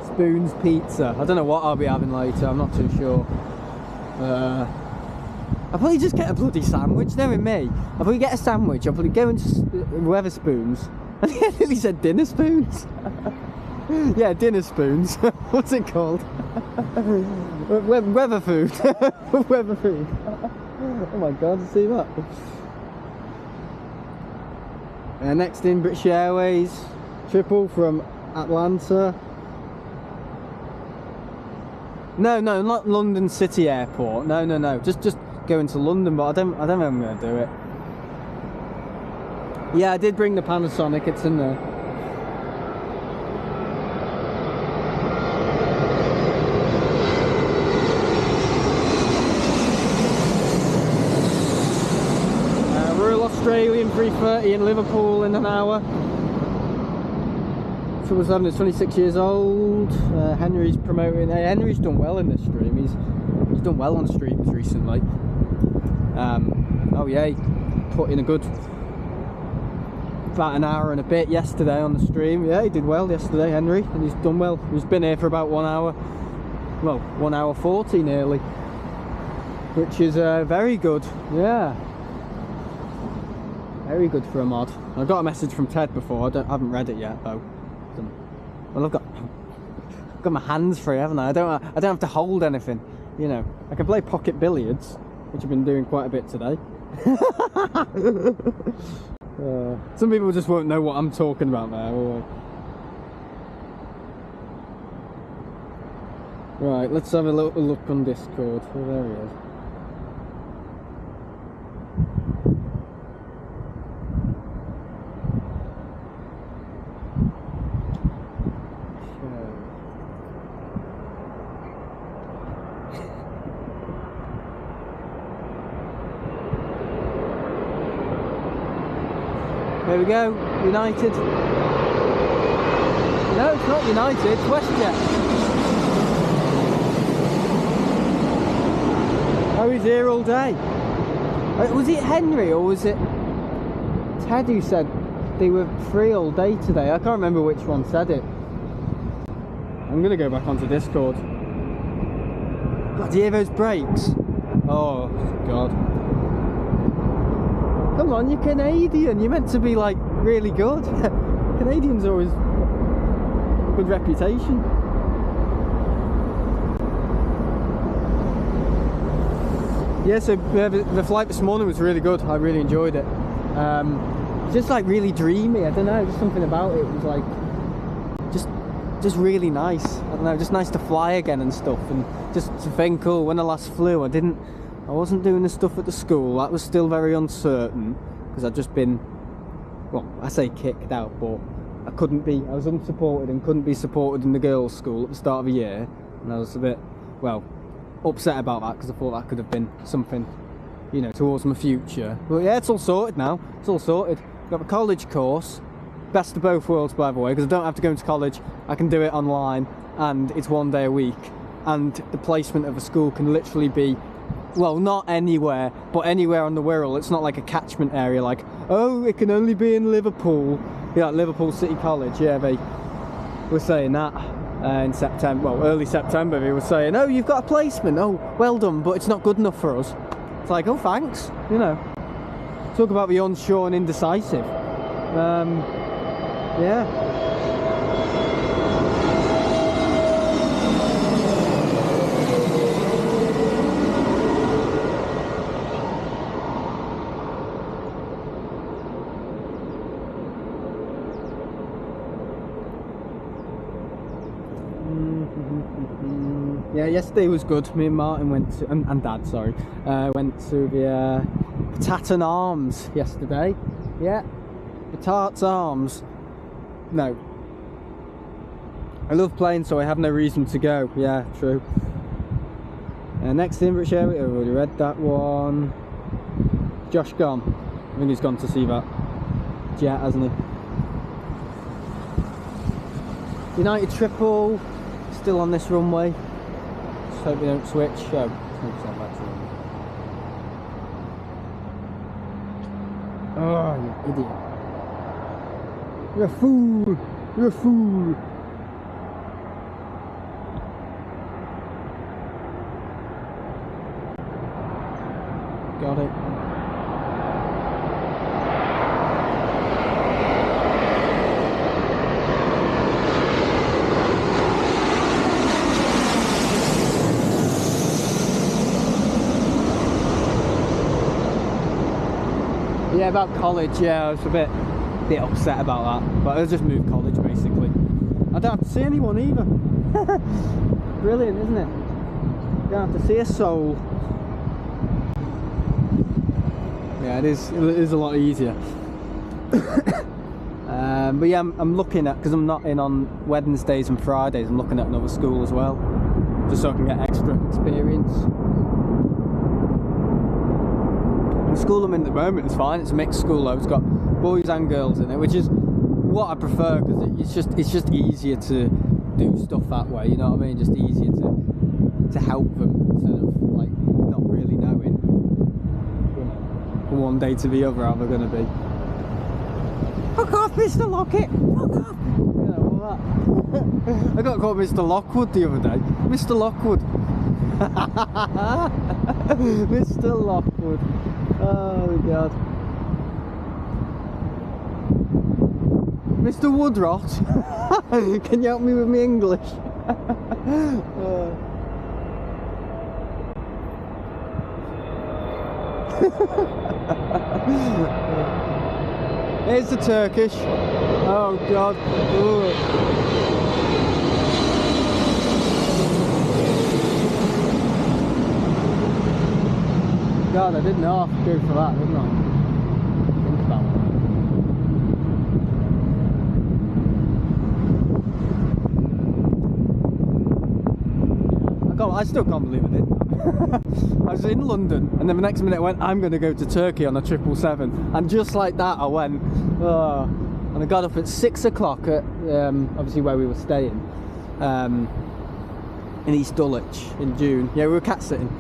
Spoons Pizza. I don't know what I'll be having later, I'm not too sure. I'll probably just get a bloody sandwich, knowing me. I'll probably get a sandwich, I'll probably go into Weatherspoons. And he nearly said dinner spoons. Yeah, dinner spoons. What's it called? Weather food. Weather food. Oh my god, see that? Next in, British Airways, triple from Atlanta. No, not London City Airport. No. Just going to London, but I don't know if I'm going to do it. Yeah, I did bring the Panasonic. It's in there. Australian 330 in Liverpool in an hour. 777 is 26 years old. Henry's promoting. Hey, Henry's done well in this stream. He's done well on streams recently. Oh yeah, he put in a good about an hour and a bit yesterday on the stream. Yeah, he did well yesterday, Henry, and he's done well. He's been here for about 1 hour. Well, 1 hour 40 nearly, which is very good. Yeah. Very good for a mod. I got a message from Ted before. I haven't read it yet though. Well, I've got my hands free, haven't I? I don't have to hold anything. You know, I can play pocket billiards. which I've been doing quite a bit today. Some people just won't know what I'm talking about there, will they? Right, let's have a little look on Discord. Oh, there he is. There we go, United. No, it's not United, it's WestJet. Oh, he's here all day. Was it Henry or was it Ted who said they were free all day today? I can't remember which one said it. I'm gonna go back onto Discord. God, do you hear those brakes? Oh, God. Come on, you're Canadian. You're meant to be like really good. Canadians always a good reputation. Yeah, so the flight this morning was really good. I really enjoyed it. Just like really dreamy. I don't know, just something about it was like just really nice. I don't know, just nice to fly again and stuff. And just to think, oh, when I last flew, I wasn't doing the stuff at the school. That was still very uncertain because I'd just been, well, I say kicked out, but I was unsupported and couldn't be supported in the girls' school at the start of the year. And I was a bit, well, upset about that because I thought that could have been something, you know, towards my future. But yeah, it's all sorted now. It's all sorted. Got the college course. Best of both worlds, by the way, because I don't have to go into college. I can do it online and it's 1 day a week. And the placement of a school can literally be, well, not anywhere, but anywhere on the Wirral. It's not like a catchment area like, oh, it can only be in Liverpool. Yeah, Liverpool City College. Yeah, they were saying that in September, well, early September. They were saying, oh, you've got a placement. Oh, well done, but it's not good enough for us. It's like, oh, thanks. You know, talk about the unsure and indecisive. Yeah. Yeah, yesterday was good. Me and Martin went to, and Dad, sorry, went to the Tatton Arms yesterday. Yeah, the Tarts Arms. No, I love playing, so I have no reason to go. Yeah, true. Next to British Airways, I've already read that one. Josh gone. I think he's gone to see that jet, hasn't he? United triple, still on this runway. Just hope we don't switch. Oh, oh, you idiot. You're a fool. You're a fool. Got it. Yeah, about college, yeah, I was a bit upset about that, but I'll just move college basically. I don't have to see anyone either. Brilliant, isn't it? You don't have to see a soul. Yeah, it is a lot easier. But yeah, I'm looking at, because I'm not in on Wednesdays and Fridays, I'm looking at another school as well, just so I can get extra experience. The school I'm in at the moment is fine. It's a mixed school though. It's got boys and girls in it, which is what I prefer because it's just easier to do stuff that way. You know what I mean? Just easier to help them instead of like not really knowing from one day to the other how they're going to be. Fuck off, Mr. Lockett! Fuck off! You know, all that. I got called Mr. Lockwood the other day. Mr. Lockwood. Mr. Lockwood. Oh god. Mr. Woodrot, can you help me with my English? Here's the Turkish. Oh God. Ooh. God, I didn't know I could go for that, didn't I? Think about it. I still can't believe I did. I was in London, and then the next minute I went, I'm going to go to Turkey on a 777, and just like that I went. And I got up at 6 o'clock at obviously where we were staying, in East Dulwich in June. Yeah, we were cat sitting.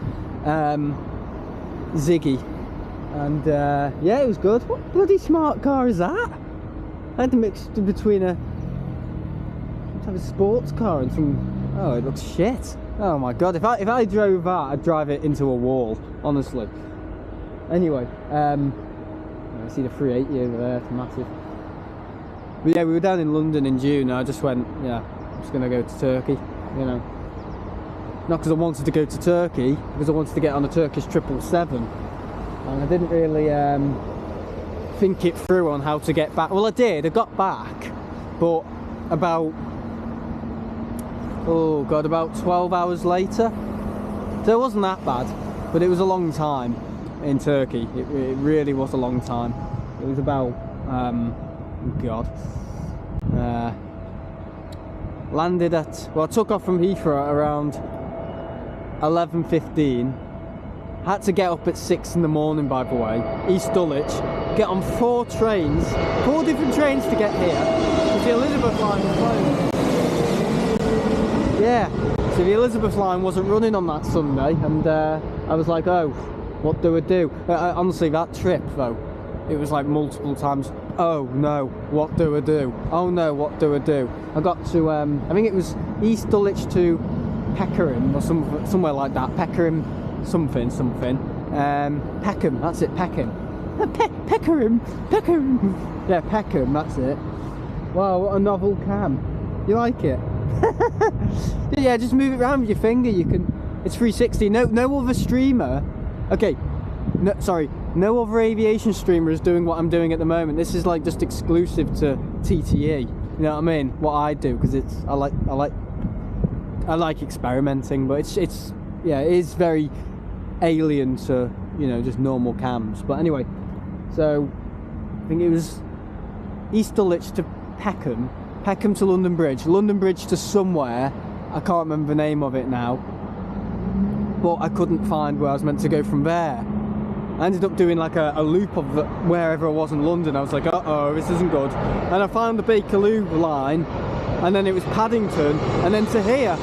Ziggy, and yeah, it was good. What bloody smart car is that? I had to mix between a sports car and some. Oh, it looks shit. Oh my God, if I drove that, I'd drive it into a wall, honestly. Anyway, I see the 380 over there, it's massive. But yeah, we were down in London in June, and I just went, yeah, I'm just gonna go to Turkey, you know. Not because I wanted to go to Turkey, because I wanted to get on a Turkish 777, and I didn't really think it through on how to get back. Well, I did, I got back, but about, oh God, about 12 hours later. So it wasn't that bad, but it was a long time in Turkey. It really was a long time. It was about, God. Landed at, well, I took off from Heathrow at around 11:15. Had to get up at 6 in the morning, by the way. East Dulwich. Get on 4 trains, 4 different trains to get here. Because the Elizabeth line was closed. Yeah, so the Elizabeth line wasn't running on that Sunday, and I was like, oh, what do I do? Honestly, that trip though, it was like multiple times, oh no, what do I do? Oh no, what do I do? I got to, I think it was East Dulwich to Peckham or somewhere like that. Peckham something. Peckham, that's it, Peckham. Peckham. Yeah, Peckham, that's it. Wow, what a novel cam. You like it? Yeah, just move it around with your finger. You can. It's 360. No other streamer. Okay. No, sorry. No other aviation streamer is doing what I'm doing at the moment. This is like just exclusive to TTE. You know what I mean? What I do, because it's I like experimenting, but it's yeah, it is very alien to, you know, just normal cams. But anyway, so I think it was East Dulwich to Peckham. Peckham to London Bridge to somewhere, I can't remember the name of it now, but I couldn't find where I was meant to go from there. I ended up doing like a loop of wherever I was in London. I was like, uh-oh, this isn't good. And I found the Bakerloo line, and then it was Paddington, and then to here.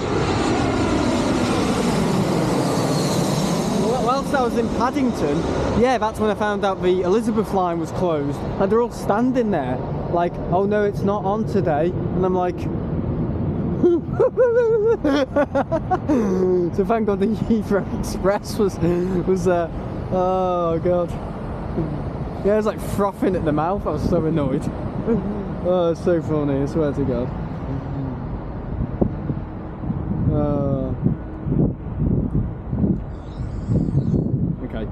Whilst I was in Paddington, yeah, that's when I found out the Elizabeth line was closed, and they're all standing there like, oh no, it's not on today, and I'm like, so thank God the Heathrow Express was oh God, yeah, I was like frothing at the mouth. I was so annoyed. Oh, it's so funny, I swear to God. Okay.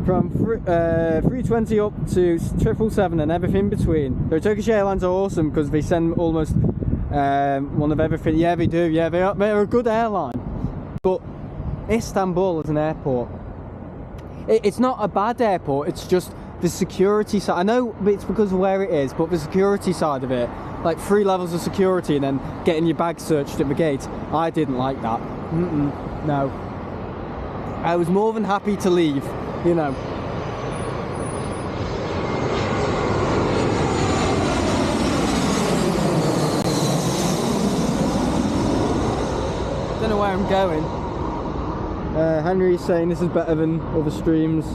From 320 up to 777 and everything between. The Turkish Airlines are awesome because they send almost one of everything. Yeah, they do. Yeah, they're a good airline. But Istanbul is an airport. It's not a bad airport. It's just the security side. I know it's because of where it is, but the security side of it, like 3 levels of security and then getting your bag searched at the gate, I didn't like that. No. I was more than happy to leave, you know. Don't know where I'm going. Henry's saying this is better than other streams.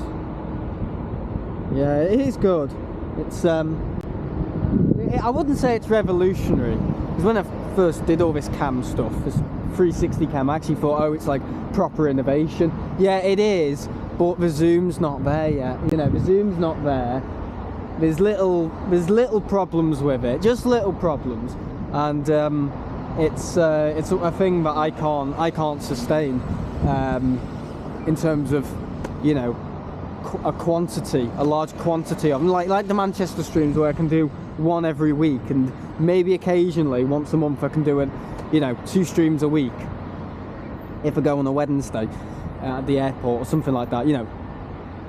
Yeah, it is good. It's I wouldn't say it's revolutionary, because when I first did all this cam stuff, this 360 cam, I actually thought, oh, it's like proper innovation. Yeah, it is, but the zoom's not there yet. You know, the zoom's not there. There's little problems with it, just little problems, and it's a thing that I can't sustain in terms of you know, a large quantity of them, like the Manchester streams where I can do one every week, and maybe occasionally once a month I can do it, you know, 2 streams a week if I go on a Wednesday at the airport or something like that, you know,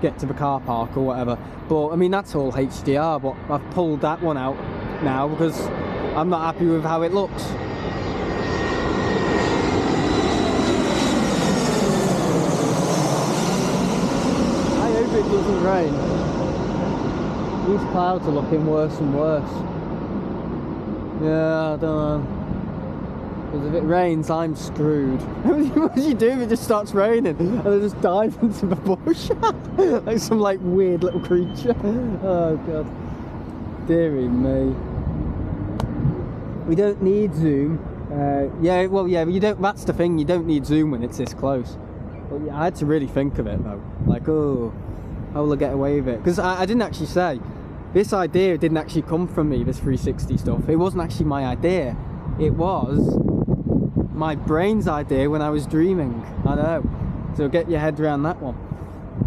get to the car park or whatever. But I mean, that's all HDR, but I've pulled that one out now because I'm not happy with how it looks. I hope it doesn't rain. These clouds are looking worse and worse. Yeah, I don't know. Because if it rains, I'm screwed. What do you do if it just starts raining? And I just dive into the bush? Like some like weird little creature. Oh god. Deary me. We don't need zoom. Yeah, well, yeah, you don't. That's the thing. You don't need zoom when it's this close. But yeah, I had to really think of it though. Like, oh, how will I get away with it? Because I didn't actually say. This idea didn't actually come from me. This 360 stuff. It wasn't actually my idea. It was my brain's idea when I was dreaming. I know. So get your head around that one.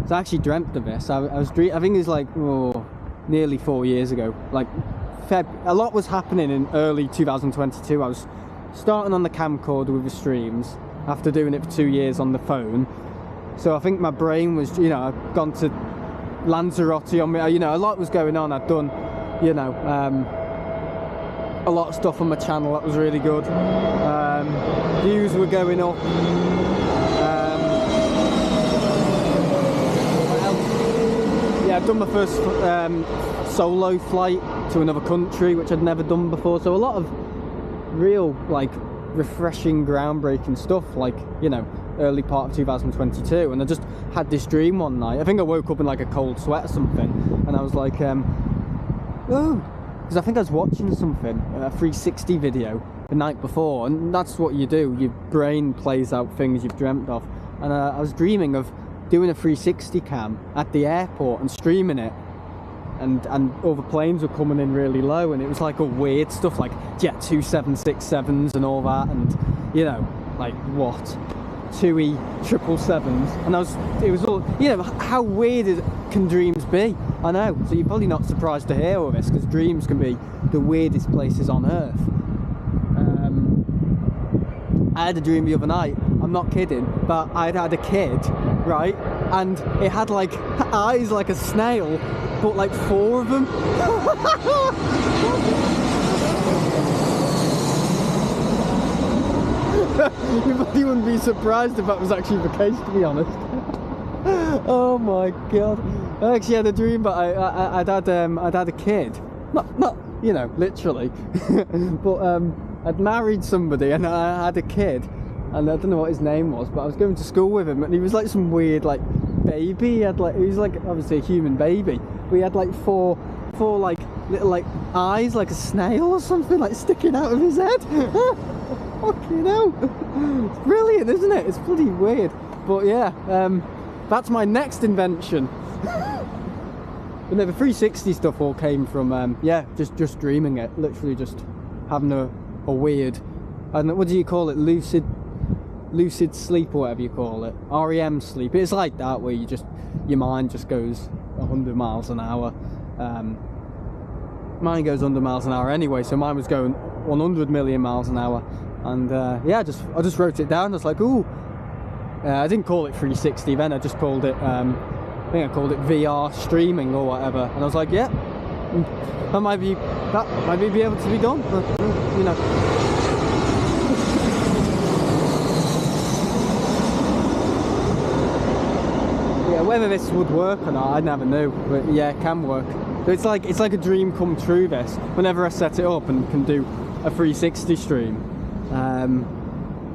So I actually dreamt of this. I was I think it was like nearly 4 years ago. Like a lot was happening in early 2022. I was starting on the camcorder with the streams after doing it for 2 years on the phone. So I think my brain was, you know, I'd gone to Lanzarote on me. You know, a lot was going on. I'd done, you know, a lot of stuff on my channel that was really good. Views were going up. Yeah, I've done my first solo flight to another country, which I'd never done before. So a lot of real, like, refreshing, groundbreaking stuff, like, you know, early part of 2022. And I just had this dream one night. I think I woke up in like a cold sweat or something, and I was like, oh. Because I think I was watching something, a 360 video the night before, and that's what you do. Your brain plays out things you've dreamt of. And I was dreaming of doing a 360 cam at the airport and streaming it. And all the planes were coming in really low, and it was like all weird stuff, like Jet 2767s and all that, and, you know, like what? 2E 777s. And it was all, you know, how weird can dreams be? I know, so you're probably not surprised to hear all this, because dreams can be the weirdest places on earth. I had a dream the other night, I'm not kidding, but I'd had a kid, right, and it had like eyes like a snail, but like 4 of them. You probably wouldn't be surprised if that was actually the case, to be honest. Oh my god. I actually had a dream, but I'd had a kid. Not you know, literally. But I'd married somebody and I had a kid, and I don't know what his name was, but I was going to school with him, and he was like some weird like baby. He was like obviously a human baby, but he had like four like little like eyes like a snail or something, like sticking out of his head. Fucking hell. It's brilliant, isn't it? It's bloody weird. But yeah, that's my next invention. But no, the 360 stuff all came from yeah, just dreaming it, literally just having a weird, I don't know, what do you call it, lucid sleep or whatever you call it, REM sleep. It's like that, where your mind just goes 100 miles an hour. Mine goes 100 miles an hour anyway, so mine was going 100 million miles an hour. And yeah, I just wrote it down. I was like, ooh. I didn't call it 360 then. I just called it, I think I called it VR streaming or whatever. And I was like, yeah, that might be able to be done. You know. Yeah, whether this would work or not, I never knew. But yeah, it can work. So it's like a dream come true. This, whenever I set it up and can do a 360 stream.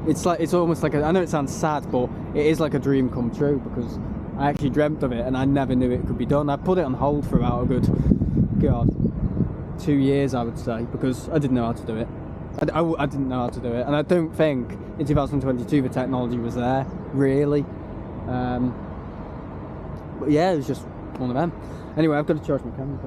It's almost like I know it sounds sad, but it is like a dream come true, because I actually dreamt of it and I never knew it could be done. I put it on hold for about a good, God, 2 years, I would say, because I didn't know how to do it. I didn't know how to do it, and I don't think in 2022 the technology was there, really. But yeah, it was just one of them. Anyway, I've got to charge my camera.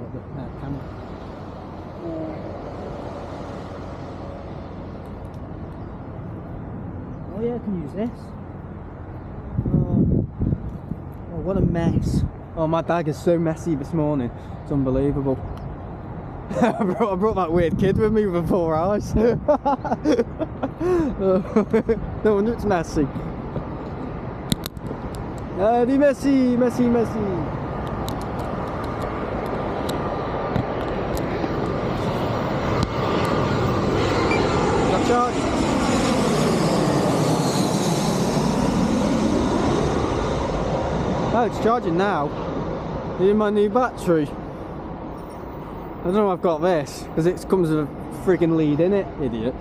Oh yeah, I can use this. Oh, what a mess. Oh, my bag is so messy this morning. It's unbelievable. I brought that weird kid with me with 4 eyes. No wonder it's messy. Eddie messy, messy, messy. Got charged. Oh, it's charging now. In my new battery. I don't know if I've got this, because it comes with a friggin' lead in it, idiot.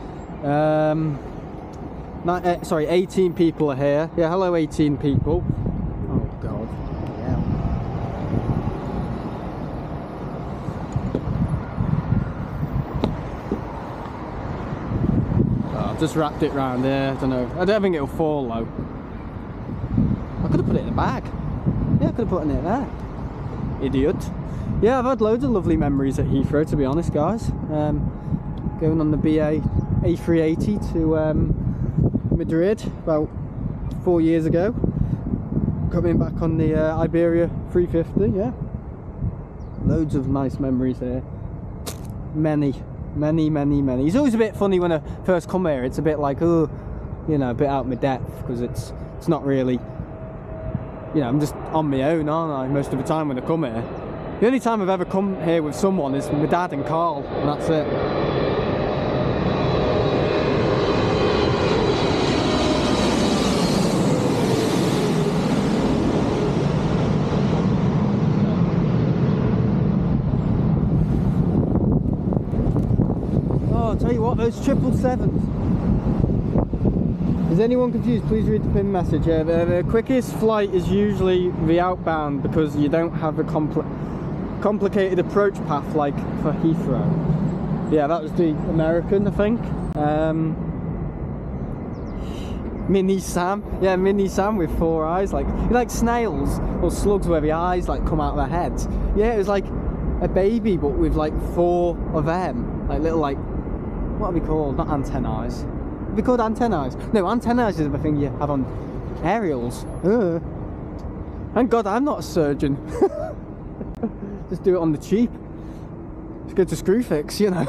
Sorry, 18 people are here. Yeah, hello 18 people. Oh god. Yeah. Oh, I've just wrapped it round there. I don't know. I don't think it'll fall though. I could have put it in a bag. Yeah, I could have put it in there. Idiot. Yeah, I've had loads of lovely memories at Heathrow, to be honest, guys. Going on the BA A380 to Madrid about 4 years ago. Coming back on the Iberia 350, yeah. Loads of nice memories here. Many. It's always a bit funny when I first come here. It's a bit like, oh, you know, a bit out of my depth, because it's not really, you know, I'm just on my own, aren't I, most of the time when I come here. The only time I've ever come here with someone is my dad and Carl, and that's it. Oh, I'll tell you what, those 777s. Is anyone confused? Please read the pin message. Yeah, the quickest flight is usually the outbound, because you don't have a complicated approach path like for Heathrow. Yeah, that was the American, I think. Mini Sam. Yeah, Mini Sam with 4 eyes, like snails or slugs where the eyes like come out of their heads. Yeah, it was like a baby but with like 4 of them, like little, like, what are they called? Not antennae. Are they called antennae? No, antennae is the thing you have on aerials. Thank God I'm not a surgeon. Just do it on the cheap. Just go to Screwfix, you know.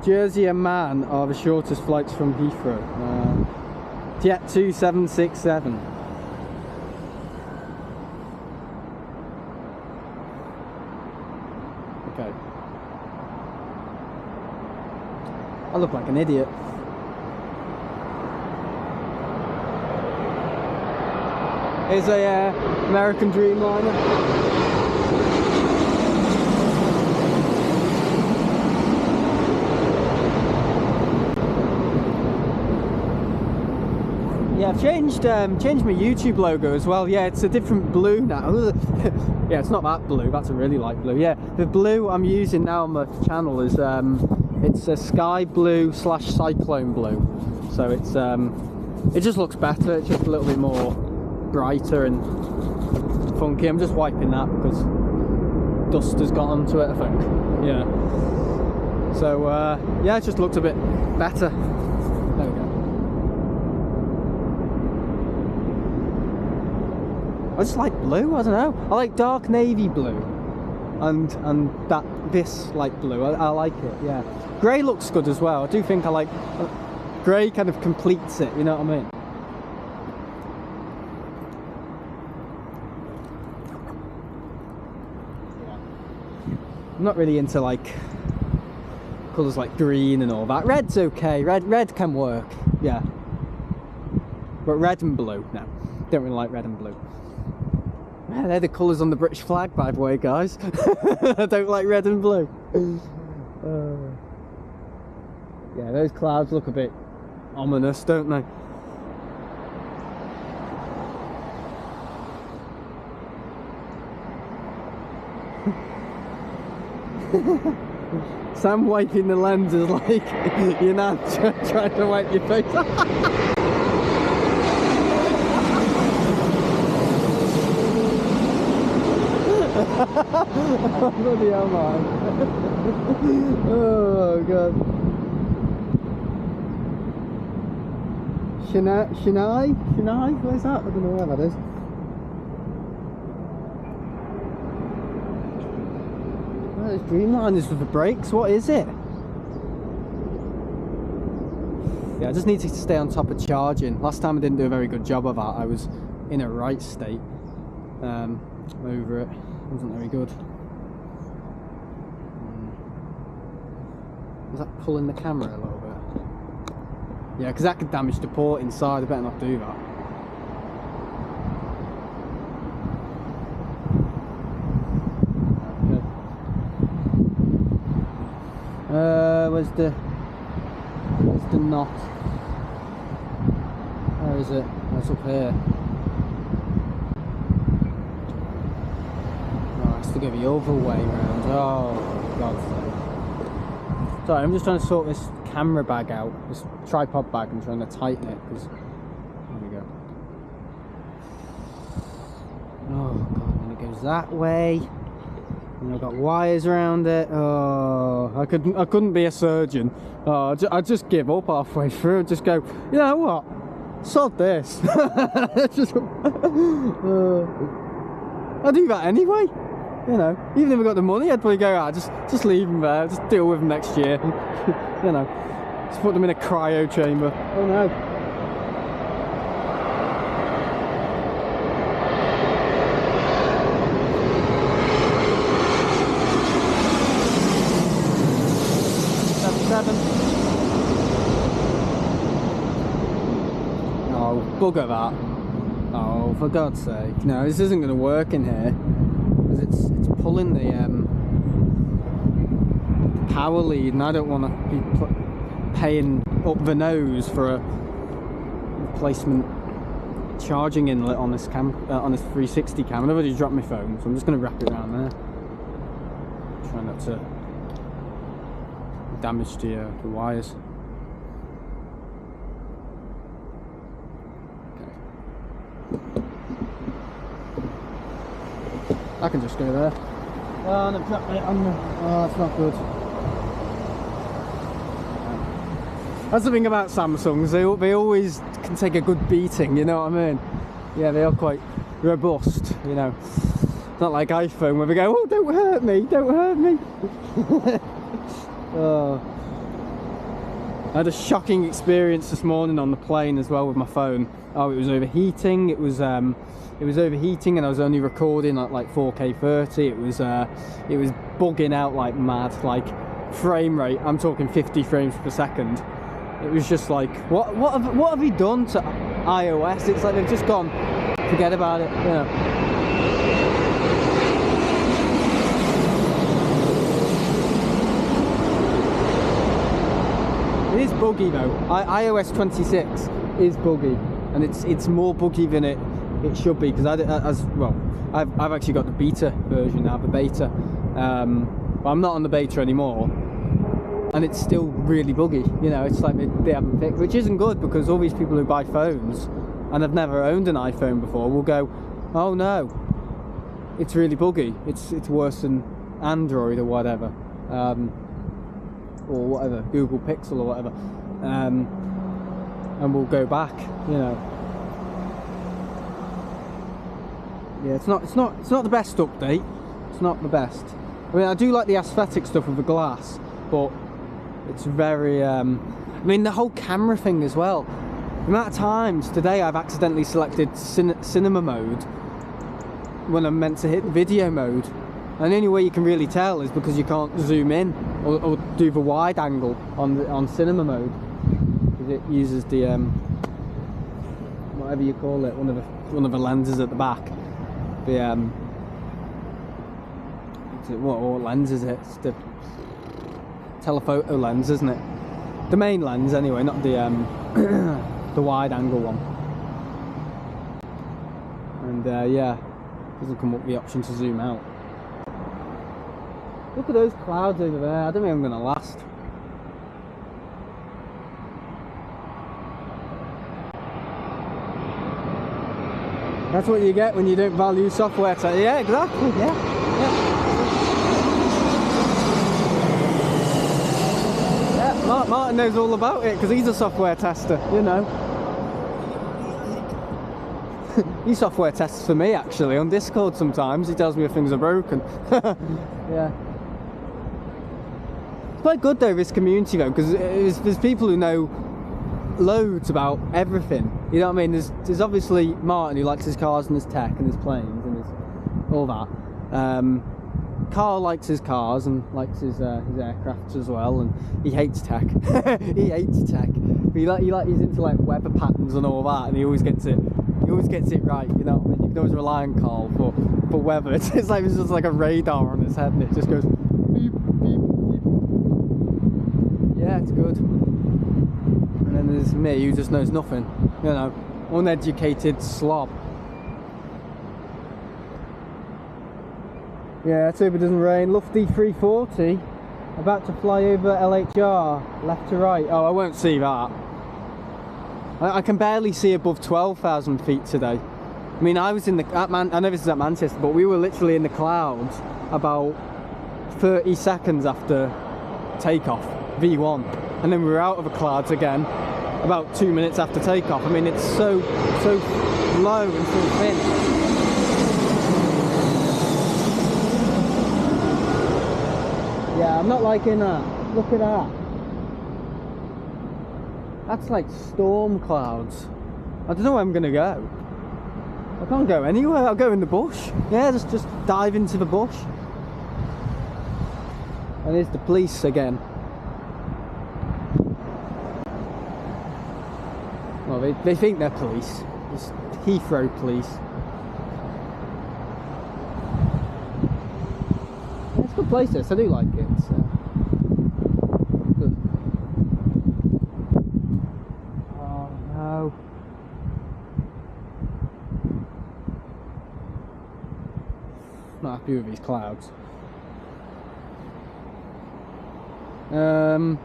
Jersey and Man are the shortest flights from Heathrow. Jet 2767. Okay. I look like an idiot. Is a American Dreamliner. Yeah, I've changed my YouTube logo as well. Yeah, it's a different blue now. Yeah, it's not that blue. That's a really light blue. Yeah, the blue I'm using now on my channel is it's a sky blue / cyclone blue. So it's it just looks better. It's just a little bit more brighter and funky. I'm just wiping that because dust has got onto it, I think. Yeah. So yeah, it just looked a bit better. There we go. I just like blue. I don't know. I like dark navy blue, and this light blue. I like it. Yeah. Grey looks good as well. I do think I like grey. Kind of completes it. You know what I mean? I'm not really into like colours like green and all that. Red's okay. Red can work. Yeah. But red and blue, no. Don't really like red and blue. Yeah, they're the colours on the British flag, by the way, guys. I don't like red and blue. Yeah, those clouds look a bit ominous, don't they? Sam wiping the lenses like you're not trying to wipe your face. Oh, bloody hell, man. Oh god. Chennai? Where's that? I don't know where that is. Oh, there's Dreamliners with the brakes. What is it? Yeah, I just need to stay on top of charging. Last time I didn't do a very good job of that. I was in a right state over it. Wasn't very good. Is that pulling the camera a little bit? Yeah, because that could damage the port inside. I better not do that. Okay. Where's the knot? Where is it? Oh, it's up here. Oh, it has to go the other way round. Oh, for God's sake. Sorry, I'm just trying to sort this camera bag out, this tripod bag. I'm trying to tighten it because there we go. Oh God, and it goes that way, and I've got wires around it. Oh, I couldn't be a surgeon. Oh, I'd just give up halfway through. Just go, you know what? Sod this. Just, I'll do that anyway. You know, even if I got the money, I'd probably go, just leave them there, just deal with them next year. You know, just put them in a cryo chamber. Oh no. Oh, bugger that. Oh, for God's sake. No, this isn't going to work in here. Because it's pulling the power lead, and I don't want to be paying up the nose for a replacement charging inlet on this on this 360 cam. I've already dropped my phone, so I'm just going to wrap it around there. Try not to damage the wires. Okay. I can just go there. Oh, and I've dropped it on the... Oh, that's not good. That's the thing about Samsungs, they always can take a good beating, you know what I mean? Yeah, they are quite robust, you know. It's not like iPhone where they go, oh, don't hurt me, don't hurt me. Oh. I had a shocking experience this morning on the plane as well with my phone. Oh, it was overheating. It was overheating, and I was only recording at like 4K 30. It was bugging out like mad, like frame rate. I'm talking 50 frames per second. It was just like, what have we done to iOS? It's like they've just gone, forget about it. You know. It is buggy though. iOS 26 is buggy, and it's more buggy than it should be, because I've actually got the beta version now, the beta. But I'm not on the beta anymore, and it's still really buggy. You know, it's like they haven't fixed, which isn't good, because all these people who buy phones and have never owned an iPhone before will go, oh no, it's really buggy. It's worse than Android or whatever. Or whatever, Google Pixel or whatever, and we'll go back, you know. Yeah, it's not the best update. It's not the best. I mean, I do like the aesthetic stuff with the glass, but it's very. I mean, the whole camera thing as well. The amount of times today I've accidentally selected cinema mode when I'm meant to hit video mode. And the only way you can really tell is because you can't zoom in or do the wide angle on cinema mode, because it uses the whatever you call it, one of the lenses at the back. The what lens is it? It's the telephoto lens, isn't it? The main lens, anyway, not the the wide angle one. And yeah, doesn't come up with the option to zoom out. Look at those clouds over there. I don't think I'm going to last. That's what you get when you don't value software. Yeah, exactly. Yeah. Yeah, Martin knows all about it because he's a software tester, you know. He software tests for me actually on Discord sometimes. He tells me if things are broken. Yeah. It's quite good though, this community though, because there's people who know loads about everything. You know what I mean? There's obviously Martin who likes his cars and his tech and his planes and his all that. Carl likes his cars and likes his aircrafts as well, and he hates tech. He hates tech. But he's into like weather patterns and all that, and he always gets it right. You know what I mean? You can always rely on Carl for weather. It's like there's just like a radar on his head, and it just goes beep beep beep. Yeah, it's good. And then there's me who just knows nothing. You know, uneducated slob. Yeah, let's hope it doesn't rain. Lufty 340, about to fly over LHR, left to right. Oh, I won't see that. I can barely see above 12,000 feet today. I mean, I was I know this is at Manchester, but we were literally in the clouds about 30 seconds after takeoff, V1. And then we were out of the clouds again about 2 minutes after takeoff. I mean, it's so low and so thin. Yeah, I'm not liking that. Look at that. That's like storm clouds. I don't know where I'm gonna go. I can't go anywhere. I'll go in the bush. Yeah, just dive into the bush. And there's the police again. Well, they think they're police. It's Heathrow police. It's a good place this. I do like it. It's good. Oh no. Not happy with these clouds.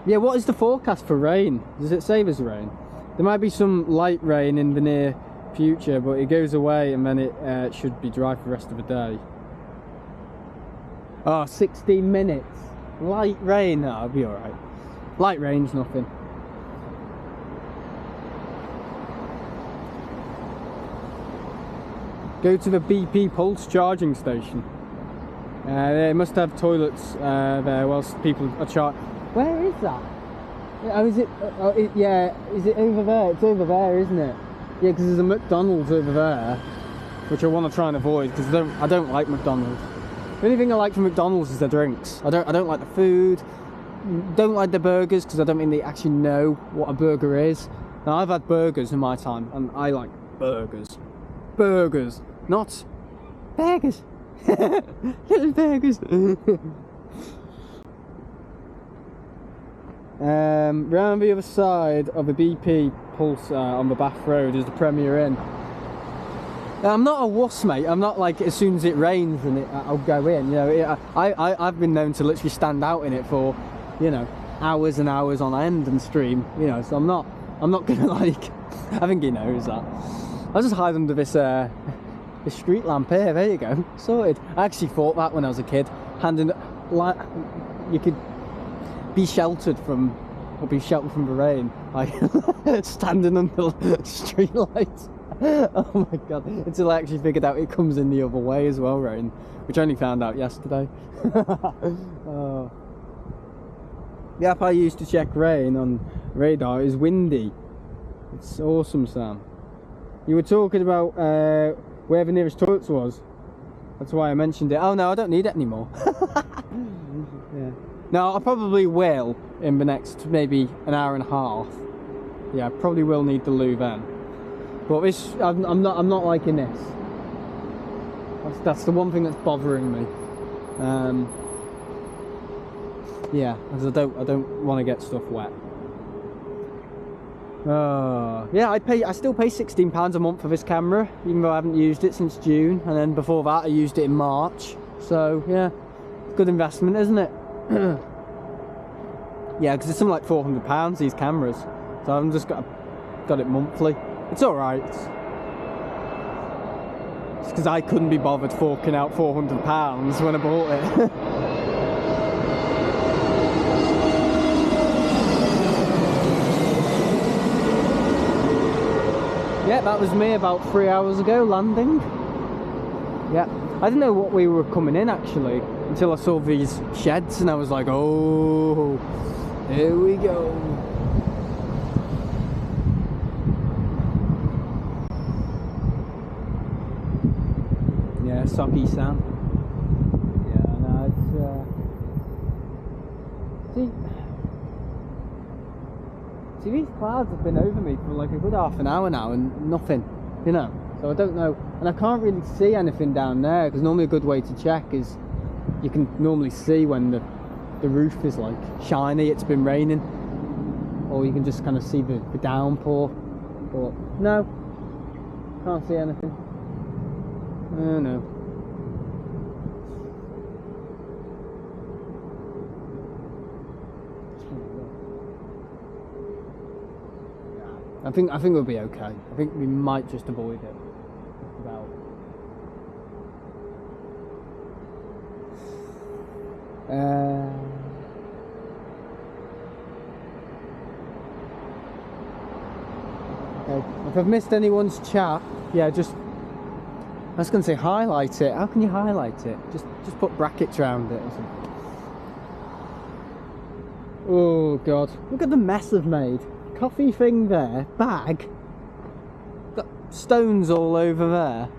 Yeah, what is the forecast for rain? Does it say there's rain? There might be some light rain in the near future, but it goes away and then it should be dry for the rest of the day. Oh, 16 minutes. Light rain. No, I'll be alright. Light rain's nothing. Go to the BP Pulse charging station. They must have toilets there whilst people are charging. Where is that? Oh, is it? Yeah, is it over there? It's over there, isn't it? Yeah, because there's a McDonald's over there, which I want to try and avoid because I don't like McDonald's. The only thing I like from McDonald's is their drinks. I don't like the food. Don't like the burgers because I don't think they actually know what a burger is. Now I've had burgers in my time, and I like burgers. Burgers, not burgers. Little burgers. Round the other side of the BP Pulse on the Bath Road is the Premier Inn. I'm not a wuss, mate. I'm not like as soon as it rains and I'll go in. You know, I've been known to literally stand out in it for, you know, hours and hours on end and stream. You know, so I'm not gonna like. I think he knows that. I'll just hide under this street lamp here. There you go, sorted. I actually thought that when I was a kid. Like you could be sheltered from the rain, like standing under street lights. Oh my god, until I actually figured out it comes in the other way as well, rain, which I only found out yesterday. Oh. The app I used to check rain on radar is Windy. It's awesome, Sam. You were talking about where the nearest toilets was. That's why I mentioned it. Oh no, I don't need it anymore. Yeah. No, I probably will in the next maybe an hour and a half. Yeah, I probably will need the loo then. But this, I'm not liking this. That's the one thing that's bothering me. Yeah, because I don't want to get stuff wet. Yeah, I still pay £16 a month for this camera, even though I haven't used it since June, and then before that I used it in March. So yeah, good investment, isn't it? Yeah, because it's something like £400 these cameras, so I've just got it monthly. It's all right. It's because I couldn't be bothered forking out £400 when I bought it. Yeah, that was me about 3 hours ago landing. Yeah, I didn't know what we were coming in actually until I saw these sheds and I was like, oh, here we go. Yeah, soggy sand. Yeah, no, it's See, these clouds have been over me for like a good half an hour now and nothing, you know. So I don't know, and I can't really see anything down there because normally a good way to check is you can normally see when the roof is like shiny, it's been raining, or you can just kind of see the downpour. But no, can't see anything. Oh no. I think we'll be okay. I think we might just avoid it. Just about. Okay. If I've missed anyone's chat, yeah, just I was going to say highlight it. How can you highlight it? Just put brackets around it or something. Oh god, look at the mess I've made. Coffee thing there, bag, got stones all over there.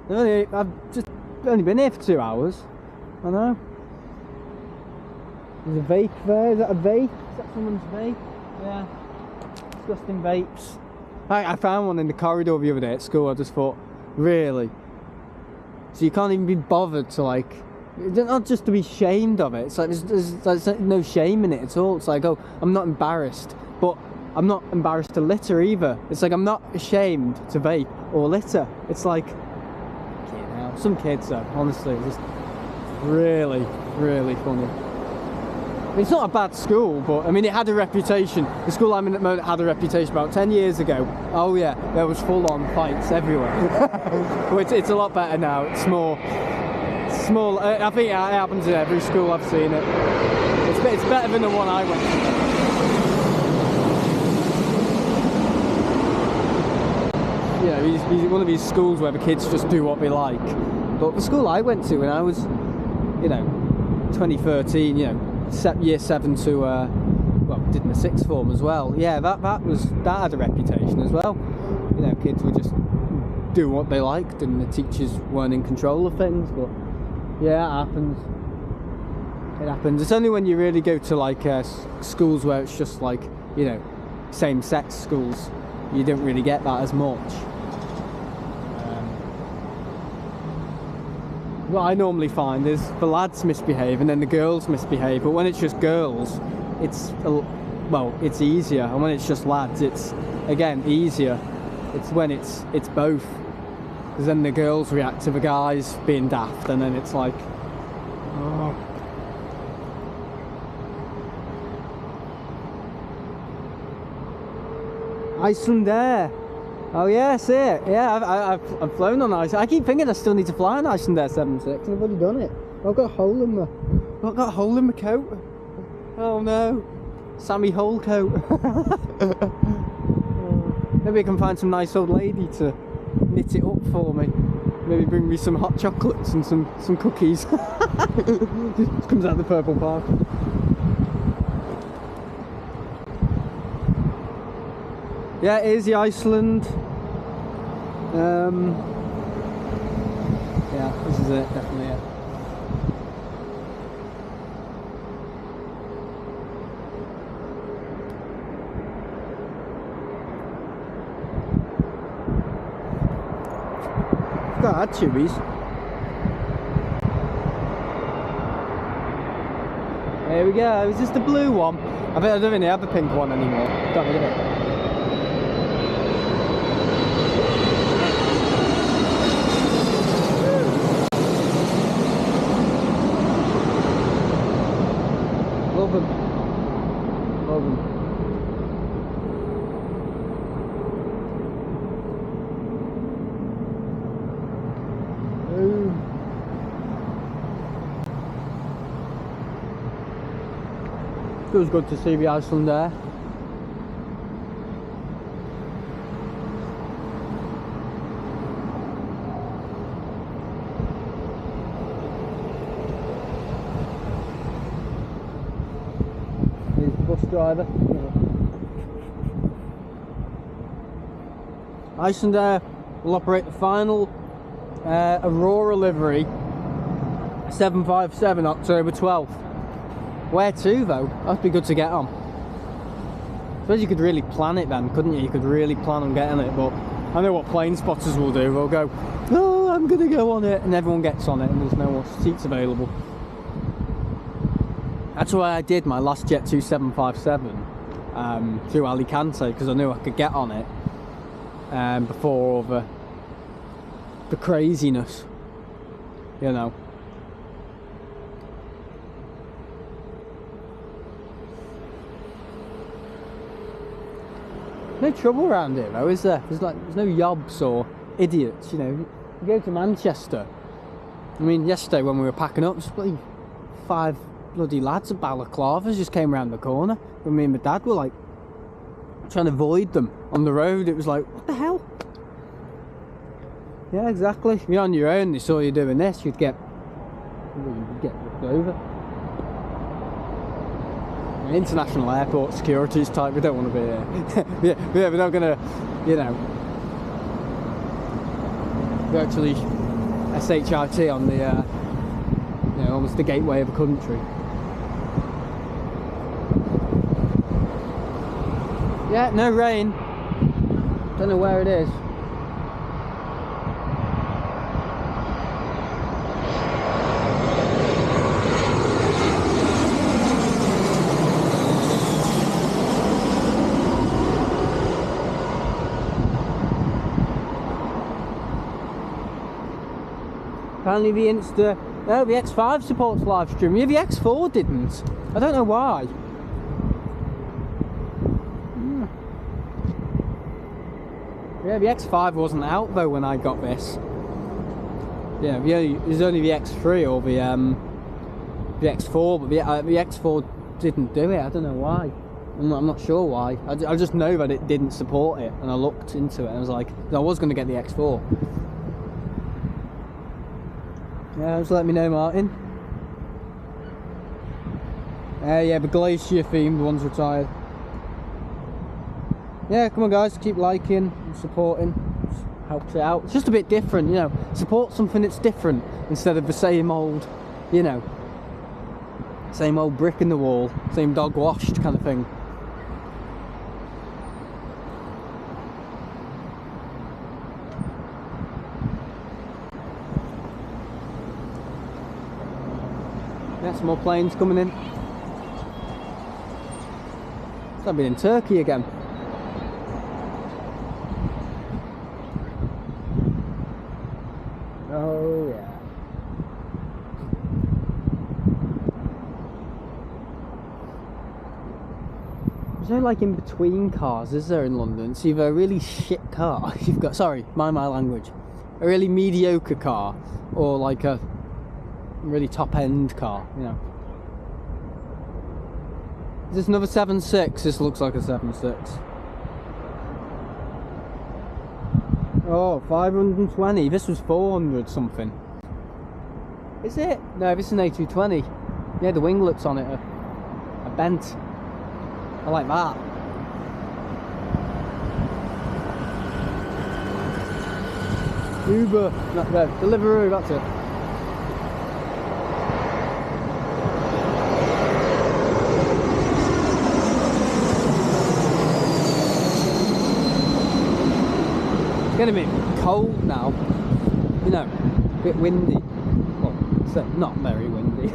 I've just only been here for 2 hours. I know. There's a vape there. Is that a vape? Is that someone's vape? Yeah. Disgusting vapes. I found one in the corridor the other day at school. I just thought, really? So you can't even be bothered to like, not just to be ashamed of it. It's like there's no shame in it at all. It's like, oh, I'm not embarrassed, but I'm not embarrassed to litter either. It's like I'm not ashamed to vape or litter. It's like, you know, some kids are honestly just really, really funny. I mean, it's not a bad school, but I mean, it had a reputation. The school I'm in at the moment had a reputation about 10 years ago. Oh yeah, there was full-on fights everywhere. But it's a lot better now. It's more small. I think it happens in every school I've seen it. It's better than the one I went to. You know, he's one of these schools where the kids just do what they like. But the school I went to when I was, you know, 2013, you know, year 7 to, well, did my 6th form as well. Yeah, that had a reputation as well. You know, kids would just do what they liked and the teachers weren't in control of things. But yeah, it happens. It happens. It's only when you really go to like schools where it's just like, you know, same-sex schools, you don't really get that as much. What I normally find is the lads misbehave and then the girls misbehave, but when it's just girls, it's easier, and when it's just lads, it's again easier. It's when it's both, because then the girls react to the guys being daft, and then it's like, oh. Iceland Air. Oh yeah, I see it. Yeah, I've flown on Iceland. I keep thinking I still need to fly on Iceland Air 76, and I've already done it. I've got a hole in my coat. Oh no, Sammy Hole coat. Maybe I can find some nice old lady to knit it up for me. Maybe bring me some hot chocolates and some cookies. Just comes out the purple part. Yeah, it is the Iceland. Yeah, this is it, definitely it. That had chewies. There we go. Is this the blue one? I don't really have the pink one anymore. Got rid of it. Love them. Love them. Ooh. Feels good to see the Iceland Air. driver. Icelandair will operate the final Aurora livery 757 October 12th. Where to though? That'd be good to get on. I suppose you could really plan it then, couldn't you? You could really plan on getting it, but I know what plane spotters will do. They'll go, oh, I'm gonna go on it, and everyone gets on it and there's no more seats available. That's why I did my last Jet 2757 through Alicante, because I knew I could get on it before all the craziness, you know. No trouble around here though, is there? There's no yobs or idiots, you know. You go to Manchester, I mean, yesterday when we were packing up, there's 5 bloody lads of balaclavas just came around the corner when me and my dad were like trying to avoid them on the road. It was like, what the hell? Yeah, exactly. If you're on your own, they saw you doing this, you'd get looked over. International airport securities type, we don't want to be yeah, we're not gonna, you know, virtually SHIT on the you know, almost the gateway of a country. Yeah, no rain. Don't know where it is. Apparently the the X5 supports live stream. Yeah, the X4 didn't. I don't know why. Yeah, the X5 wasn't out though when I got this. Yeah, it was only the X3 or the X4, but the X4 didn't do it. I don't know why. I'm not sure why. I just know that it didn't support it, and I looked into it and I was like, I was going to get the X4. Yeah, just let me know, Martin. Yeah, the glacier themed one's retired. Yeah, come on guys, keep liking and supporting. Just helps it out. It's just a bit different, you know. Support something that's different instead of the same old, you know, same old brick in the wall, same dog washed kind of thing. Yeah, some more planes coming in. So I've been in Turkey again. Oh yeah. There's no like in between cars, is there, in London? It's either a really shit car, you've got, sorry, mind my language, a really mediocre car, or like a really top end car, you know. Is this another 7.6? This looks like a 7.6. Oh, 520. This was 400 something. Is it? No, this is an A220. Yeah, the winglets on it are bent. I like that. Uber, not there. Deliveroo, that's it. It's getting a bit cold now, you know, a bit windy. Well, it's not very windy.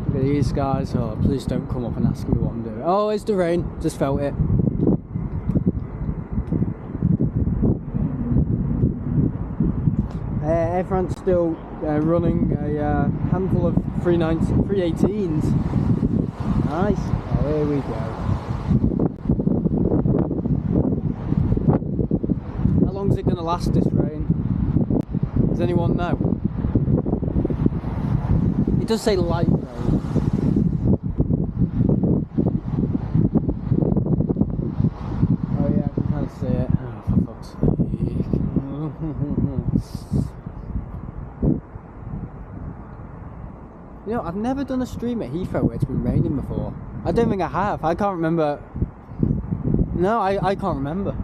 Look at these guys. Oh, please don't come up and ask me what I'm doing. Oh, it's the rain, just felt it. Air France still running a handful of 318s. Nice. Oh, here we go. How long is it going to last, this rain? Does anyone know? It does say light rain. Oh yeah, I can kind of see it. Oh, for fuck's sake. You know, I've never done a stream at Heathrow where it's been raining before. I don't think I have. I can't remember. No, I can't remember.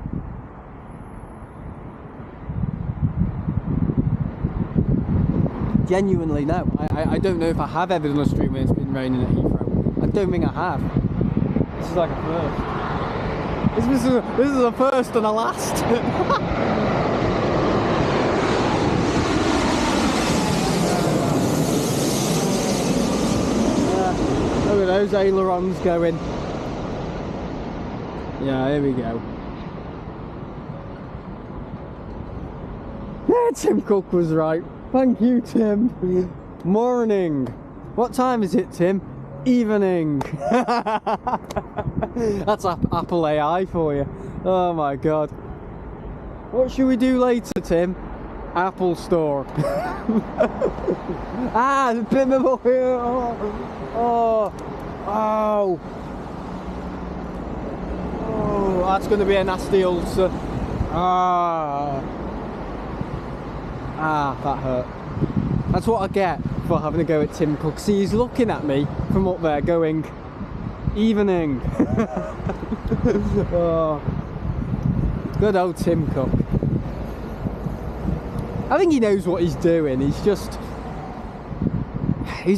Genuinely, no. I don't know if I have ever done a stream where it's been raining at Heathrow. I don't think I have. This is like a first. This is a first and a last. Look at those ailerons going. Yeah, here we go. Yeah, Tim Cook was right. Thank you, Tim. Morning. What time is it, Tim? Evening. That's Apple AI for you. Oh my god. What should we do later, Tim? Apple Store. Ah, the pinball here. Oh, that's going to be a nasty ulcer. That hurt. That's what I get for having a go at Tim Cook. See, he's looking at me from up there going, evening. Oh, good old Tim Cook. I think he knows what he's doing. He's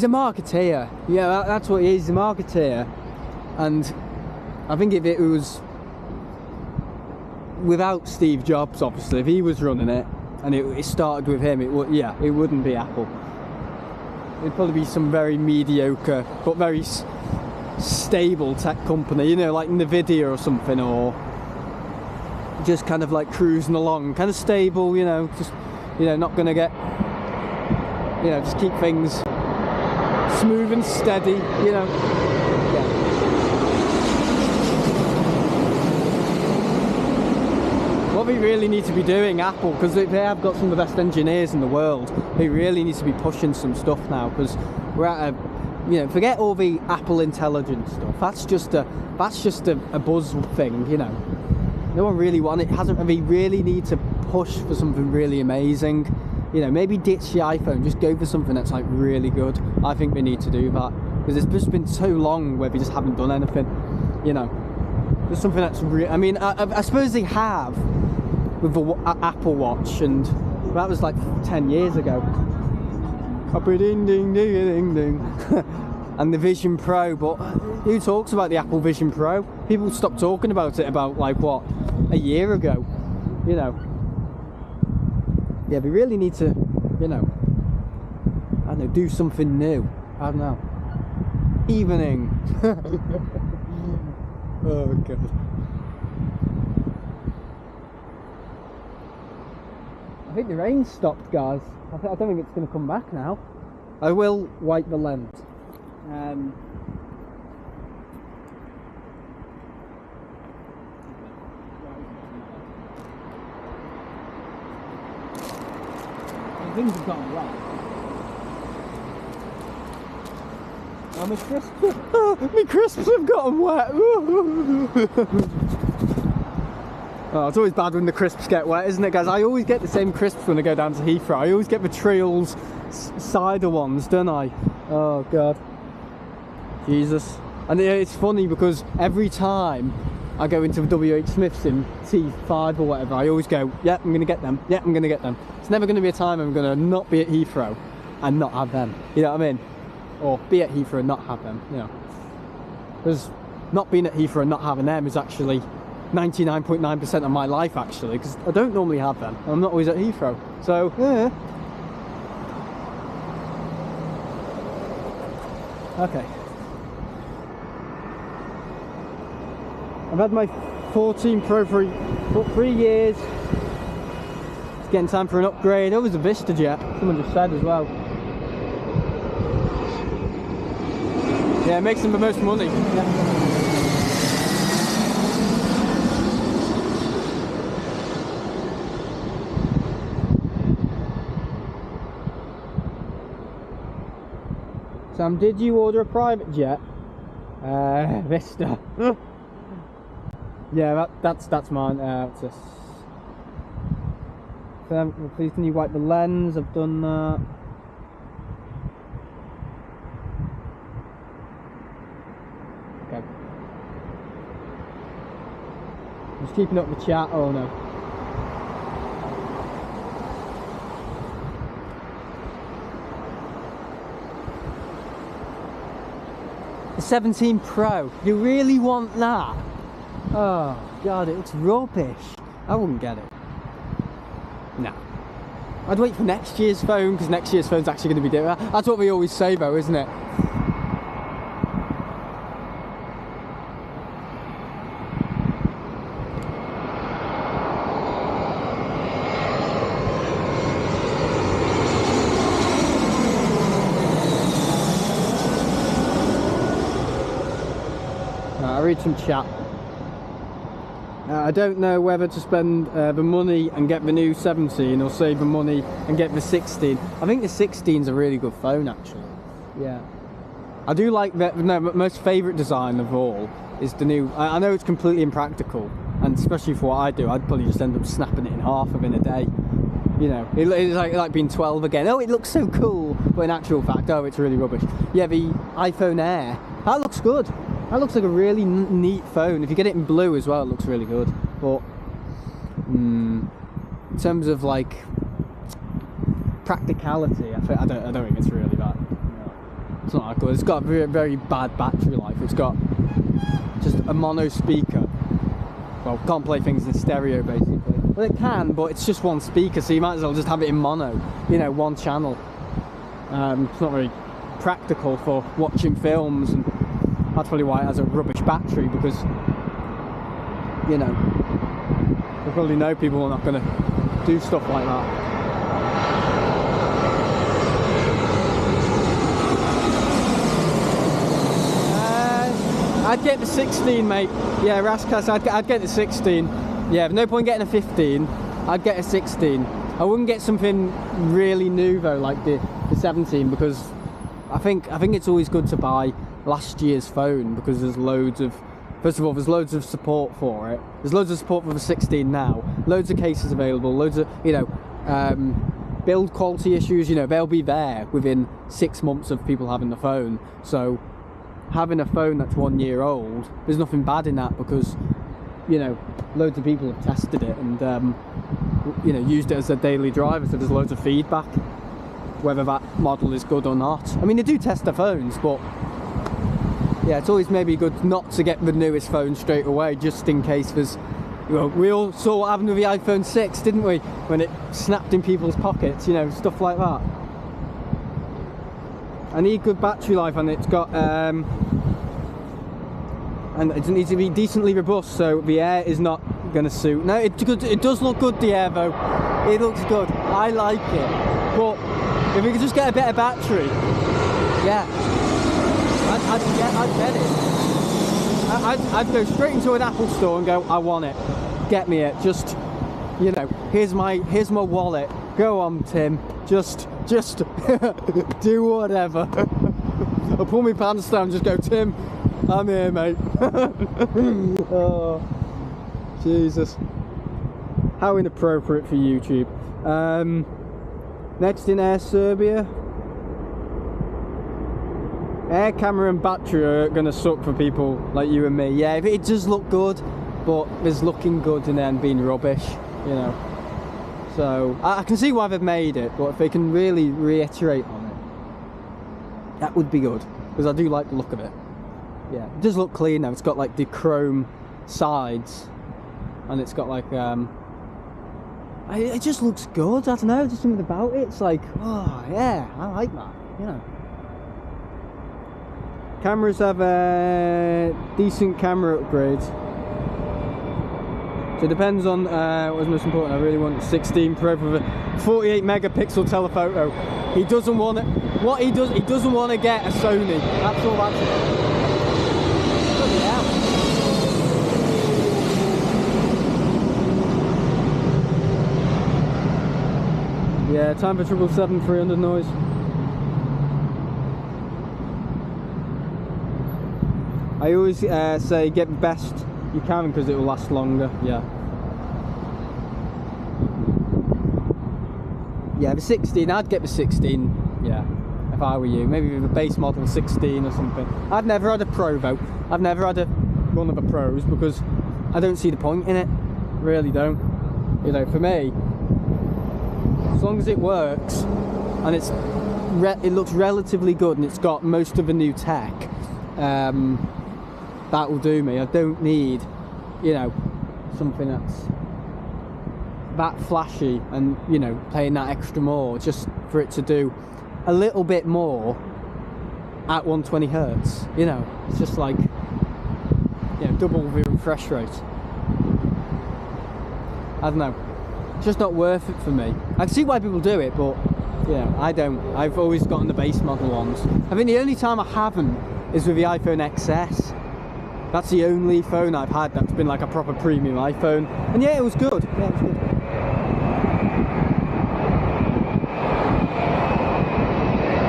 a marketeer. Yeah, that's what he is, a marketeer. And I think if it was without Steve Jobs, obviously, if he was running it and it started with him, it wouldn't be Apple. It'd probably be some very mediocre but very stable tech company, you know, like Nvidia or something, or just kind of like cruising along, kind of stable, you know, just, you know, not gonna get, you know, just keep things smooth and steady, you know. Yeah. What we really need to be doing, Apple, because they have got some of the best engineers in the world, they really need to be pushing some stuff now, because we're at a, you know, forget all the Apple intelligence stuff. That's just a buzz thing, you know. No one really we really need to push for something really amazing. You know, maybe ditch the iPhone, just go for something that's like really good. I think we need to do that, because it's just been so long where we just haven't done anything, you know. Just something that's I mean, I suppose they have with the Apple Watch, and that was like 10 years ago. Ding ding ding ding ding. And the Vision Pro, but who talks about the Apple Vision Pro? People stopped talking about it about like what, a year ago, you know. Yeah, we really need to, you know, I don't know, do something new. I don't know. Evening. Oh god. I think the rain stopped, guys. I don't think it's going to come back now. I will wipe the lens. Things have gone wrong. Oh, my crisps have gotten wet. Oh, it's always bad when the crisps get wet, isn't it, guys? I always get the same crisps when I go down to Heathrow. I always get the Trials cider ones, don't I? Oh god, Jesus. And it's funny because every time I go into WH Smith's in T5 or whatever, I always go, yeah, I'm going to get them. Yeah, I'm going to get them. It's never going to be a time I'm going to not be at Heathrow and not have them. You know what I mean? Or be at Heathrow and not have them, you know. Because not being at Heathrow and not having them is actually 99.9% of my life, actually, because I don't normally have them. I'm not always at Heathrow. So, yeah. Okay. I've had my 14 Pro for 3 years. It's getting time for an upgrade. Oh, there's a Vista jet. Someone just said as well. Yeah, it makes them the most money. Yeah. Sam, did you order a private jet? Vista. Yeah, that's mine. Sam, please can you wipe the lens? I've done that. Just keeping up the chat. Oh no. The 17 Pro. You really want that? Oh god, it's rubbish. I wouldn't get it. No. I'd wait for next year's phone, because next year's phone's actually going to be different. That's what we always say though, isn't it? I'll read some chat. I don't know whether to spend the money and get the new 17 or save the money and get the 16. I think the 16's a really good phone actually. Yeah. I do like that. No, my most favourite design of all is the new. I know it's completely impractical, and especially for what I do, I'd probably just end up snapping it in half within a day. You know, it's like being 12 again. Oh, it looks so cool, but in actual fact, oh, it's really rubbish. Yeah, the iPhone Air, that looks good. That looks like a really neat phone. If you get it in blue as well, it looks really good. But in terms of like practicality, I don't think it's really that. No. It's not that good. It's got a very, very bad battery life. It's got just a mono speaker. Well, can't play things in stereo basically. Well, it can, but it's just one speaker, so you might as well just have it in mono. You know, one channel. It's not very practical for watching films, and that's probably why it has a rubbish battery, because, you know, you probably know people are not going to do stuff like that. I'd get the 16, mate. Yeah, Raskas, I'd get the 16. Yeah, no point getting a 15. I'd get a 16. I wouldn't get something really new though, like the 17, because I think it's always good to buy last year's phone, because there's loads of, first of all, there's loads of support for it. There's loads of support for the 16 now. Loads of cases available. Loads of, you know, build quality issues. You know, they'll be there within 6 months of people having the phone. So having a phone that's 1 year old, there's nothing bad in that, because, you know, loads of people have tested it and you know, used it as a daily driver, so there's loads of feedback whether that model is good or not. I mean, they do test the phones, but yeah, it's always maybe good not to get the newest phone straight away, just in case there's, well, we all saw what happened with the iPhone 6, didn't we, when it snapped in people's pockets, you know, stuff like that. I need good battery life, and it's got and it needs to be decently robust, so the air is not going to suit. No, it's good. It does look good, the air though. It looks good. I like it. But if we could just get a better battery, yeah, I'd get it. I'd go straight into an Apple store and go, I want it. Get me it. Just, you know, here's my wallet. Go on, Tim. Just do whatever. I'll pull my pants down. Just go, Tim. I'm here, mate. Oh, Jesus. How inappropriate for YouTube. Next in Air Serbia. Air camera and battery are going to suck for people like you and me. Yeah, it does look good, but there's looking good and then being rubbish, you know. So, I can see why they've made it, but if they can really reiterate on it, that would be good, because I do like the look of it. Yeah, it does look clean now. It's got like the chrome sides, and it's got like it just looks good. I don't know, just something about it. It's like, oh yeah, I like that. You know, cameras have a decent camera upgrade. So it depends on what's most important. I really want 16 Pro with a 48 megapixel telephoto. He doesn't want it. What he doesn't want to get a Sony. That's all that's it. Yeah, time for 777 300 noise. I always say get the best you can, because it will last longer. Yeah. Yeah, the 16, I'd get the 16, yeah, if I were you. Maybe the base model 16 or something. I've never had a Pro though. I've never had one of the Pros, because I don't see the point in it. Really don't. You know, for me, as long as it works and it looks relatively good and it's got most of the new tech, that will do me. I don't need, you know, something that's that flashy and, you know, paying that extra more just for it to do a little bit more at 120 hertz. You know, it's just like, you know, double the refresh rate. I don't know, it's just not worth it for me. I can see why people do it, but you know, I don't. I've always gotten the base model ones. I think the only time I haven't is with the iPhone XS. That's the only phone I've had that's been like a proper premium iPhone, and yeah, it was good. Yeah, it was good.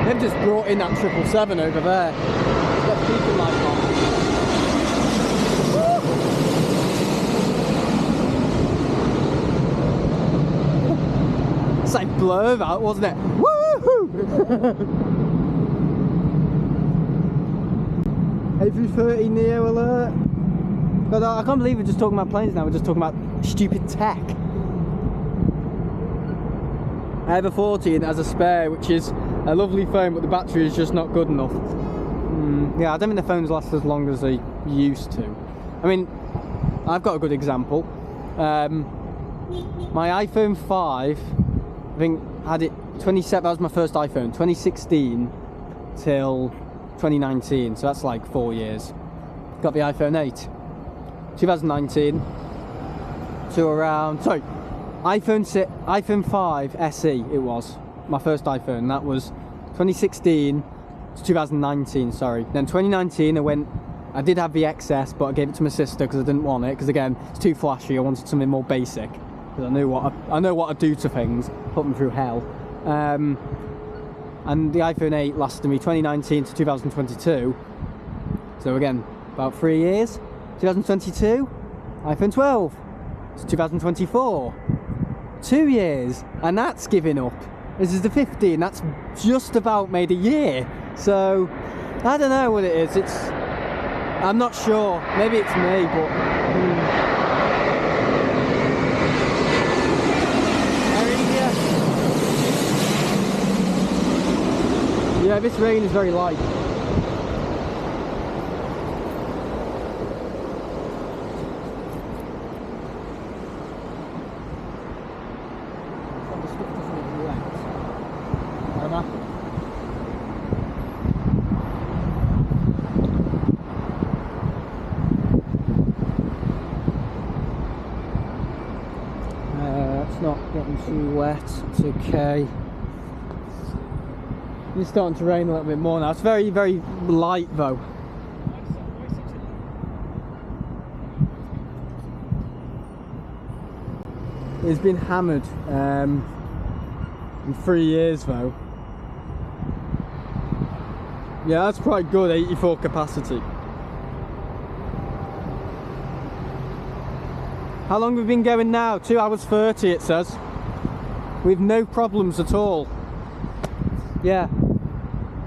They've just brought in that 777 over there. It's got beacon light on. It's like blur that, wasn't it? Woohoo! A330 Neo alert. God, I can't believe we're just talking about planes now. We're just talking about stupid tech. I have a 14 as a spare, which is a lovely phone, but the battery is just not good enough. Yeah, I don't think the phones last as long as they used to. I mean, I've got a good example. My iPhone 5, I think, had it 27. That was my first iPhone, 2016 till 2019. So that's like 4 years. Got the iPhone 8, 2019 to around. Sorry, iPhone 5 SE. It was my first iPhone. That was 2016 to 2019. Sorry. Then 2019, I did have the XS, but I gave it to my sister because I didn't want it. Because again, it's too flashy. I wanted something more basic. Because I know what I do to things, put them through hell. And the iPhone 8 lasted me 2019 to 2022. So again, about 3 years. 2022, iPhone 12. It's 2024. 2 years, and that's giving up. This is the 15. That's just about made a year. So I don't know what it is. I'm not sure. Maybe it's me, but. Yeah, this rain is very light. It's not getting too wet. It's okay. It's starting to rain a little bit more now. It's very, very light though. It's been hammered in 3 years though. Yeah, that's quite good, 84 capacity. How long have we been going now? 2 hours 30 it says. With no problems at all. Yeah,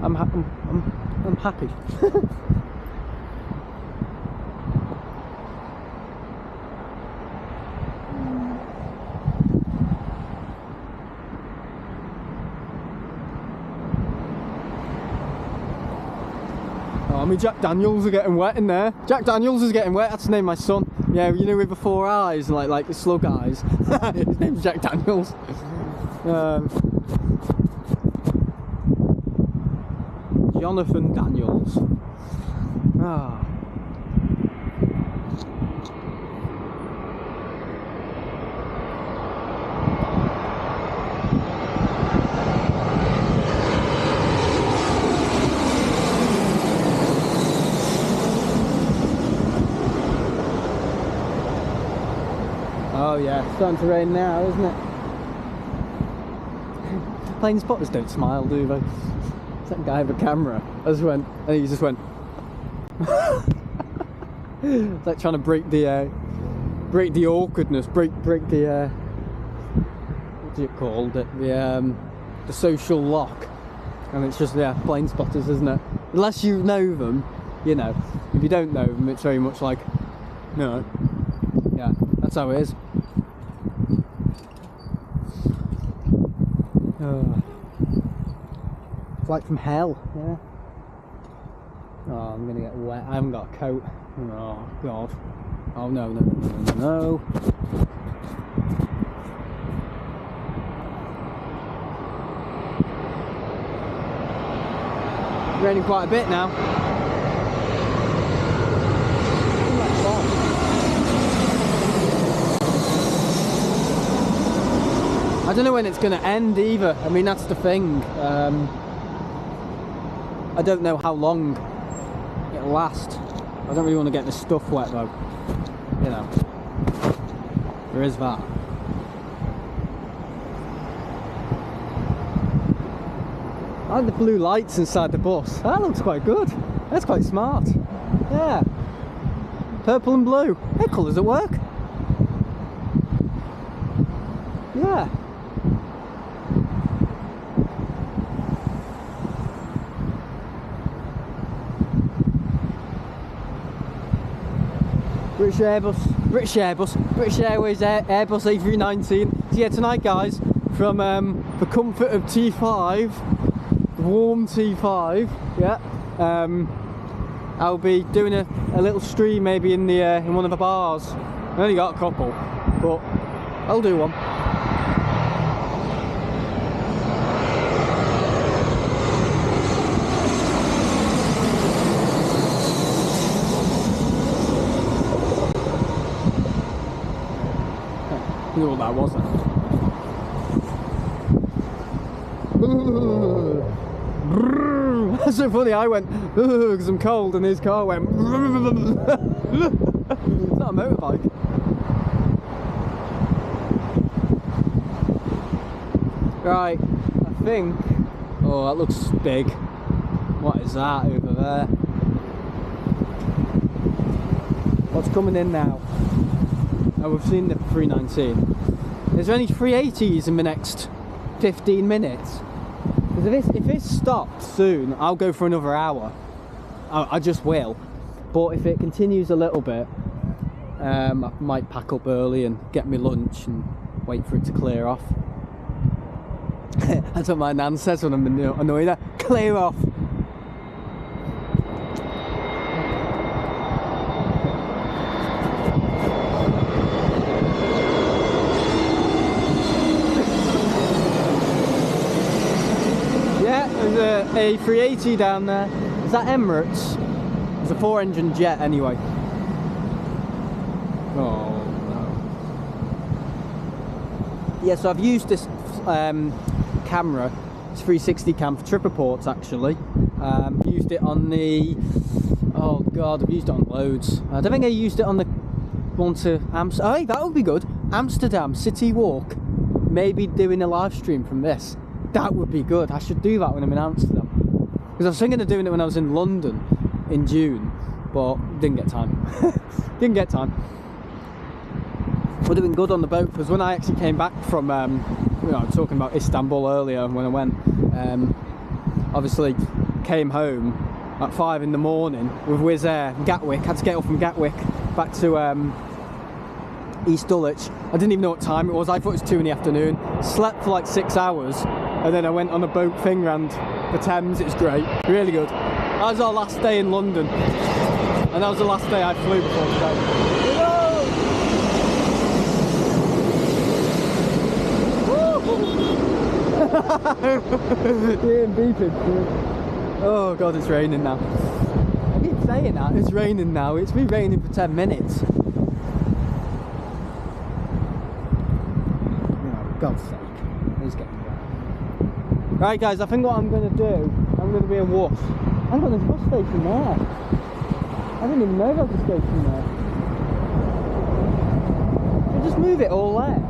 I'm happy. Oh, I mean, Jack Daniels are getting wet in there. Jack Daniels is getting wet. That's the name of my son. Yeah, you know, with the 4 eyes and like the slug eyes. His name's Jack Daniels. Jonathan Daniels. Ah. Oh yeah, it's starting to rain now, isn't it? Planespotters don't smile, do they? That guy with a camera just went, and he just went. It's like trying to break the awkwardness, break the what's it called? The social lock. And it's just, yeah, Planespotters, isn't it? Unless you know them, you know. If you don't know them, it's very much like, you know, That's how it is. Flight from hell, yeah. Oh, I'm gonna get wet. I haven't got a coat. Oh, God. Oh, no, no, no, no, no, no. It's raining quite a bit now. I don't know when it's going to end either. I mean, that's the thing. I don't know how long it'll last. I don't really want to get this stuff wet though. You know, there is that. I like the blue lights inside the bus. That looks quite good. That's quite smart. Yeah. Purple and blue. Hey, colours at work. Yeah. British Airways Airbus A319. So yeah, tonight guys, from the comfort of T5, warm T5, yeah, I'll be doing a little stream maybe in the in one of the bars. I only got a couple, but I'll do one. I knew what that was then. That's so funny, I went because I'm cold and his car went. It's not a motorbike. Right, I think. Oh, that looks big. What is that over there? What's coming in now? Oh, we've seen the 319. There's only 380s in the next 15 minutes. Because if it stops soon, I'll go for another hour. I just will. But if it continues a little bit, I might pack up early and get me lunch and wait for it to clear off. That's what my nan says when I'm annoyed her. Clear off. There's a 380 down there. Is that Emirates? It's a 4-engine jet anyway. Oh no. Yeah, so I've used this camera. It's 360 cam for trip reports actually. Used it on the... Oh god, I've used it on loads. I don't think I used it on the one to Amsterdam. Oh, hey, that would be good. Amsterdam City Walk. Maybe doing a live stream from this. That would be good. I should do that when I'm in Amsterdam. Because I was thinking of doing it when I was in London in June, but didn't get time. Didn't get time. Would have been good on the boat, because when I actually came back from, I was talking about Istanbul earlier when I went, obviously came home at 5 in the morning with Wizz Air, Gatwick. Had to get off from Gatwick back to East Dulwich. I didn't even know what time it was. I thought it was 2 in the afternoon. Slept for like 6 hours. And then I went on a boat thing round the Thames. It was great, really good. That was our last day in London, and that was the last day I flew before today. Ian beeping. Oh god, it's raining now. I keep saying that, it's raining now. It's been raining for 10 minutes. Oh, God's sake. It's getting wet. Right guys, I think what I'm going to do, I'm going to be a wuss. Hang on, there's a bus station there. I didn't even know there was a station there. So just move it all there.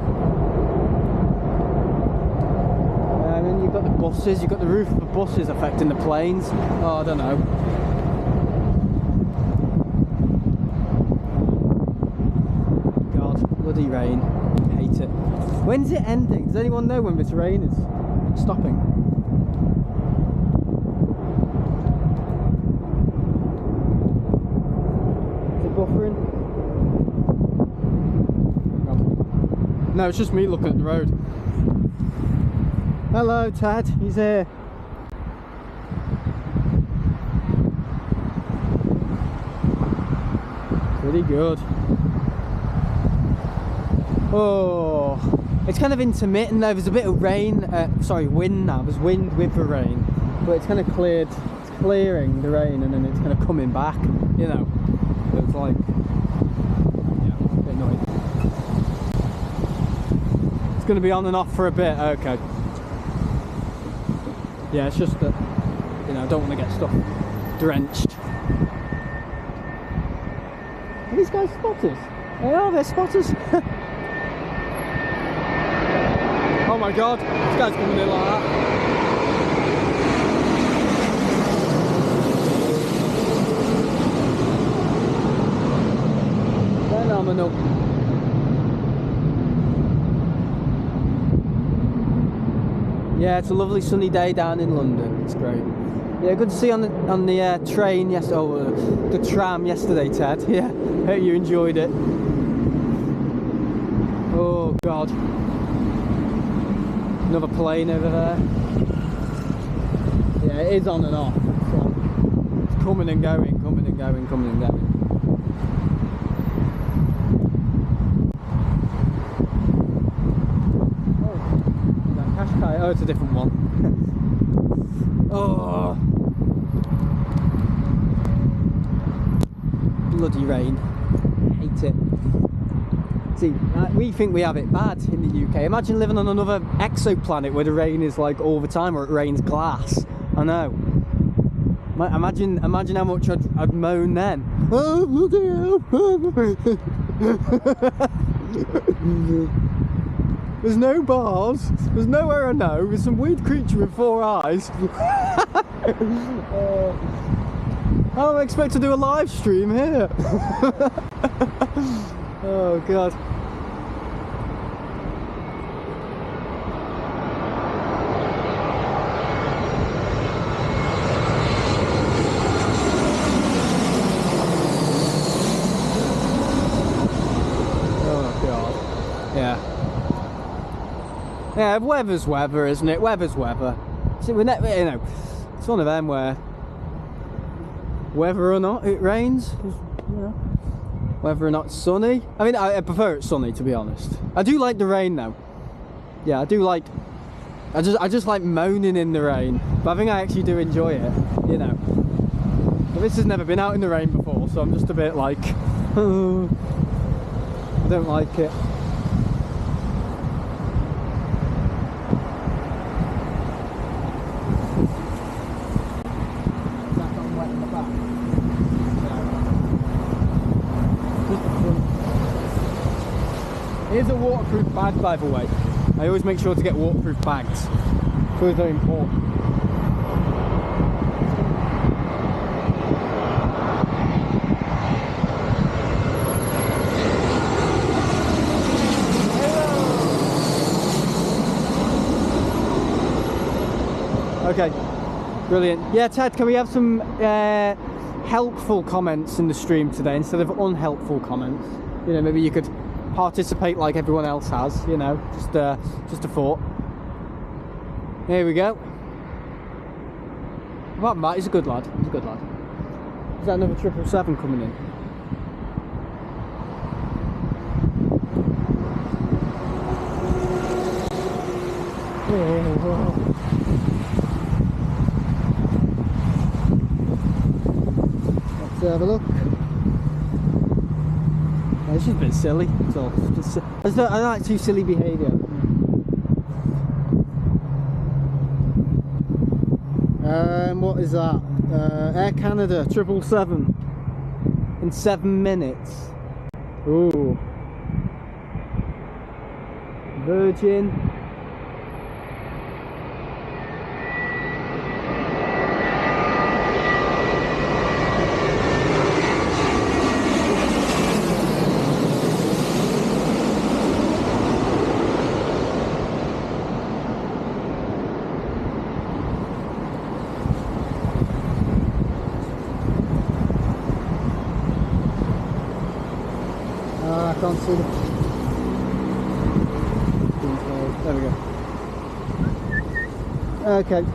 And then you've got the buses, you've got the roof of the buses affecting the planes. Oh, I don't know. God, bloody rain. I hate it. When's it ending? Does anyone know when this rain is stopping? Is it buffering? No, it's just me looking at the road. Hello, Ted. He's here. Pretty good. Oh, it's kind of intermittent though. There's a bit of rain, sorry, wind now. There's wind with the rain, but it's kind of cleared. It's clearing the rain, and then it's kind of coming back. You know, so it's like, yeah, a bit annoying. It's going to be on and off for a bit. Okay. Yeah, it's just that, you know, I don't want to get stuff drenched. Are these guys spotters? They are, they're spotters. Oh my god, this guy's coming in like that. Phenomenal. Yeah, it's a lovely sunny day down in London. It's great. Yeah, good to see you on the train yesterday. Oh, the tram yesterday, Ted. Yeah, hope you enjoyed it. Oh god. Another plane over there. Yeah, it is on and off. It's coming and going, coming and going, coming and going. Oh, is that Qashqai? Oh, it's a different one. Oh, bloody rain. Hate it. See, we think we have it bad in the UK. Imagine living on another exoplanet where the rain is like all the time, or it rains glass. I know. Imagine how much I'd moan then. Oh, bloody hell. There's no bars. There's nowhere I know. There's some weird creature with 4 eyes. How do I expect to do a live stream here? Oh god. Oh god. Yeah. Yeah, weather's weather, isn't it? Weather's weather. See, we're never, you know, it's one of them where whether or not it rains, you know. Whether or not it's sunny. I mean, I prefer it sunny, to be honest. I do like the rain though. Yeah, I do like, I just like moaning in the rain. But I think I actually do enjoy it, you know. But this has never been out in the rain before, so I'm just a bit like, oh, I don't like it. Here's a waterproof bag, by the way. I always make sure to get waterproof bags. It's always very important. Okay, brilliant. Yeah, Ted, can we have some helpful comments in the stream today instead of unhelpful comments? You know, maybe you could participate like everyone else has, you know, just a thought. Here we go. Apart from that, he's a good lad. He's a good lad. Is that another 777 coming in? Let's have a look. It's just a bit silly. It's all. I don't like too silly behaviour. What is that? Air Canada 777 in 7 minutes. Ooh. Virgin. I can't see them. Okay.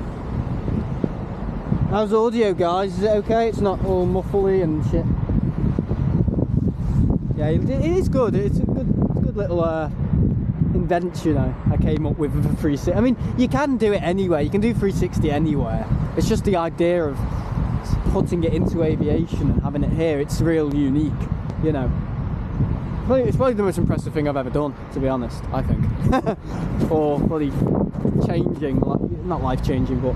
How's audio, guys? Is it okay? It's not all muffly and shit. Yeah, it is good. It's a good little invention I came up with for 360. I mean, you can do it anywhere. You can do 360 anywhere. It's just the idea of putting it into aviation and having it here. It's real unique, you know. It's probably the most impressive thing I've ever done, to be honest, I think. Or bloody changing, not life changing, but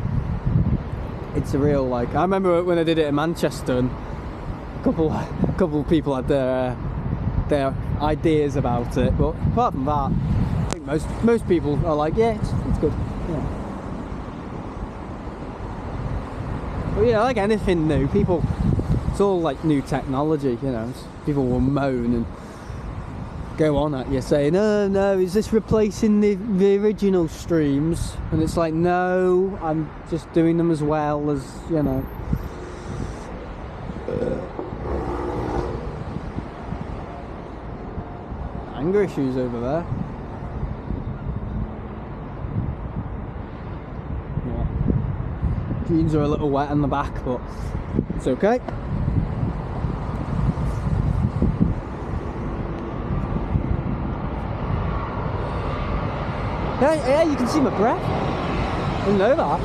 it's a real, like, I remember when I did it in Manchester and a couple of people had their ideas about it, but apart from that, I think most people are like, yeah, it's good. Yeah. But yeah, like anything new, it's all like new technology, you know. People will moan and go on at you saying, oh no, is this replacing the original streams? And it's like, no, I'm just doing them as well as, you know. Anger issues over there. Yeah. Jeans are a little wet on the back, but it's okay. Yeah, you can see my breath. I didn't know that.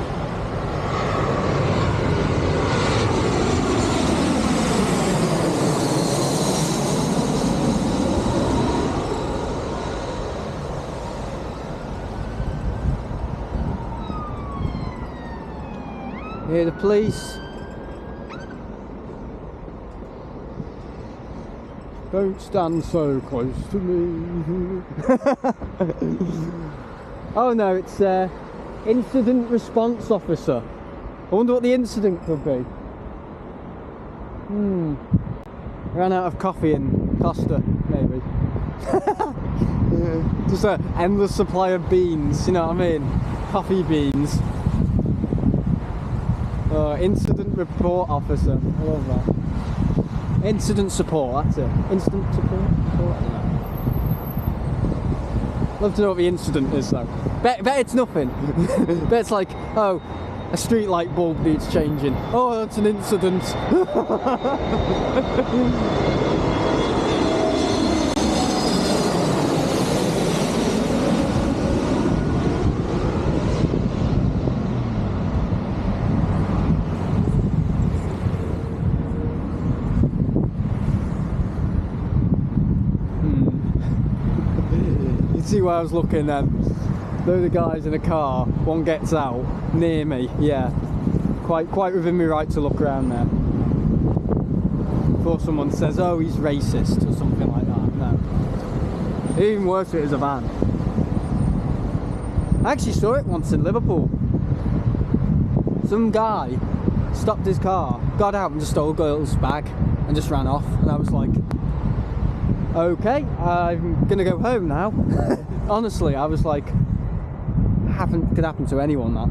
Hear the police. Don't stand so close to me. Oh no, it's incident response officer. I wonder what the incident could be. Ran out of coffee in Costa, maybe. Just an endless supply of beans, you know what I mean? Coffee beans. Incident report officer. I love that. Incident support, that's it. Incident support? I don't know. Love to know what the incident is though. Bet it's nothing. Bet it's like, oh, a street light bulb needs changing. Oh, that's an incident. See where I was looking then. Load of guys in a car, one gets out near me, yeah. Quite within my right to look around there. Before someone says, oh, he's racist or something like that. No. Even worse if it was a van. I actually saw it once in Liverpool. Some guy stopped his car, got out and just stole a girl's bag and just ran off, and I was like, okay, I'm gonna go home now. Honestly, I was like, could happen to anyone, that.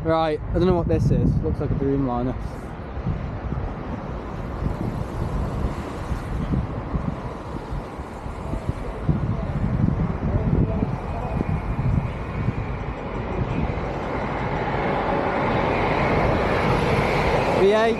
Right, I don't know what this is. Looks like a Dreamliner. V8.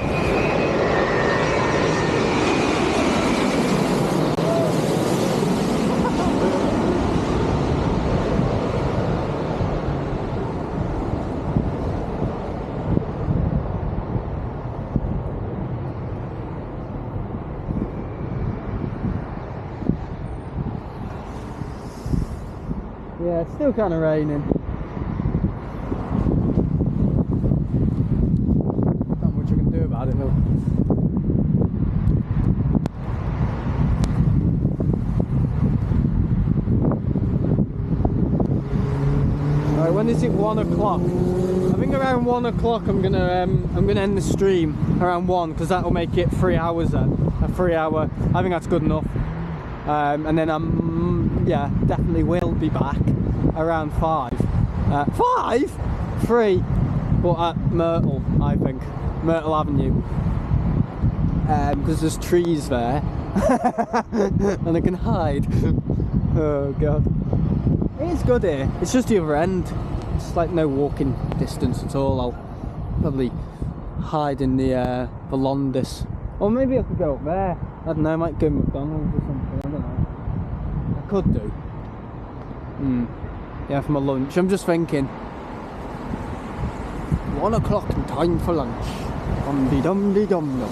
Yeah, it's still kind of raining. Not much you can do about it though. Right, when is it? 1 o'clock. I think around 1 o'clock I'm gonna end the stream around 1, because that'll make it 3 hours then. A 3 hour. I think that's good enough. And then yeah, definitely will be back around 5. 5? 3, but at Myrtle, I think. Myrtle Avenue. Because there's trees there. And I can hide. Oh god. It's good here. It's just the other end. It's like no walking distance at all. I'll probably hide in the Londis. Or maybe I could go up there. I don't know, I might go McDonald's or something, I don't know. I could do. Yeah, for my lunch. I'm just thinking 1 o'clock and time for lunch. Dum-de-dum-de-dum-dum.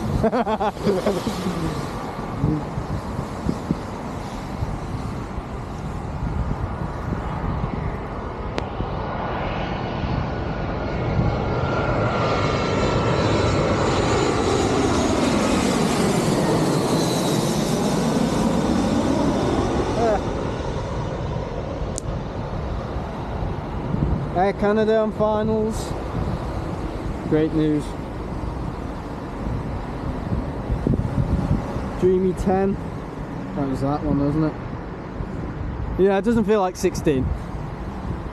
Air Canada on finals. Great news. Dreamy 10. That was that one, wasn't it? Yeah, it doesn't feel like 16.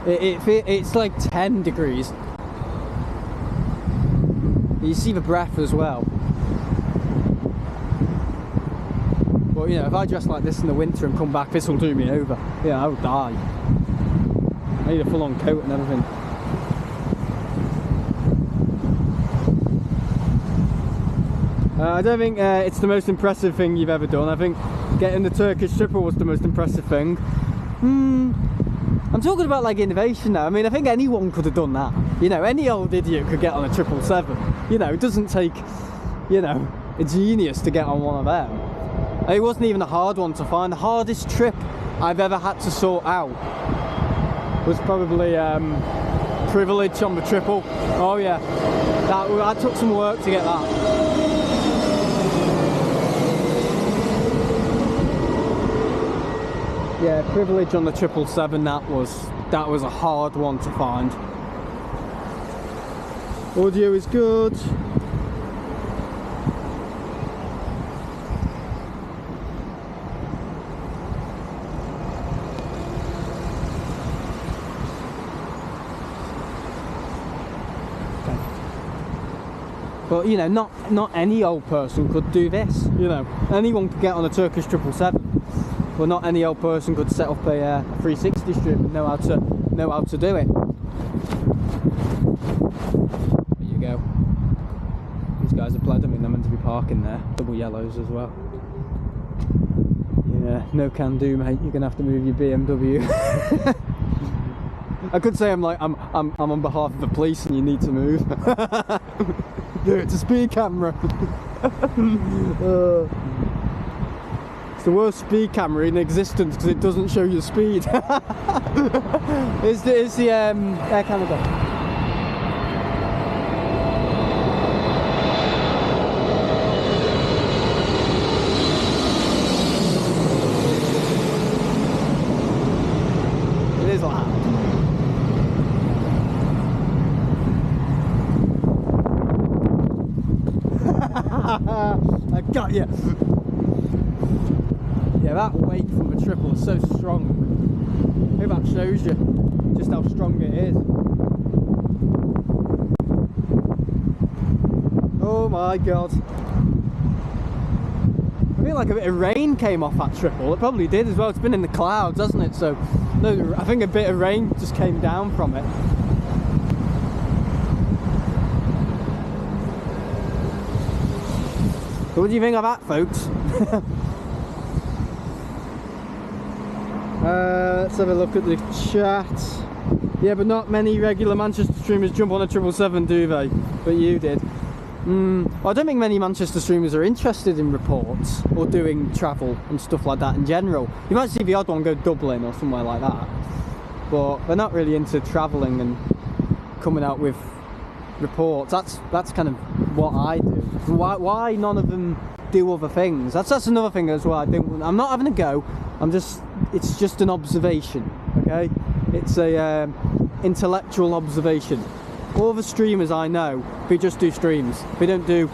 It's like 10 degrees. You see the breath as well. But you know, if I dress like this in the winter and come back, this will do me over. Yeah, I would die. I need a full-on coat and everything. I don't think it's the most impressive thing you've ever done. I think getting the Turkish triple was the most impressive thing. I'm talking about like innovation now. I mean, I think anyone could have done that. You know, any old idiot could get on a 777. You know, it doesn't take, you know, a genius to get on one of them. It wasn't even a hard one to find. The hardest trip I've ever had to sort out was probably privilege on the triple. Oh yeah, that took some work to get that. Yeah, privilege on the 777. That was a hard one to find. Audio is good. But you know, not any old person could do this. You know, anyone could get on a Turkish 777, but not any old person could set up a 360 strip and know how to do it. There you go. These guys are blood. I mean, they're meant to be parking there. Double yellows as well. Yeah, no can do, mate. You're gonna have to move your BMW. I could say I'm on behalf of the police and you need to move. It's a speed camera. It's the worst speed camera in existence because it doesn't show you speed. It's the Air Canada. It is loud. I got you. Yeah, that weight from the triple is so strong. Maybe that shows you just how strong it is. Oh my god. I feel like a bit of rain came off that triple. It probably did as well. It's been in the clouds, hasn't it? So no, I think a bit of rain just came down from it. So what do you think of that, folks? Let's have a look at the chat. Yeah, but not many regular Manchester streamers jump on a 777, do they? But you did. Well, I don't think many Manchester streamers are interested in reports or doing travel and stuff like that in general. You might see the odd one go Dublin or somewhere like that, but they're not really into travelling and coming out with reports. That's kind of what I do. Why none of them do other things? That's another thing as well. I'm not having a go. It's just an observation, okay? It's a intellectual observation. All the streamers I know, they just do streams. They don't do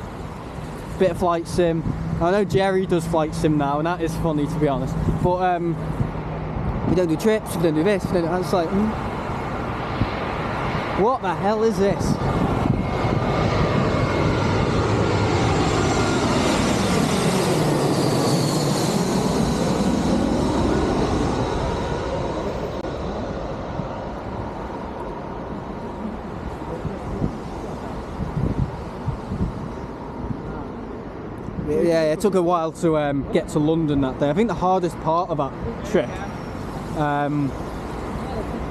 a bit of flight sim. I know Jerry does flight sim now, and that is funny to be honest. But we don't do trips, we don't do this, we don't do that. It's like, what the hell is this? yeah, it took a while to get to London that day. I think the hardest part of that trip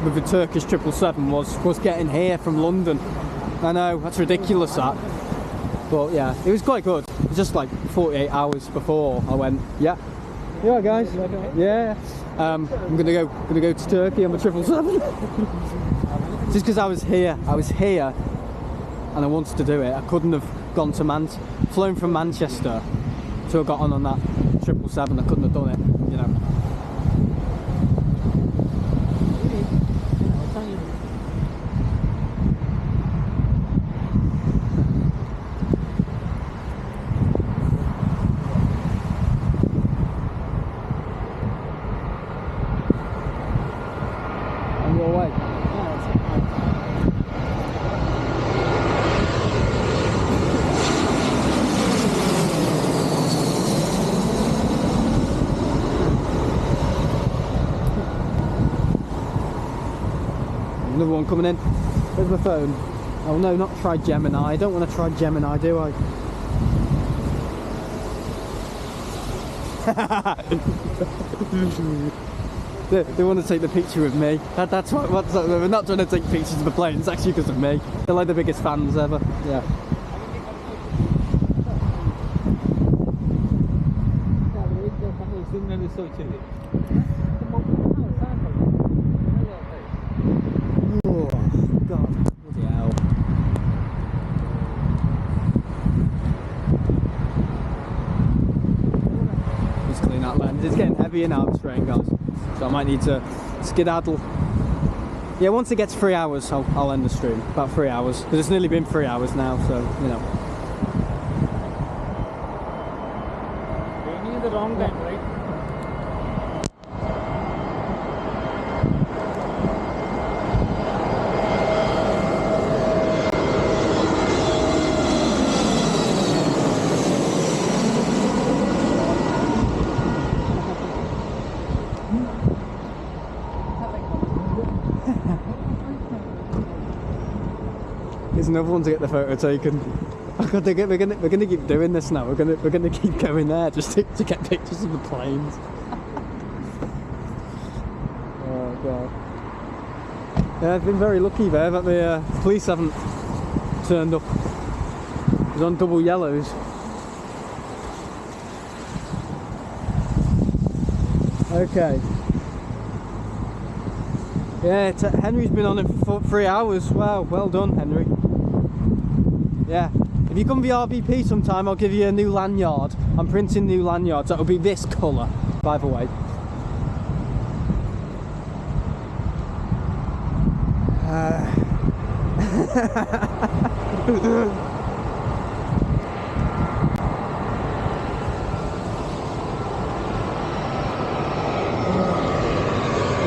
with the Turkish 777 was getting here from London. I know, that's ridiculous that. But yeah, it was quite good. It was just like 48 hours before I went, yeah. You alright guys? Yeah. I'm gonna go to Turkey on the 777. Just because I was here and I wanted to do it. I couldn't have gone to flown from Manchester to have got on that 777. I couldn't have done it, you know. On your way. Another one coming in. Where's my phone? Oh no, not try Gemini. I don't want to try Gemini, do I? They want to take the picture with me. That's what. They're not trying to take pictures of the plane. It's actually because of me. They're like the biggest fans ever. Yeah. Oh God! Bloody hell! Just clean that lens. It's getting heavier now, this rain, guys. So I might need to skedaddle. Yeah, once it gets 3 hours, I'll end the stream. About 3 hours, because it's nearly been 3 hours now. So you know. Raining at the wrong time, right? There's another one to get the photo taken. Oh God, we're gonna keep doing this now. We're gonna keep going there just to get pictures of the planes. Oh God. Yeah, I've been very lucky there that the police haven't turned up. It was on double yellows. Okay. Yeah, Henry's been on it for 3 hours. Wow, well done, Henry. Yeah, if you come to the RVP sometime, I'll give you a new lanyard. I'm printing new lanyards. That'll be this colour, by the way.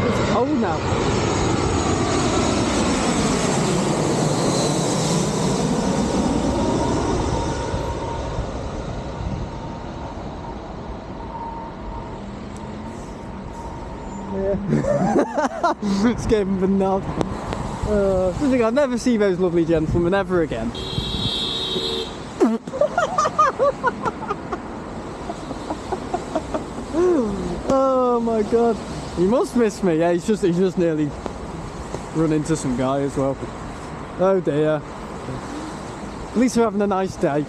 It's cold now. It's gave him the nod. I'll never see those lovely gentlemen ever again. Oh my God, he must miss me. Yeah, he's just nearly run into some guy as well. Oh dear. At least we're having a nice day.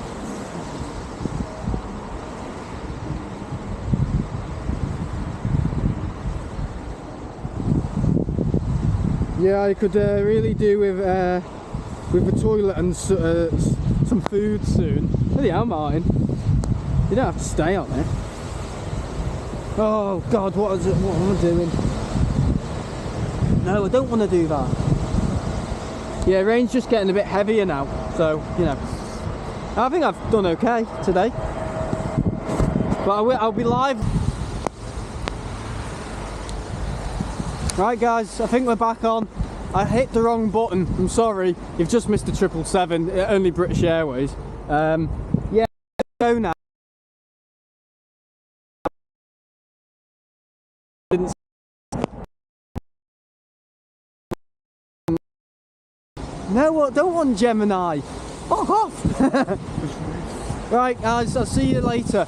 Yeah, I could really do with the toilet and some food soon. Bloody hell, Martin. You don't have to stay on it. Oh God, what am I doing? No, I don't want to do that. Yeah, rain's just getting a bit heavier now, so you know. I think I've done okay today. But I'll be live. Right guys, I think we're back on. I hit the wrong button, I'm sorry. You've just missed the 777, only British Airways. Yeah, go now. No, don't want Gemini. Fuck off! Right guys, I'll see you later.